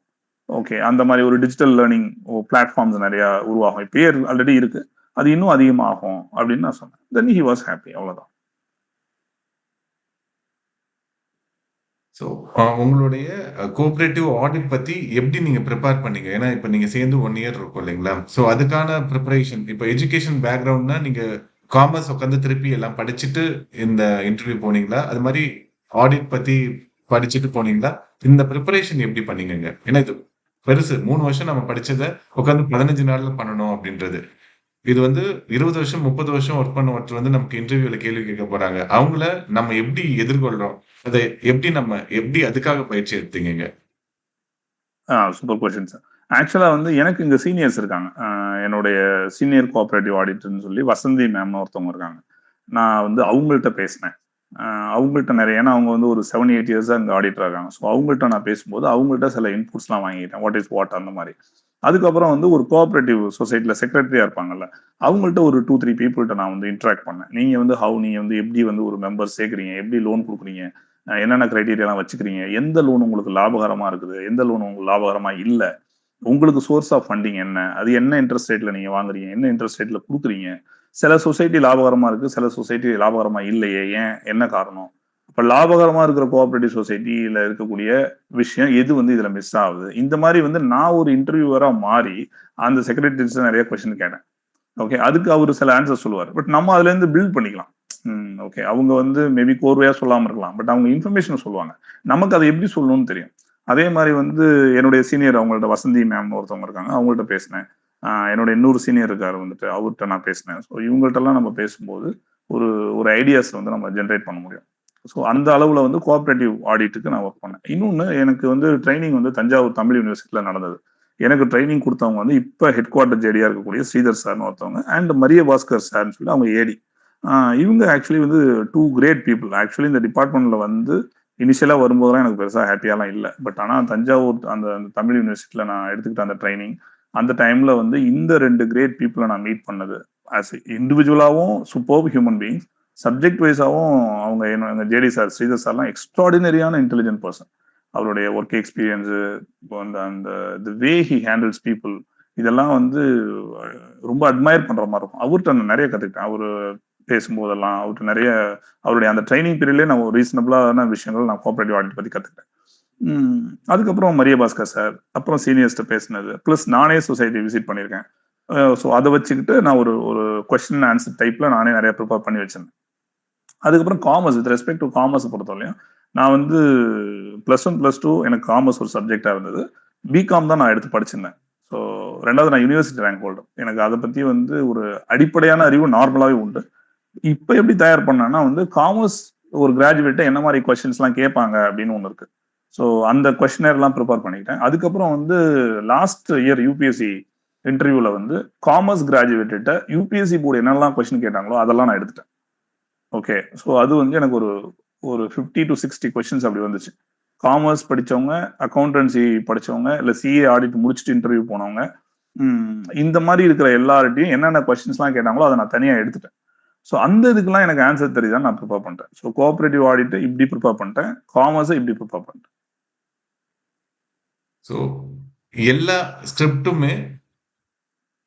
ஓகே. அந்த மாதிரி ஒரு டிஜிட்டல் லேர்னிங் பிளாட்ஃபார்ம்ஸ் நிறைய உருவாகும். இப்பயே ஆல்ரெடி இருக்கு. அது இன்னும் அதிகமாகும் அப்படின்னு நான் சொன்னேன். Then he was happy. அவ்வளவுதான். ஸோ உங்களுடைய கோஆபரேட்டிவ் ஆடிட் பத்தி எப்படி நீங்க ப்ரிப்பேர் பண்ணீங்க? ஏன்னா இப்ப நீங்க சேர்ந்து 1 இயர் இருக்கும் இல்லைங்களா? ஸோ அதுக்கான ப்ரிப்பரேஷன் இப்ப எஜுகேஷன் பேக்ரவுண்ட்னா நீங்க காமர்ஸ் உட்காந்து திருப்பி எல்லாம் படிச்சுட்டு இந்த இன்டர்வியூ போனீங்களா? அது மாதிரி ஆடிட் பத்தி படிச்சுட்டு போனீங்களா? இந்த ப்ரிப்பரேஷன் எப்படி பண்ணீங்கங்க? ஏன்னா இது பெருசு. 3 வருஷம் நம்ம படிச்சத உட்காந்து 15 நாள்ல பண்ணணும் அப்படின்றது. இது வந்து 20 வருஷம், 30 வருஷம் ஒர்க் பண்ண ஒருத்தர் வந்து நமக்கு இன்டர்வியூல கேள்வி கேட்க போறாங்க. அவங்கள நம்ம எப்படி எதிர்கொள்றோம்? அத எப்படி அதுக்காக பயிற்சி எடுத்தீங்கங்க? Super question sir. ஆக்சுவலா வந்து எனக்கு இங்க சீனியர்ஸ் இருக்காங்க. என்னுடைய சீனியர் கோஆபரேட்டிவ் ஆடிட்டர்னு சொல்லி வசந்தி மேம்னு ஒருத்தவங்க இருக்காங்க. நான் வந்து அவங்கள்ட்ட பேசினேன். அவங்கள்ட்ட நிறைய ஏன்னா அவங்க வந்து ஒரு 7, 8 இயர்ஸா இங்க ஆடிட்டரா இருக்காங்க. ஸோ அவங்கள்ட்ட நான் பேசும்போது அவங்கள்ட்ட சில இன்புட்ஸ்லாம் வாங்கிக்கிட்டேன். வாட் இஸ் வாட் அந்த மாதிரி. அதுக்கப்புறம் வந்து ஒரு கோஆபரேட்டிவ் சொசைட்டில செக்ரட்டரியா இருப்பாங்கல்ல, அவங்கள்ட்ட ஒரு 2, 3 பீப்புள்ட்ட நான் வந்து இன்டராக்ட் பண்ணேன். நீங்க வந்து எப்படி வந்து ஒரு மெம்பர் சேர்க்குறீங்க? எப்படி லோன் குடுக்குறீங்க? என்னென்ன கிரைட்டீரியாலாம் வச்சுக்கிறீங்க? எந்த லோன் உங்களுக்கு லாபகரமா இருக்குது? எந்த லோன் உங்களுக்கு லாபகரமா இல்ல? உங்களுக்கு சோர்ஸ் ஆஃப் ஃபண்டிங் என்ன? அது என்ன இன்ட்ரெஸ்ட் ரேட்ல நீங்க வாங்குறீங்க? என்ன இன்ட்ரெஸ்ட் ரேட்ல குடுக்குறீங்க? சில சொசைட்டி லாபகரமா இருக்கு. சில சொசைட்டி லாபகரமா இல்லையே! ஏன்? என்ன காரணம்? அப்ப லாபகரமா இருக்கிற கோஆபரேட்டிவ் சொசைட்டில இருக்கக்கூடிய விஷயம் எது வந்து இதுல மிஸ் ஆகுது? இந்த மாரி வந்து நான் ஒரு இன்டர்வியூவரா மாறி அந்த செக்ரட்டரிஸ்ட்ட நெறைய கொஸ்டின் கேட்டேன். ஓகே. அதுக்கு அவரு சில ஆன்சர் சொல்லுவாரு. பட் நம்ம அதுலேருந்து பில்ட் பண்ணிக்கலாம். ஓகே. அவங்க வந்து மேபி கோர்வையா சொல்லாம இருக்கலாம். பட் அவங்க இன்ஃபர்மேஷன் சொல்லுவாங்க. நமக்கு அத எப்படி சொல்லணும்னு தெரியும். அதே மாரி வந்து என்னுடைய சீனியர் அவங்கள்ட்ட வசந்தி மேம்னு ஒருத்தவங்க இருக்காங்க. அவங்கள்ட்ட பேசினேன். என்னோட இன்னொரு சீனியர் இருக்காரு வந்துட்டு. அவர்ட்ட நான் பேசினேன். ஸோ இவங்கள்ட்டலாம் நம்ம பேசும்போது ஒரு ஒரு ஐடியாஸ் வந்து நம்ம ஜெனரேட் பண்ண முடியும். ஸோ அந்த அளவுல வந்து கோஆப்பரேட்டிவ் ஆடிட்டுக்கு நான் ஒர்க் பண்ணேன். இன்னொன்னு எனக்கு வந்து ட்ரெய்னிங் வந்து தஞ்சாவூர் தமிழ் யூனிவர்சிட்டில நடந்தது. எனக்கு ட்ரெய்னிங் குடுத்தவங்க வந்து இப்ப ஹெட் குவார்ட்டர் ஜேடியா இருக்கக்கூடிய ஸ்ரீதர் சார்ன்னு ஒருத்தவங்க அண்ட் மரிய பாஸ்கர் சார்ன்னு சொல்லி அவங்க ஏடி. இவங்க ஆக்சுவலி வந்து 2 கிரேட் பீப்பிள். ஆக்சுவலி இந்த டிபார்ட்மெண்ட்ல வந்து இனிஷியலா வரும்போதெல்லாம் எனக்கு பெருசா ஹேப்பியாலாம் இல்ல. பட் ஆனா தஞ்சாவூர் அந்த அந்த தமிழ் யூனிவர்சிட்டில நான் எடுத்துக்கிட்ட அந்த ட்ரெய்னிங், அந்த டைம்ல வந்து இந்த 2 கிரேட் பீப்பிள நான் மீட் பண்ணது. ஆஸ் இண்டிவிஜுவலாவும் சூப்பர்ப் ஹியூமன் பீயிங்ஸ். சப்ஜெக்ட் வைஸாவும் அவங்க எங்க ஜேடி சார், ஸ்ரீதர் சார்லாம் எக்ஸ்ட்ராடினரியான இன்டெலிஜென்ட் பெர்சன். அவருடைய ஒர்க் எக்ஸ்பீரியன்ஸ், இப்போ அந்த அந்த the way he handles people இதெல்லாம் வந்து ரொம்ப அட்மையர் பண்ற மாதிரி இருக்கும். அவர்கிட்ட நான் நிறைய கத்துக்கிட்டேன். அவரு பேசும்போதெல்லாம் அவர்கிட்ட நிறைய அவருடைய அந்த ட்ரைனிங் பீரியட்லேயே நான் ஒரு ரீசனபிளான விஷயங்கள் நான் கோஆபரேட்டிவ் ஆடிட் பத்தி கத்துக்கிட்டேன். அதுக்கப்புறம் மரிய பாஸ்கர் சார், அப்புறம் சீனியர்ஸ்ட்ட பேசினது, ப்ளஸ் நானே சொசைட்டி விசிட் பண்ணியிருக்கேன். ஸோ அதை வச்சுக்கிட்டு நான் ஒரு ஒரு கொஸ்டின் ஆன்சர் டைப்ல நானே நிறைய ப்ரிப்பேர் பண்ணி வச்சிருந்தேன். அதுக்கப்புறம் commerce, with respect to commerce பொறுத்தவரையும் நான் வந்து +1 +2 எனக்கு காமர்ஸ் ஒரு சப்ஜெக்டா இருந்தது. பிகாம் தான் நான் எடுத்து படிச்சிருந்தேன். ஸோ 2வது நான் யுனிவர்சிட்டி ரேங்க் ஹோல்டர். எனக்கு அதை பத்தி வந்து ஒரு அடிப்படையான அறிவு நார்மலாவே உண்டு. இப்ப எப்படி தயார் பண்ணேன்னா வந்து காமர்ஸ் ஒரு கிராஜுவேட்டை என்ன மாதிரி கொஸ்டின்ஸ்லாம் கேட்பாங்க அப்படின்னு ஒன்று இருக்கு. ஸோ அந்த கொஸ்டினர்லாம் ப்ரிப்பேர் பண்ணிக்கிட்டேன். அதுக்கப்புறம் வந்து லாஸ்ட் இயர் யூபிஎஸ்சி இன்டர்வியூல வந்து காமர்ஸ் கிராஜுவேட்ட யூபிஎஸ்சி போர்டு என்னெல்லாம் கொஸ்டின் கேட்டாங்களோ அதெல்லாம் நான் எடுத்துட்டேன். ஓகே. ஸோ அது வந்து எனக்கு ஒரு ஒரு 50 to 60 கொஸ்டின்ஸ் அப்படி வந்துச்சு. காமர்ஸ் படிச்சவங்க, அக்கௌண்டன்சி படிச்சவங்க, இல்ல சிஏ ஆடிட் முடிச்சுட்டு இன்டர்வியூ போனவங்க, இந்த மாதிரி இருக்கிற எல்லார்ட்டையும் என்னென்ன கொஸ்டின்ஸ்லாம் கேட்டாங்களோ அதை நான் தனியா எடுத்துட்டேன். ஸோ அந்த இதுக்கெல்லாம் எனக்கு ஆன்சர் தெரியுதான் நான் ப்ரிப்பேர் பண்ணிட்டேன். ஸோ கோஆபரேட்டிவ் ஆடிட் இப்படி ப்ரிப்பேர் பண்ணிட்டேன், காமர்ஸை இப்படி ப்ரிப்பேர் பண்ணிட்டேன். ஸோ எல்லா ஸ்கிரிப்டுமே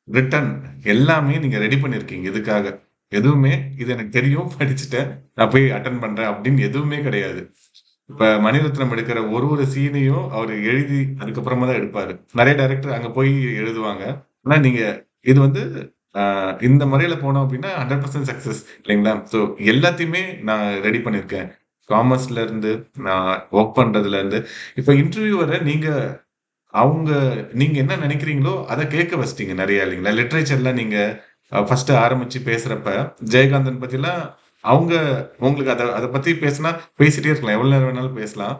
ரிட்டன் எல்லாமே நீங்க ரெடி பண்ணிருக்கீங்க இதுக்காக. எதுவுமே இது எனக்கு தெரியும் படிச்சுட்டேன் நான் போய் அட்டன் பண்றேன் அப்படின்னு எதுவுமே கிடையாது. இப்ப மணிரத்னம் எடுக்கிற ஒரு ஒரு சீனையும் அவர் எழுதி அதுக்கப்புறமா தான் எடுப்பாரு. நிறைய டைரக்டர் அங்க போய் எழுதுவாங்க. ஆனா நீங்க இது வந்து இந்த முறையில போனோம் அப்படின்னா 100% சக்சஸ் இல்லைங்களா? ஸோ எல்லாத்தையுமே நான் ரெடி பண்ணியிருக்கேன். காமர்ஸ்ல இருந்து நான் ஒர்க் பண்றதுல இருந்து இப்ப இன்டர்வியூ வர நீங்க என்ன நினைக்கிறீங்களோ அதை கேட்க வச்சிட்டீங்க நிறைய இல்லைங்களா? லிட்ரேச்சர்ல நீங்க ஃபர்ஸ்ட் ஆரம்பிச்சு பேசுறப்ப ஜெயகாந்தன் பத்திலாம் அவங்க உங்களுக்கு அதை பத்தி பேசினா பேசிட்டே இருக்கலாம், எவ்வளவு நேரம் வேணாலும் பேசலாம்.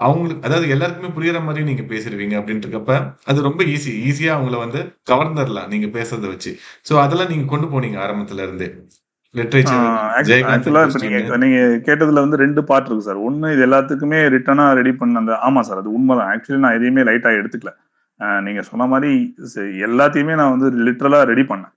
அவங்களுக்கு அதாவது எல்லாருக்குமே புரியுற மாதிரி நீங்க பேசிடுவீங்க அப்படின்ட்டு இருக்கப்ப அது ரொம்ப ஈஸியா அவங்கள வந்து கவர்ந்துடலாம் நீங்க பேசுறதை வச்சு. ஸோ அதெல்லாம் நீங்க கொண்டு போனீங்க ஆரம்பத்துல இருந்தே லிட்ரேச்சர் ஜெயகாந்தன் ஆக்சுவலா இப்ப நீங்க கேட்டதுல வந்து 2 பார்ட் இருக்கு சார். ஒன்னு இது எல்லாத்துக்குமே ரிட்டனா ரெடி பண்ண அந்த ஆமா சார் அது உண்மைதான். ஆக்சுவலி நான் எதையுமே லைட்டா எடுத்துக்கல. நீங்க சொன்ன மாதிரி எல்லாத்தையுமே நான் வந்து லிட்டரலா ரெடி பண்ணேன்.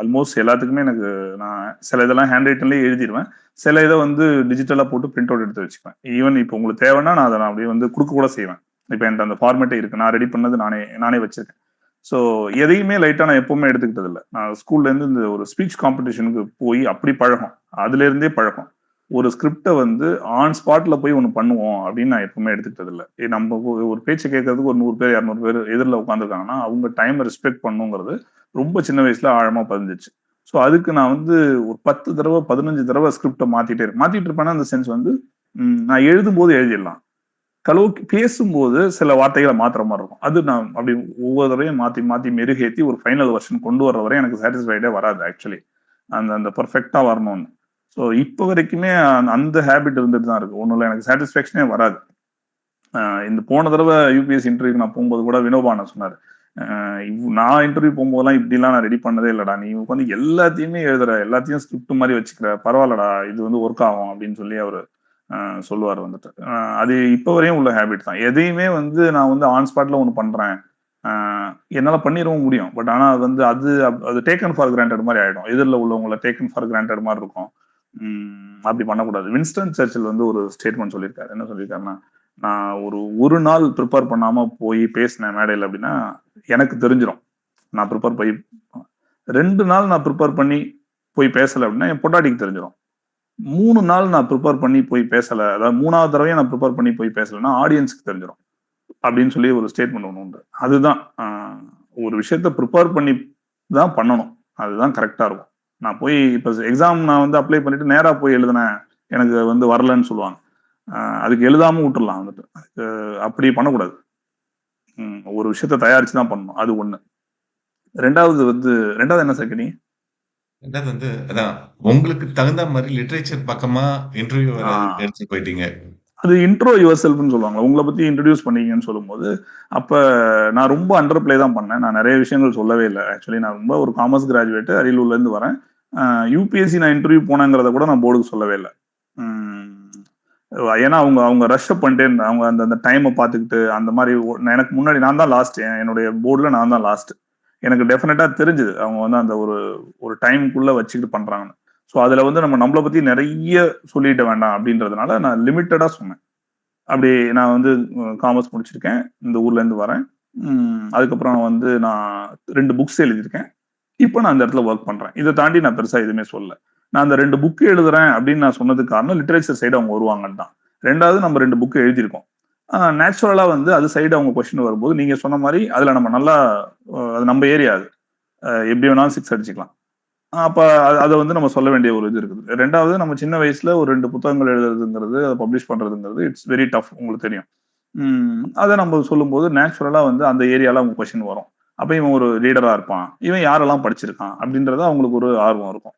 ஆல்மோஸ்ட் எல்லாத்துக்குமே எனக்கு நான் சில இதெல்லாம் ஹேண்ட் ரைட்டன்லேயே எழுதிடுவேன். சில இதை வந்து டிஜிட்டலா போட்டு பிரிண்ட் அவுட் எடுத்து வச்சுப்பேன். ஈவன் இப்போ உங்களுக்கு தேவைன்னா நான் அதை நான் அப்படியே வந்து கொடுக்க கூட செய்வேன். இப்போ என்கிட்ட அந்த ஃபார்மேட்டே இருக்கு, நான் ரெடி பண்ணது நானே வச்சிருக்கேன். ஸோ எதையுமே லைட்டா நான் எப்பவுமே எடுத்துக்கிட்டது இல்லை. நான் ஸ்கூல்ல இருந்து இந்த ஒரு ஸ்பீச் காம்படிஷனுக்கு போய் அப்படி பழகம், அதுல இருந்தே பழகம். ஒரு ஸ்கிரிப்டை வந்து ஆன் ஸ்பாட்ல போய் ஒன்று பண்ணுவோம் அப்படின்னு நான் எப்பவுமே எடுத்துக்கிட்டது இல்லை. நம்ம ஒரு பேச்சு கேட்கறதுக்கு ஒரு 100 பேர் 200 பேர் எதிரில் உட்காந்துருக்காங்கன்னா அவங்க டைமை ரெஸ்பெக்ட் பண்ணுங்கிறது ரொம்ப சின்ன வயசுல ஆழமா பதிஞ்சிச்சு. ஸோ அதுக்கு நான் வந்து ஒரு 10 தடவை 15 தடவை ஸ்கிரிப்டை மாத்திட்டு இருப்பேன்னா அந்த சென்ஸ் வந்து நான் எழுதும் போது எழுதிடலாம், பேசும்போது சில வார்த்தைகளை மாத்துற மாதிரி இருக்கும். அது நான் அப்படி ஒவ்வொரு தடவையும் மாத்தி மாத்தி மெருகேத்தி ஒரு ஃபைனல் வெர்ஷன் கொண்டு வர்ற வரை எனக்கு சாட்டிஸ்ஃபைடே வராது ஆக்சுவலி. அந்த பர்ஃபெக்டா வரணும்னு. ஸோ இப்போ வரைக்குமே அந்த ஹேபிட் இருந்துட்டு தான் இருக்கு. ஒன்றும் இல்லை, எனக்கு சாட்டிஸ்ஃபேக்ஷனே வராது. இந்த போன தடவை யூபிஎஸ்சி இன்டர்வியூக்கு நான் போகும்போது கூட வினோபான சொன்னார், நான் இன்டர்வியூ போகும்போதெல்லாம் இப்படிலாம் நான் ரெடி பண்ணதே இல்லடா, நீ வந்து எல்லாத்தையுமே எழுதுற, எல்லாத்தையும் ஸ்கிரிப்ட் மாதிரி வச்சுக்கிற, பரவாயில்லடா இது வந்து ஒர்க் ஆகும் அப்படின்னு சொல்லி அவரு சொல்லுவார் வந்துட்டு. அது இப்போ வரையும் உள்ள ஹேபிட் தான். எதையுமே வந்து நான் வந்து ஆன் ஸ்பாட்ல ஒன்று பண்றேன், என்னால பண்ணிடவும் முடியும். பட் ஆனா அது வந்து அது டேக்கன் ஃபார் கிராண்டட் மாதிரி ஆயிடும். எதிரில் உள்ளவங்களை டேக்கன் ஃபார் கிராண்டட் மாதிரி இருக்கும். அப்படி பண்ணக்கூடாது. வின்ஸ்டன் சர்ச்சில் வந்து ஒரு ஸ்டேட்மெண்ட் சொல்லியிருக்காரு. என்ன சொல்லியிருக்காருன்னா, நான் ஒரு நாள் ப்ரிப்பேர் பண்ணாம போய் பேசினேன் மேடையில் அப்படின்னா எனக்கு தெரிஞ்சிடும் நான் ப்ரிப்பேர் போய். 2 நாள் நான் ப்ரிப்பேர் பண்ணி போய் பேசல அப்படின்னா என் பொட்டாட்டிக்கு தெரிஞ்சிடும். 3 நாள் நான் ப்ரிப்பேர் பண்ணி போய் பேசல, அதாவது 3வது தடவையும் நான் ப்ரிப்பேர் பண்ணி போய் பேசலைன்னா ஆடியன்ஸ்க்கு தெரிஞ்சிடும் அப்படின்னு சொல்லி ஒரு ஸ்டேட்மெண்ட் ஒன்று உண்டு. அதுதான் ஒரு விஷயத்த ப்ரிப்பேர் பண்ணி தான் பண்ணணும், அதுதான் கரெக்டா இருக்கும். நான் போய் இப்போ எக்ஸாம் நான் வந்து அப்ளை பண்ணிட்டு நேரா போய் எழுதினேன், எனக்கு வந்து வரலன்னு சொல்லுவாங்க. அதுக்கு எழுதாம விட்டுறலாம் வந்துட்டு. அப்படி பண்ணக்கூடாது. ஒரு விஷயத்த தயாரிச்சு தான் பண்ணணும். அது ஒண்ணு. ரெண்டாவது என்ன சார் கேட்டீங்க? ரெண்டாவது வந்து அதான் உங்களுக்கு தகுந்த மாதிரி லிட்ரேச்சர் பக்கமா இன்டர்வியூ எடுத்து போயிட்டீங்க. அது இன்ட்ரோ யுவர் செல்ஃப்னு சொல்லுவாங்க. உங்களை பத்தி இன்ட்ரடியூஸ் பண்ணீங்கன்னு சொல்லும்போது அப்ப நான் ரொம்ப அண்டர் பிளே தான் பண்ணேன். நான் நிறைய விஷயங்கள் சொல்லவே இல்லை. ஆக்சுவலி நான் ரொம்ப ஒரு காமர்ஸ் கிராஜுவேட், அரியலூர்ல இருந்து வரேன். யூபிஎஸ்சி நான் இன்டர்வியூ போனேங்கிறத கூட நான் போர்டுக்கு சொல்லவே இல்லை. ஏன்னா அவங்க ரஷ் பண்ணிட்டே இருந்தாங்க. அவங்க அந்த டைமை பார்த்துக்கிட்டு அந்த மாதிரி எனக்கு முன்னாடி நான் தான் லாஸ்ட், என்னுடைய போர்டில் நான் தான் லாஸ்ட். எனக்கு டெஃபினட்டா தெரிஞ்சுது அவங்க வந்து அந்த ஒரு டைமுக்குள்ள வச்சுக்கிட்டு பண்றாங்கன்னு. ஸோ அதுல வந்து நம்மளை பத்தி நிறைய சொல்லிட வேண்டாம் அப்படின்றதுனால நான் லிமிட்டடா சொன்னேன். அப்படி நான் வந்து காமர்ஸ் முடிச்சிருக்கேன், இந்த ஊர்ல இருந்து வரேன், அதுக்கப்புறம் வந்து நான் 2 புக்ஸ் எழுதியிருக்கேன், இப்போ நான் அந்த இடத்துல ஒர்க் பண்றேன். இதை தாண்டி நான் பெருசா எதுவுமே சொல்லல. நான் அந்த 2 புக்கு எழுதுறேன் அப்படின்னு நான் சொன்னதுக்கு காரணம் லிட்ரேச்சர் சைடு அவங்க வருவாங்கன்னு தான். 2வது நம்ம 2 புக்கு எழுதியிருக்கோம். நேச்சுரலா வந்து அது சைடு அவங்க கொஸ்டின் வரும்போது நீங்க சொன்ன மாதிரி அதுல நம்ம நல்லா அது நம்ம ஏரியா, அது எப்படி வேணாலும் 6 அடிச்சுக்கலாம். அப்ப அதை வந்து நம்ம சொல்ல வேண்டிய ஒரு இது இருக்குது. 2வது நம்ம சின்ன வயசுல ஒரு 2 புத்தகங்கள் எழுதுறதுங்கிறது, அதை பப்ளிஷ் பண்றதுங்கிறது இட்ஸ் வெரி டஃப், உங்களுக்கு தெரியும். அதை நம்ம சொல்லும்போது நேச்சுரலா வந்து அந்த ஏரியால அவங்க கொஸ்டின் வரும். அப்ப இவன் ஒரு லீடரா இருப்பான், இவன் யாரெல்லாம் படிச்சிருக்கான் அப்படின்றத அவங்களுக்கு ஒரு ஆர்வம் இருக்கும்.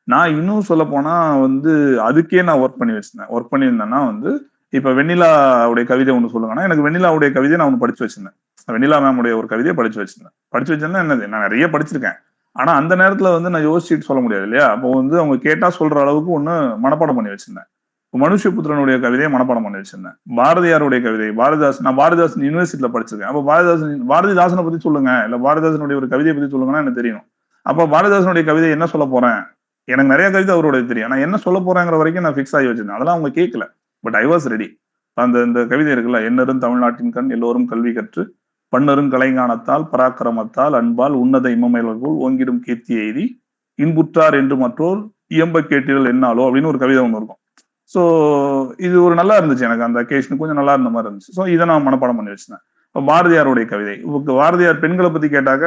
நான் இன்னும் சொல்ல போனா வந்து அதுக்கே நான் ஒர்க் பண்ணி வச்சிருந்தேன். ஒர்க் பண்ணியிருந்தேன்னா வந்து இப்ப வெண்ணிலா உடைய கவிதை ஒண்ணு சொல்லுங்கன்னா, எனக்கு வெண்ணிலாவுடைய கவிதையை நான் ஒண்ணு படிச்சு வச்சிருந்தேன். வெண்ணிலா மேம் உடைய ஒரு கவிதையை படிச்சு வச்சிருந்தேன். படிச்சு வச்சிருந்தா என்னது, நான் நிறைய படிச்சிருக்கேன். ஆனா அந்த நேரத்துல வந்து நான் யோசிச்சுட்டு சொல்ல முடியாது இல்லையா? அப்போ வந்து அவங்க கேட்டா சொல்ற அளவுக்கு ஒண்ணு மனப்பாடம் பண்ணி வச்சிருந்தேன். மனுஷபுத்திரனுடைய கவிதையை மனப்பாடம் பண்ணி வச்சிருந்தேன். பாரதியாருடைய கவிதை, நான் பாரதிதாசன் யூனிவர்சிட்டியில படிச்சிருக்கேன். அப்ப பாரதிதாசனை பத்தி சொல்லுங்க, இல்ல பாரதிதாசனுடைய ஒரு கவிதையை பத்தி சொல்லுங்கன்னா எனக்கு தெரியணும். அப்ப பாரதிதாசனுடைய கவிதை என்ன சொல்ல போறேன், எனக்கு நிறைய கவிதை அவரோட தெரியும். நான் என்ன சொல்ல போறேங்கிற வரைக்கும் நான் ஃபிக்ஸ் ஆகி வச்சிருந்தேன். அதெல்லாம் அவங்க கேட்கல. But I was ready. அந்த இந்த கவிதை இருக்குல்ல, எண்ணரும் தமிழ்நாட்டின் கண் எல்லோரும் கல்வி கற்று பண்ணரும் கலைஞானத்தால் பராக்கிரமத்தால் அன்பால் உன்னத இமமேலர் போல் ஓங்கிடும் கீர்த்தி எய்தி இன்புற்றார் என்று மற்றோர் இயம்ப கேட்டீர்கள் என்னாலோ அப்படின்னு ஒரு கவிதை ஒண்ணு இருக்கும். சோ இது ஒரு நல்லா இருந்துச்சு, எனக்கு அந்த அக்கேஷன் கொஞ்சம் நல்லா இருந்த மாதிரி இருந்துச்சு. சோ இதை நான் மனப்பாடம் பண்ணி வச்சிருந்தேன். இப்போ பாரதியாருடைய கவிதை, இப்போ பாரதியார் பெண்களை பத்தி கேட்டாக்க,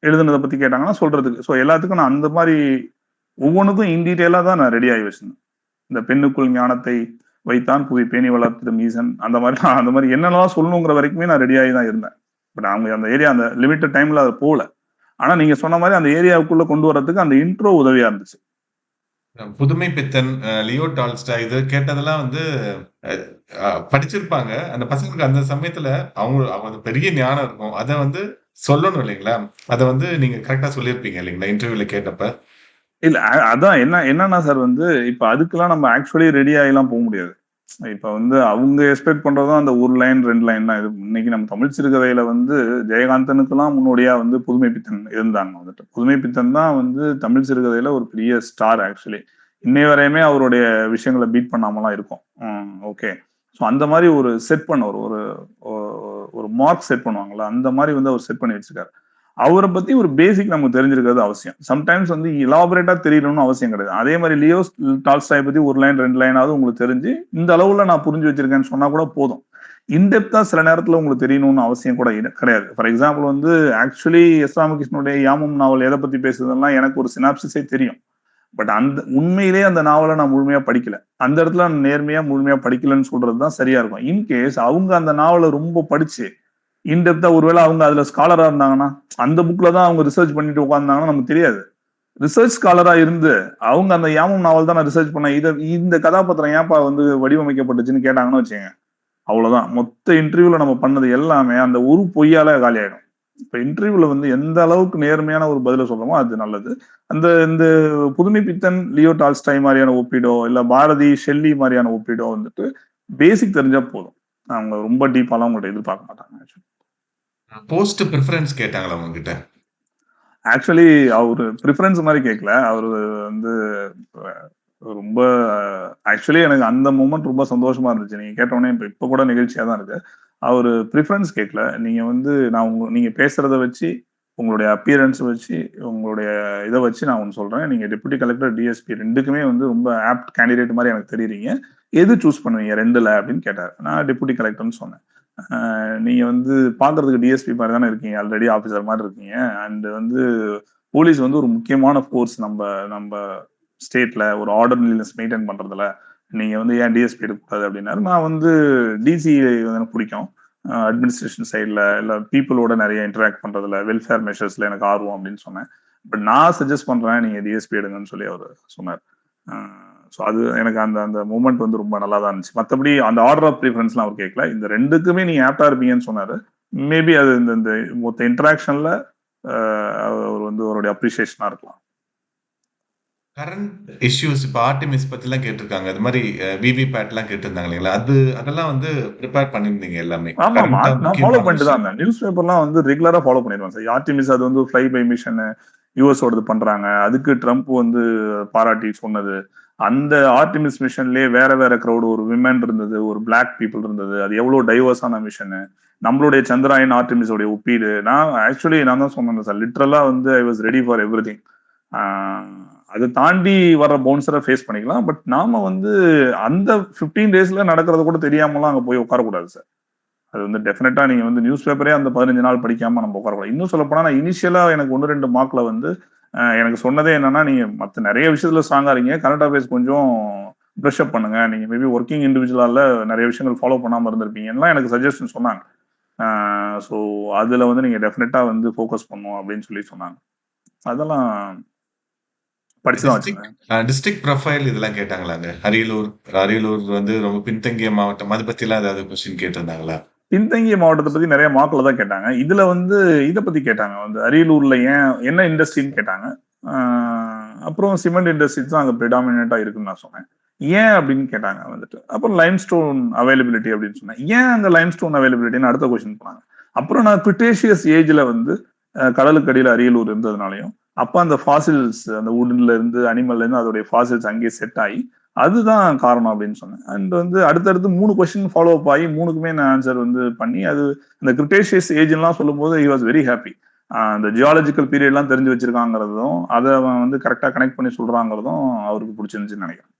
எழுதுனதை பத்தி கேட்டாங்கன்னா சொல்றதுக்கு, சோ எல்லாத்துக்கும் நான் அந்த மாதிரி ஒவ்வொன்றுக்கும் இன் டீட்டெயிலா தான் நான் ரெடி ஆகி வச்சிருந்தேன். இந்த பெண்ணுக்குள் ஞானத்தை வைத்தான் புவி பேணி வளர்த்திடும் ஈசன், அந்த மாதிரி அந்த மாதிரி என்னென்னலாம் சொல்லணுங்கிற வரைக்குமே நான் ரெடி ஆகி தான் இருந்தேன். பட் அவங்க அந்த ஏரியா அந்த லிமிட்டட் டைம்ல அது போல. ஆனா நீங்க சொன்ன மாதிரி அந்த ஏரியாவுக்குள்ள கொண்டு வர்றதுக்கு அந்த இன்ட்ரோ உதவியா இருந்துச்சு. புதுமை பித்தன், லியோ டால்ஸ்டாய் இது கேட்டதெல்லாம் வந்து அ அ படிச்சிருப்பாங்க. அந்த பசங்களுக்கு அந்த சமயத்துல அவங்க பெரிய ஞானம் இருக்கும். அத வந்து சொல்லணும் இல்லைங்களா? அத வந்து நீங்க கரெக்ட்டா சொல்லியிருப்பீங்க இல்லைங்களா? இன்டர்வியூல கேட்டப்ப. இல்ல அதான் என்னன்னா சார் வந்து, இப்ப அதுக்கெல்லாம் நம்ம ஆக்சுவலி ரெடி ஆகிலாம் போக முடியாது. இப்ப வந்து அவங்க எக்ஸ்பெக்ட் பண்றதும் அந்த 1 லைன் 2 லைன் தான். இது இன்னைக்கு நம்ம தமிழ் சிறுகதையில வந்து ஜெயகாந்தனுக்கெல்லாம் முன்னோடியா வந்து புதுமை பித்தன் இருந்தாங்க வந்துட்டு. புதுமை பித்தன் தான் வந்து தமிழ் சிறுகதையில ஒரு பெரிய ஸ்டார் ஆக்சுவலி. இன்னை வரையுமே அவருடைய விஷயங்கள பீட் பண்ணாமலாம் இருக்கும். ஓகே. ஸோ அந்த மாதிரி ஒரு செட் பண்ண ஒரு ஒரு ஒரு மார்க் செட் பண்ணுவாங்கல்ல, அந்த மாதிரி வந்து அவர் செட் பண்ணி வச்சிருக்காரு. அவரை பத்தி ஒரு பேசிக் நமக்கு தெரிஞ்சிருக்கிறது அவசியம். சம்டைம்ஸ் வந்து இலாபரேட்டா தெரியணும்னு அவசியம் கிடையாது. அதே மாதிரி லியோ டால்ஸ்டாய் பத்தி 1 லைன் 2 லைனாவது உங்களுக்கு தெரிஞ்சு இந்த அளவுல நான் புரிஞ்சு வச்சிருக்கேன்னு சொன்னா கூட போதும். இன்டெப்தா சில நேரத்துல உங்களுக்கு தெரியணும்னு அவசியம் கூட கிடையாது. ஃபார் எக்ஸாம்பிள் வந்து ஆக்சுவலி எஸ் ராமகிருஷ்ணனுடைய யாமும் நாவல் எதை பத்தி பேசுறதுலாம் எனக்கு ஒரு சினாப்சிஸே தெரியும். பட் அந்த உண்மையிலேயே அந்த நாவலை நான் முழுமையா படிக்கல. அந்த இடத்துல நான் நேர்மையா முழுமையா படிக்கலன்னு சொல்றதுதான் சரியா இருக்கும். இன்கேஸ் அவங்க அந்த நாவலை ரொம்ப படிச்சு இன்டெப்தா ஒருவேளை அவங்க அதுல ஸ்காலரா இருந்தாங்கன்னா, அந்த புக்ல தான் அவங்க ரிசர்ச் பண்ணிட்டு உட்கார்ந்தாங்கன்னா நமக்கு தெரியாது. ரிசர்ச் ஸ்காலரா இருந்து அவங்க அந்த யாமும் நாவல் தான் நான் ரிசர்ச் பண்ணேன், இந்த கதாபாத்திரம் ஏன்பா வந்து வடிவமைக்கப்பட்டுச்சுன்னு கேட்டாங்கன்னு வச்சுங்க, அவ்வளவுதான். மொத்த இன்டர்வியூல நம்ம பண்ணது எல்லாமே அந்த ஒரு பொய்யால காலியாயிடும். இப்ப இன்டர்வியூல வந்து எந்த அளவுக்கு நேர்மையான ஒரு பதில சொல்றோமோ அது நல்லது. இந்த புதுமை பித்தன், லியோ டால்ஸ்டாய் மாதிரியான ஒப்பீடோ, இல்ல பாரதி, ஷெல்லி மாதிரியான ஒப்பீடோ வந்துட்டு பேசிக் தெரிஞ்சா போதும். அவங்க ரொம்ப டீப்பாலாம் உங்கள்ட்ட எதிர்பார்க்க மாட்டாங்க. போஸ்ட் பிரிஃபரன்ஸ் கேட்டாங்களா உங்ககிட்ட? ஆக்சுவலி அவரு பிரிஃபரன்ஸ் மாதிரி கேட்கல. அவரு வந்து ரொம்ப ஆக்சுவலி எனக்கு அந்த மூமெண்ட் ரொம்ப சந்தோஷமா இருந்துச்சு. நீங்க கேட்டோடனே இப்ப கூட நிகழ்ச்சியா தான் இருக்கு. அவரு பிரிஃபரன்ஸ் கேட்கல. நீங்க வந்து நீங்க பேசுறத வச்சு, உங்களுடைய அப்பியரன்ஸ் வச்சு, உங்களுடைய இத வச்சு நான் ஒண்ணு சொல்றேன். நீங்க டெப்யூட்டி கலெக்டர், டிஎஸ்பி 2க்குமே வந்து ரொம்ப ஆப்ட் கேண்டிடேட் மாரி எனக்கு தெரியிறீங்க. எது சூஸ் பண்ணுவீங்க 2ல அப்படின்னு கேட்டாரு. நான் டெப்யூட்டி கலெக்டர்ன்னு சொன்னேன். நீங்க வந்து பார்க்கறதுக்கு டிஎஸ்பி மாரி தானே இருக்கீங்க. ஆல்ரெடி ஆஃபீசர் மாரி இருக்கீங்க. அண்ட் வந்து போலீஸ் வந்து ஒரு முக்கியமான ஃபோர்ஸ் நம்ப நம்ப ஸ்டேட்ல ஒரு ஆர்டர்லினஸ் மெயின்டெயின் பண்றதுல. நீங்க வந்து ஏன் டிஎஸ்பி எடுக்கக்கூடாது அப்படின்னாரு. நான் வந்து டிசி எனக்கு பிடிக்கும். அட்மினிஸ்ட்ரேஷன் சைட்ல இல்ல பீப்புளோட நிறைய இன்டராக்ட் பண்றதுல, வெல்ஃபேர் மெஷர்ஸ்ல எனக்கு ஆர்வம் அப்படின்னு சொன்னேன். பட் நான் சஜஸ்ட் பண்றேன் நீங்க டிஎஸ்பி எடுங்கன்னு சொல்லி அவரு சொன்னார். ஸோ அது எனக்கு அந்த அந்த மூமெண்ட் வந்து ரொம்ப நல்லா தான் இருந்துச்சு. மற்றபடி அந்த ஆர்டர் ஆஃப் ப்ரிஃபரன்ஸ்லாம் அவர் கேட்கல. இந்த 2க்குமே நீங்க ஆப்டா இருப்பீங்கன்னு சொன்னாரு. மேபி அது இந்த இந்த மொத்த இன்டராக்ஷன்ல அவர் வந்து அவருடைய அப்ரிசியேஷனா இருக்கலாம். கரண்ட் இஷ்யூஸ் இப்ப ஆர்டிமிஸ் பத்திலாம் கேட்டிருக்காங்க. அது மாரி விவிபேட்லாம் கேட்டிருந்தாங்க இல்லைங்களா? அதெல்லாம் வந்து ப்ரிப்பேர் பண்ணியிருந்தீங்க எல்லாமே. ஆமாமா. கரண்ட்டா நான் ஃபாலோ முக்கியமான பண்ணிட்டு தான் விஷயம். இருந்தேன். நியூஸ் பேப்பர்லாம் வந்து ரெகுலரா ஃபாலோ பண்ணிருவேன் சார். ஆர்டிமிஸ் அது வந்து ஃப்ளை பை மிஷன் யுஎஸ் ஓடது பண்றாங்க. அதுக்கு ட்ரம்ப் வந்து பாராட்டி சொன்னது. அந்த ஆர்டிமிஸ் மிஷன்லயே வேற வேற கிரவுட், ஒரு விமன் இருந்தது, ஒரு பிளாக் பீப்புள் இருந்தது. அது எவ்வளவு டைவர்ஸான மிஷன். நம்மளுடைய சந்திராயன் ஆர்டிமிஸ் உடைய ஒப்பீடு. நான் தான் சொன்னேன் சார். லிட்டரலா வந்து I was ready for everything. அதை தாண்டி வர பவுன்சரை ஃபேஸ் பண்ணிக்கலாம். பட் நாம வந்து அந்த 15 டேஸ்ல நடக்கிறது கூட தெரியாமலாம் அங்க போய் உட்காரக்கூடாது சார். அது வந்து டெஃபினட்டா நீங்க வந்து நியூஸ் பேப்பரே அந்த 15 நாள் படிக்காம நம்ம உட்காரக்கூடாது. இன்னும் சொல்ல போனா நான் இனிஷியலா எனக்கு 1, 2 மார்க்ல வந்து எனக்கு சொன்னதே என்னன்னா, நீங்க மத்த நெறைய விஷயத்துல ஸ்ட்ராங்கா இருக்கீங்க. கரண்ட் அஃபேர்ஸ் கொஞ்சம் பிரஷ் அப் பண்ணுங்க. நீங்க மேபி ஒர்க்கிங் இண்டிவிஜுவலால நெறைய விஷயங்கள் ஃபாலோ பண்ணாம இருந்திருப்பீங்கன்னுலாம் எனக்கு சஜஷன் சொன்னாங்க. ஸோ அதுல வந்து நீங்க டெஃபினட்டா வந்து ஃபோக்கஸ் பண்ணணும் அப்படின்னு சொல்லி சொன்னாங்க. அதெல்லாம் படிச்சு தான் டிஸ்ட்ரிக்ட் வச்சிருந்தேன். டிஸ்ட்ரிக்ட் ப்ரொஃபைல் இதெல்லாம் கேட்டாங்களாங்க? அரியலூர் அரியலூர் வந்து ரொம்ப பின்தங்கிய மாவட்டம். அத பத்திலாம் ஏதாவது கொஸ்டின் கேட்டிருந்தாங்களா? பின்தங்கிய மாவட்டத்த பத்தி நெறைய மார்க்ல தான் கேட்டாங்க. இதுல வந்து இத பத்தி கேட்டாங்க. வந்து அரியலூர்ல என்ன இண்டஸ்ட்ரின்னு கேட்டாங்க. ஆ அப்புறம் சிமெண்ட் இண்டஸ்ட்ரீஸ் தான் அங்க பிரெடாமினன்ட்டா இருக்குன்னு நான் சொன்னேன். ஏன் அப்படின்னு கேட்டாங்க வந்துட்டு. அப்புறம் லைம்ஸ்டோன் அவைலபிலிட்டி அப்படின்னு சொன்னேன். ஏன் அங்க லைம்ஸ்டோன் அவைலபிலிட்டின்னு அடுத்த கொஸ்டின் போனாங்க. அப்புறம் நான் கிரிட்டேஷியஸ் ஏஜ்ல வந்து கடலுக்கு அடியில அரியலூர் இருந்ததுனாலயும், அப்ப அந்த ஃபாசில்ஸ் அந்த வுட்ல இருந்து அனிமல்ல இருந்து அதோடைய ஃபாசில்ஸ் அங்கேயே செட் ஆயி, அதுதான் காரணம் அப்படின்னு சொன்னேன். அண்ட் வந்து அடுத்தடுத்து 3 கொஸ்டின் ஃபாலோ அப் ஆகி 3க்குமே நான் ஆன்சர் வந்து பண்ணி, அது இந்த கிரிட்டேஷியஸ் ஏஜ்லாம் சொல்லும்போது ஹி வாஸ் வெரி ஹாப்பி. அந்த ஜியாலஜிக்கல் பீரியட்லாம் தெரிஞ்சு வச்சிருக்காங்கிறதும், அத அவன் வந்து கரெக்ட்டா கனெக்ட் பண்ணி சொல்றாங்கிறதும் அவருக்கு புடிச்சிருந்துச்சுன்னு நெனைக்கிறேன்.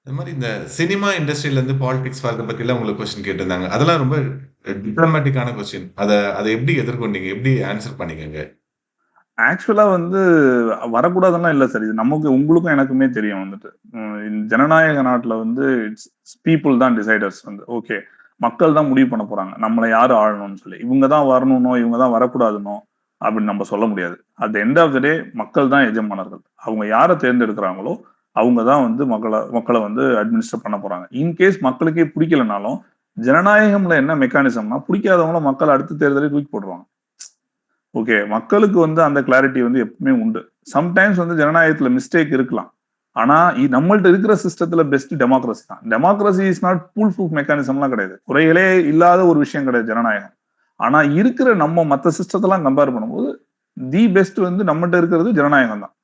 அது மாரி இந்த சினிமா இண்டஸ்ட்ரியில இருந்து பாலிடிக்ஸ் வர்றத பத்திலாம் உங்களுக்கு கொஸ்டின் கேட்டிருந்தாங்க. அதெல்லாம் ரொம்ப டிப்ளமேட்டிக்கான கொஸ்டின். அத எப்படி எதிர்கொண்டீங்க? எப்படி ஆன்சர் பண்ணீங்கங்க? ஆக்சுவலா வந்து வரக்கூடாதுன்னுலாம் இல்ல சார். இது நமக்கு உங்களுக்கும் எனக்குமே தெரியும் வந்துட்டு. ஜனநாயக நாட்டுல வந்து இட்ஸ் பீப்பிள் தான் டிசைடர்ஸ் வந்து. ஓகே. மக்கள் தான் முடிவு பண்ண போறாங்க. நம்மள யாரு ஆளணும்னு சொல்லி. இவங்க தான் வரணும்னோ, இவங்க தான் வரக்கூடாதுன்னோ, அப்படின்னு நம்ம சொல்ல முடியாது. At the end of the day மக்கள் தான் எஜமானர்கள். அவங்க யார தேர்ந்தெடுக்கிறாங்களோ, அவங்க தான் வந்து மக்கள வந்து அட்மினிஸ்டர் பண்ண போறாங்க. இன் கேஸ் மக்களுக்கே பிடிக்கலனாலும், ஜனநாயகம்ல என்ன மெக்கானிசம்னா, பிடிக்காதவங்கள மக்கள் அடுத்த தேர்தலே தூக்கி போட்டுருவாங்க. ஓகே. மக்களுக்கு வந்து அந்த கிளாரிட்டி வந்து எப்பவுமே உண்டு. சம்டைம்ஸ் வந்து ஜனநாயகத்துல மிஸ்டேக் இருக்கலாம். ஆனா, நம்மள்ட்ட இருக்கிற சிஸ்டத்துல பெஸ்ட் டெமோக்ரஸி தான். Democracy is not fool proof மெக்கானிசம்லாம் கிடையாது. குறைகளே இல்லாத ஒரு விஷயம் கிடையாது ஜனநாயகம். ஆனா, இருக்கிற நம்ம மத்த சிஸ்டத்தலாம் கம்பேர் பண்ணும்போது, பெஸ்ட் வந்து நம்மட்ட இருக்கிறது ஜனநாயகம் தான்.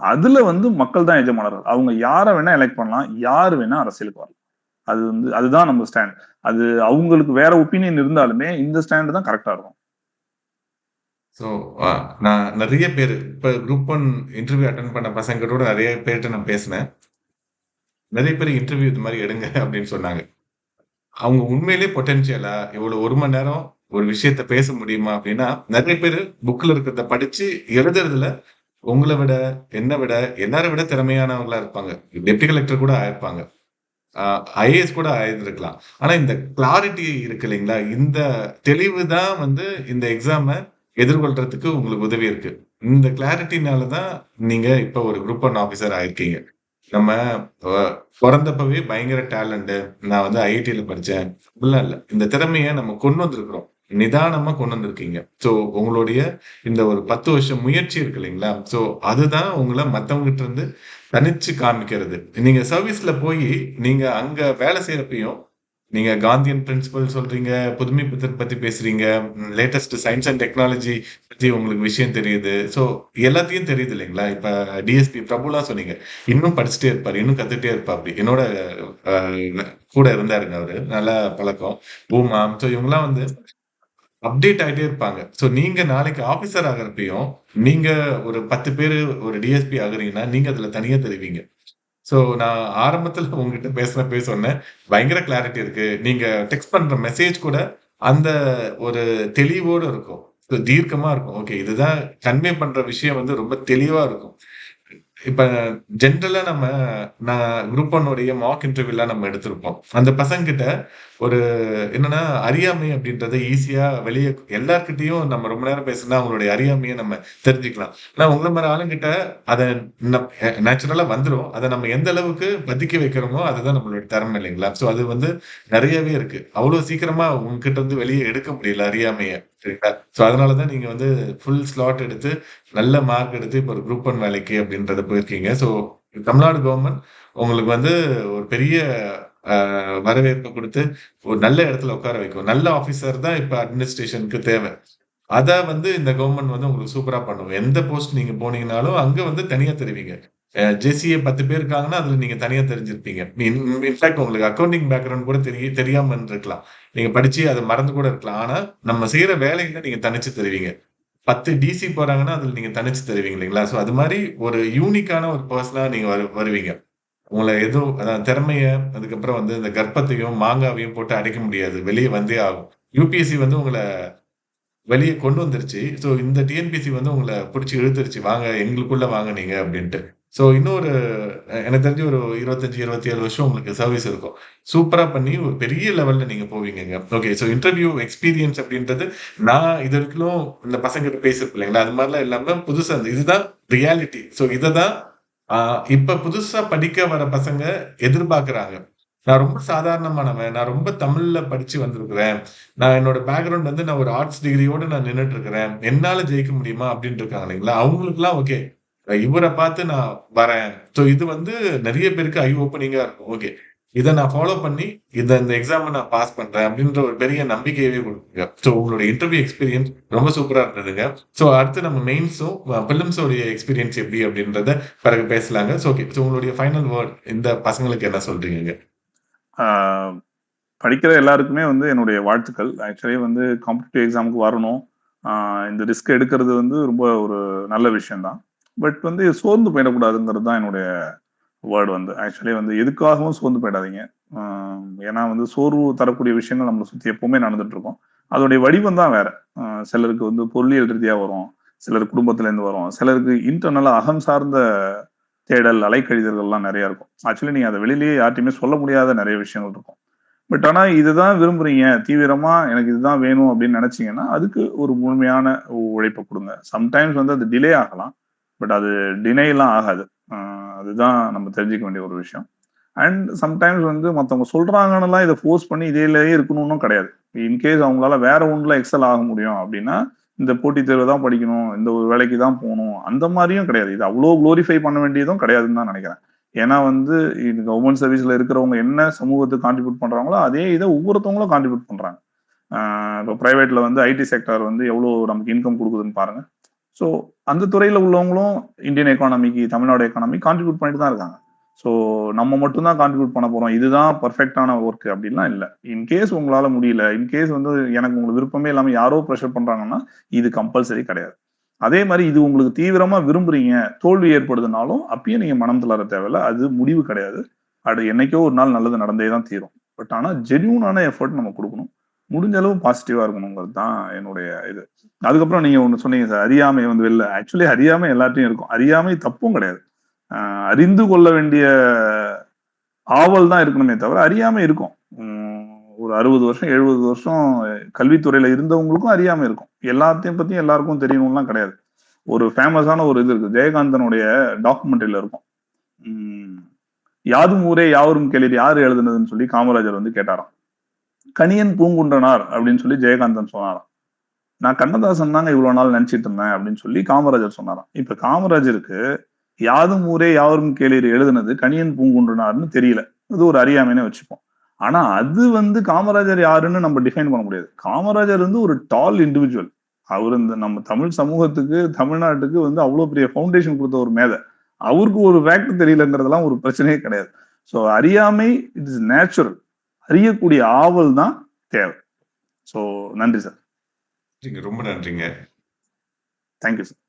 அதுல வந்து மக்கள் தான் எஜமானர்கள். அவங்க யார வேணா எலெக்ட் பண்ணலாம். யாரு வேணா அரசியலுக்கு வரலாம். அது வந்து அதுதான் நம்ம ஸ்டாண்ட். அது அவங்களுக்கு வேற ஒப்பீனியன் இருந்தாலுமே, இந்த ஸ்டாண்ட் தான் கரெக்ட்டா இருக்கும். ஸோ, அ நான் நெறைய பேரு இப்ப குரூப் 1 இன்டர்வியூ அட்டெண்ட் பண்ண பசங்க கூட நெறைய பேர்ட்ட நான் பேசினேன். நெறைய பேர் இன்டர்வியூ இது மாரி எடுங்க அப்படின்னு சொன்னாங்க. அவங்க உண்மையிலேயே பொட்டன்ஷியலா இவ்வளவு 1 மணி நேரம் ஒரு விஷயத்த பேச முடியுமா அப்படின்னா, நெறைய பேரு புக்ல இருக்கிறத படிச்சு எழுதுறதுல உங்கள விட, என்ன விட, எல்லார விட திறமையானவங்களா இருப்பாங்க. டெப்டி கலெக்டர் கூட ஆயிருப்பாங்க. அ ஐஏஎஸ் கூட ஆயிருந்திருக்கலாம். ஆனா இந்த கிளாரிட்டி இருக்கு இல்லைங்களா? இந்த தெளிவு தான் வந்து இந்த எக்ஸாம எதிர்கொள்றதுக்கு உங்களுக்கு உதவி இருக்கு. இந்த கிளாரிட்டினால தான் நீங்க இப்ப ஒரு குரூப் 1 ஆஃபீசர் ஆயிருக்கீங்க. நம்ம அ பொறந்தப்பவே பயங்கர டேலண்ட்டு. நான் வந்து ஐஐடில படிச்சேன். அப்படிலாம் இல்ல. இந்த திறமைய நம்ம கொண்டு வந்திருக்கிறோம். நிதானமா கொண்டு வந்திருக்கீங்க. ஸோ உங்களுடைய இந்த ஒரு 10 வருஷம் முயற்சி இருக்கு இல்லைங்களா? ஸோ அதுதான் உங்கள மத்தவங்ககிட்ட இருந்து தனிச்சு காமிக்கிறது. நீங்க சர்வீஸ்ல போயி, நீங்க அங்க வேலை செய்றப்பயும், நீங்க காந்தியன் பிரின்சிபல் சொல்றீங்க, புதுமை புத்தர் பத்தி பேசுறீங்க, லேட்டஸ்ட் சயன்ஸ் அண்ட் டெக்னாலஜி பத்தி உங்களுக்கு விஷயம் தெரியுது. ஸோ எல்லாத்தையும் தெரியுது இல்லைங்களா? இப்ப டிஎஸ்பி பிரபுலாம் சொன்னீங்க. இன்னும் படிச்சுட்டே இருப்பாரு. இன்னும் கத்துக்கிட்டே இருப்பாப்படி. என்னோட அ கூட இருந்தாருங்க அவரு. நல்ல பழக்கம். பூமா ஸோ இவங்கலாம் வந்து அப்டேட் ஆயிட்டே இருப்பாங்க. ஸோ நீங்க நாளைக்கு ஆஃபீசர் ஆகுறப்பயும், நீங்க ஒரு 10 பேரு ஒரு டிஎஸ்பி ஆகுறீங்கன்னா, நீங்க அதுல தனியா தெரிவீங்க. ஸோ நான் ஆரம்பத்துல உங்ககிட்ட பேசுனப்பயே சொன்னேன். பயங்கர கிளாரிட்டி இருக்கு. நீங்க டெக்ஸ்ட் பண்ற மெசேஜ் கூட அந்த ஒரு தெளிவோட இருக்கும். தீர்க்கமா இருக்கும். ஓகே இதுதான் கன்வே பண்ற விஷயம் வந்து ரொம்ப தெளிவா இருக்கும். இப்ப ஜென்ரலா நான் குரூப் 1 உடைய மாக் இன்டர்வியூலாம் நம்ம எடுத்திருப்போம். அந்த பசங்ககிட்ட ஒரு என்னன்னா, அறியாமை அப்படின்றத ஈஸியா வெளிய எல்லார்கிட்டயும் நம்ம ரொம்ப நேரம் பேசுனா அவங்களுடைய அறியாமைய நம்ம தெரிஞ்சுக்கலாம். ஆனா உங்கள மாரி ஆளுங்கிட்ட அத நேச்சுரலா வந்துரும். அத நம்ம எந்த அளவுக்கு பதுக்கி வைக்கிறோமோ, அதுதான் நம்மளுடைய திறமை இல்லைங்களா? ஸோ அது வந்து நெறையவே இருக்கு. அவ்வளோ சீக்கிரமா உங்ககிட்ட இருந்து வெளிய எடுக்க முடியல அறியாமைய. சரிங்களா? ஸோ அதனால தான் நீங்க வந்து ஃபுல் ஸ்லாட் எடுத்து நல்ல மார்க் எடுத்து இப்ப ஒரு குரூப் 1 வேலைக்கு அப்படின்றத போயிருக்கீங்க. ஸோ தமிழ்நாடு கவர்ன்மெண்ட் உங்களுக்கு வந்து ஒரு பெரிய அ வரவேற்பு குடுத்து, ஒரு நல்ல இடத்துல உட்கார வைக்கும். நல்ல ஆஃபீசர் தான் இப்ப அட்மினிஸ்ட்ரேஷனுக்கு தேவை. அத வந்து இந்த கவர்ன்மெண்ட் வந்து உங்களுக்கு சூப்பரா பண்ணும். எந்த போஸ்ட் நீங்க போனீங்கனாலும், அங்க வந்து தனியா தெரிவீங்க. ஜேசிஏ 10 பேர் இருக்காங்கன்னா, அதுல நீங்க தனியா தெரிஞ்சிருப்பீங்க. இன்ஃபாக்ட் உங்களுக்கு அக்கவுண்டிங் பேக்கிரவுண்ட் கூட தெரியாம இருந்திருக்கலாம். நீங்க படிச்சு அத மறந்து கூட இருக்கலாம். ஆனா, நம்ம செய்ற வேலைகள நீங்க தனிச்சு தெரிவீங்க. 10 டிசி போறாங்கன்னா, அதுல நீங்க தனிச்சு தருவீங்க இல்லைங்களா? ஸோ அது மாரி ஒரு யூனிக்கான ஒரு பெர்சனா நீங்க வருவீங்க. உங்கள எதுவும் அதான் திறமைய, அதுக்கப்புறம் வந்து இந்த கர்ப்பத்தையும், மாங்காவையும் போட்டு அடைக்க முடியாது. வெளிய வந்தே ஆகும். யுபிஎஸ்சி வந்து உங்கள வெளிய கொண்டு வந்துருச்சு. ஸோ இந்த டிஎன்பிஎஸ்சி வந்து உங்கள புடிச்சு இழுத்துருச்சு. வாங்க எங்களுக்குள்ள வாங்க நீங்க அப்டின்ட்டு. ஸோ இன்னொரு எனக்கு தெரிஞ்சு ஒரு 25, 27 வருஷம் உங்களுக்கு சர்வீஸ் இருக்கும். சூப்பரா பண்ணி ஒரு பெரிய லெவல்ல நீங்க போவீங்கங்க. ஓகே. ஸோ இன்டர்வியூ எக்ஸ்பீரியன்ஸ் அப்டின்றது நான் இதுவரைக்கும் இந்த பசங்ககிட்ட பேசியிருப்பேன் இல்லைங்களா? அது மாரிலாம் இல்லாம புதுசா இதுதான் ரியாலிட்டி. ஸோ இத தான் இப்ப புதுசா படிக்க வர பசங்க எதிர்பார்க்குறாங்க. நான் ரொம்ப சாதாரணமானவன். நான் ரொம்ப தமிழ்ல படிச்சு வந்திருக்கிறேன். நான் என்னோட பேக்கிரவுண்ட் வந்து நான் ஒரு ஆர்ட்ஸ் டிகிரியோட நான் நின்னுட்டு இருக்கிறேன். என்னால ஜெயிக்க முடியுமா? அப்படின்னு இருக்காங்க இல்லைங்களா? அவங்களுக்கெல்லாம் ஓகே. இவர பார்த்து நான் வரேன். ஸோ இது வந்து நெறைய பேருக்கு ஐ ஓப்பனிங்கா இருக்கும். ஓகே. இத நான் ஃபாலோ பண்ணி இந்த எக்ஸாம நான் பாஸ் பண்றேன் அப்படின்ற ஒரு பெரிய நம்பிக்கையவே குடுக்குங்க. ஸோ உங்களுடைய இன்டர்வியூ எக்ஸ்பீரியன்ஸ் ரொம்ப சூப்பரா இருந்ததுங்க. ஸோ அடுத்து நம்ம மெயின்ஸும், பிலிம்ஸோடைய எக்ஸ்பீரியன்ஸ் எப்படி அப்படின்றத பிறகு பேசலாங்க. So okay. ஸோ உங்களுடைய ஃபைனல் வேர்ட் இந்த பசங்களுக்கு என்ன சொல்றீங்கங்க? ஆஹ் படிக்கிற எல்லாருக்குமே வந்து என்னுடைய வாழ்த்துக்கள். ஆக்சுவலி வந்து காம்படிட்டிவ் எக்ஸாமுக்கு வரணும். இந்த ரிஸ்க் எடுக்கிறது வந்து ரொம்ப ஒரு நல்ல விஷயம் தான். பட் வந்து சோர்ந்து போயிடக்கூடாதுங்கிறது தான் என்னுடைய வேர்டு வந்து. ஆக்சுவலி வந்து எதுக்காகவும் சோர்ந்து போயிடாதீங்க. ஏன்னா வந்து சோர்வு தரக்கூடிய விஷயங்கள் நம்மளை சுற்றி எப்பவுமே நடந்துட்டு இருக்கும். அதோடைய வடிவம் தான் வேற. சிலருக்கு வந்து பொருளியல் ரீதியா வரும், சிலர் குடும்பத்துல இருந்து வரும், சிலருக்கு இன்டர்னலா அகம் சார்ந்த தேடல், அலைக்கழிதல்கள்லாம் நிறைய இருக்கும். ஆக்சுவலி நீங்க அதை வெளியிலேயே யார்ட்டையுமே சொல்ல முடியாத நிறைய விஷயங்கள் இருக்கும். பட் ஆனா இதுதான் விரும்புறீங்க, தீவிரமா எனக்கு இதுதான் வேணும் அப்படின்னு நினைச்சீங்கன்னா, அதுக்கு ஒரு முழுமையான உழைப்பை கொடுங்க. சம்டைம்ஸ் வந்து அது டிலே ஆகலாம். பட் அது டினை எல்லாம் ஆகாது. அதுதான் நம்ம தெரிஞ்சுக்க வேண்டிய ஒரு விஷயம். அண்ட் சம்டைம்ஸ் வந்து மத்தவங்க சொல்றாங்கன்னுலாம் இதை ஃபோர்ஸ் பண்ணி இதிலேயே இருக்கணும்னும் கிடையாது. இன்கேஸ் அவங்களால வேற ஒண்ணுல எக்ஸல் ஆக முடியும் அப்படின்னா, இந்த போட்டித் தேர்வு தான் படிக்கணும், இந்த ஒரு வேலைக்கு தான் போகணும், அந்த மாதிரியும் கிடையாது. இது அவ்வளோ குளோரிஃபை பண்ண வேண்டியதும் கிடையாதுன்னு தான் நினைக்கிறேன். ஏன்னா வந்து இது கவர்மெண்ட் சர்வீஸ்ல இருக்கிறவங்க என்ன சமூகத்துக்கு கான்ட்ரிபியூட் பண்றாங்களோ அதே இதை ஒவ்வொருத்தவங்களும் கான்ட்ரிபியூட் பண்றாங்க. இப்போ பிரைவேட்ல வந்து ஐடி செக்டார் வந்து எவ்வளவு நமக்கு இன்கம் கொடுக்குதுன்னு பாருங்க. ஸோ அந்த துறையில உள்ளவங்களும் இந்தியன் எக்கானமிக்கு, தமிழ்நாடு எக்கானமி கான்ட்ரிபியூட் பண்ணிட்டு தான் இருக்காங்க. ஸோ நம்ம மட்டும் தான் கான்ட்ரிபியூட் பண்ண போறோம், இதுதான் பர்ஃபெக்டான ஒர்க் அப்படின்லாம் இல்லை. இன்கேஸ் உங்களால முடியல, இன்கேஸ் வந்து எனக்கு உங்களுக்கு விருப்பமே இல்லாம யாரோ ப்ரெஷர் பண்றாங்கன்னா இது கம்பல்சரி கிடையாது. அதே மாதிரி இது உங்களுக்கு தீவிரமா விரும்புறீங்க, தோல்வி ஏற்படுதுனாலும் அப்பயும் நீங்க மனம் தளர தேவையில்ல. அது முடிவு கிடையாது. அது என்னைக்கோ ஒரு நாள் நல்லது நடந்தே தான் தீரும். பட் ஆனா ஜென்யூனான எஃபர்ட் நம்ம கொடுக்கணும். முடிஞ்ச அளவு பாசிட்டிவா இருக்கணுங்கிறது தான் என்னுடைய இது. அதுக்கப்புறம் நீங்க ஒண்ணு சொன்னீங்க சார், அறியாமை வந்து வெளில. ஆக்சுவலி அறியாமை எல்லாத்தையும் இருக்கும். அறியாமை தப்பும் கிடையாது. அறிந்து கொள்ள வேண்டிய ஆவல் தான் இருக்கணுமே தவிர அறியாமை இருக்கும். ஒரு 60 வருஷம் 70 வருஷம் கல்வித்துறையில இருந்தவங்களுக்கும் அறியாமை இருக்கும். எல்லாத்தையும் பத்தியும் எல்லாருக்கும் தெரியணும்லாம் கிடையாது. ஒரு ஃபேமஸான ஒரு இது இருக்கு, ஜெயகாந்தனுடைய டாக்குமெண்ட்ரியில இருக்கும். யாதும் ஊரே யாவரும் கேளீர் யாரு எழுதுனதுன்னு சொல்லி காமராஜர் வந்து கேட்டாராம். கணியன் பூங்குன்றனார் அப்படின்னு சொல்லி ஜெயகாந்தன் சொன்னாராம். நான் கண்ணதாசன் தாங்க இவ்வளவு நாள் நினைச்சிட்டு இருந்தேன் அப்படின்னு சொல்லி காமராஜர் சொன்னாராம். இப்ப காமராஜருக்கு யாதும் ஊரே யாவரும் கேளீர் எழுதுனது கணியன் பூங்குன்றனார்னு தெரியல. இது ஒரு அறியாமைன்னு வச்சுப்போம். ஆனா அது வந்து காமராஜர் யாருன்னு நம்ம டிஃபைன் பண்ண முடியாது. காமராஜர் வந்து ஒரு டால் இண்டிவிஜுவல். அவர் இந்த நம்ம தமிழ் சமூகத்துக்கு, தமிழ்நாட்டுக்கு வந்து அவ்வளவு பெரிய ஃபவுண்டேஷன் கொடுத்த ஒரு மேதை. அவருக்கு ஒரு ஃபேக்ட் தெரியலங்கிறதெல்லாம் ஒரு பிரச்சனையே கிடையாது. ஸோ அறியாமை இட் இஸ் நேச்சுரல். அறியக்கூடிய ஆவல் தான் தேவை. ஸோ நன்றி சார். ரொம்ப நன்றிங்க. Thank you sir.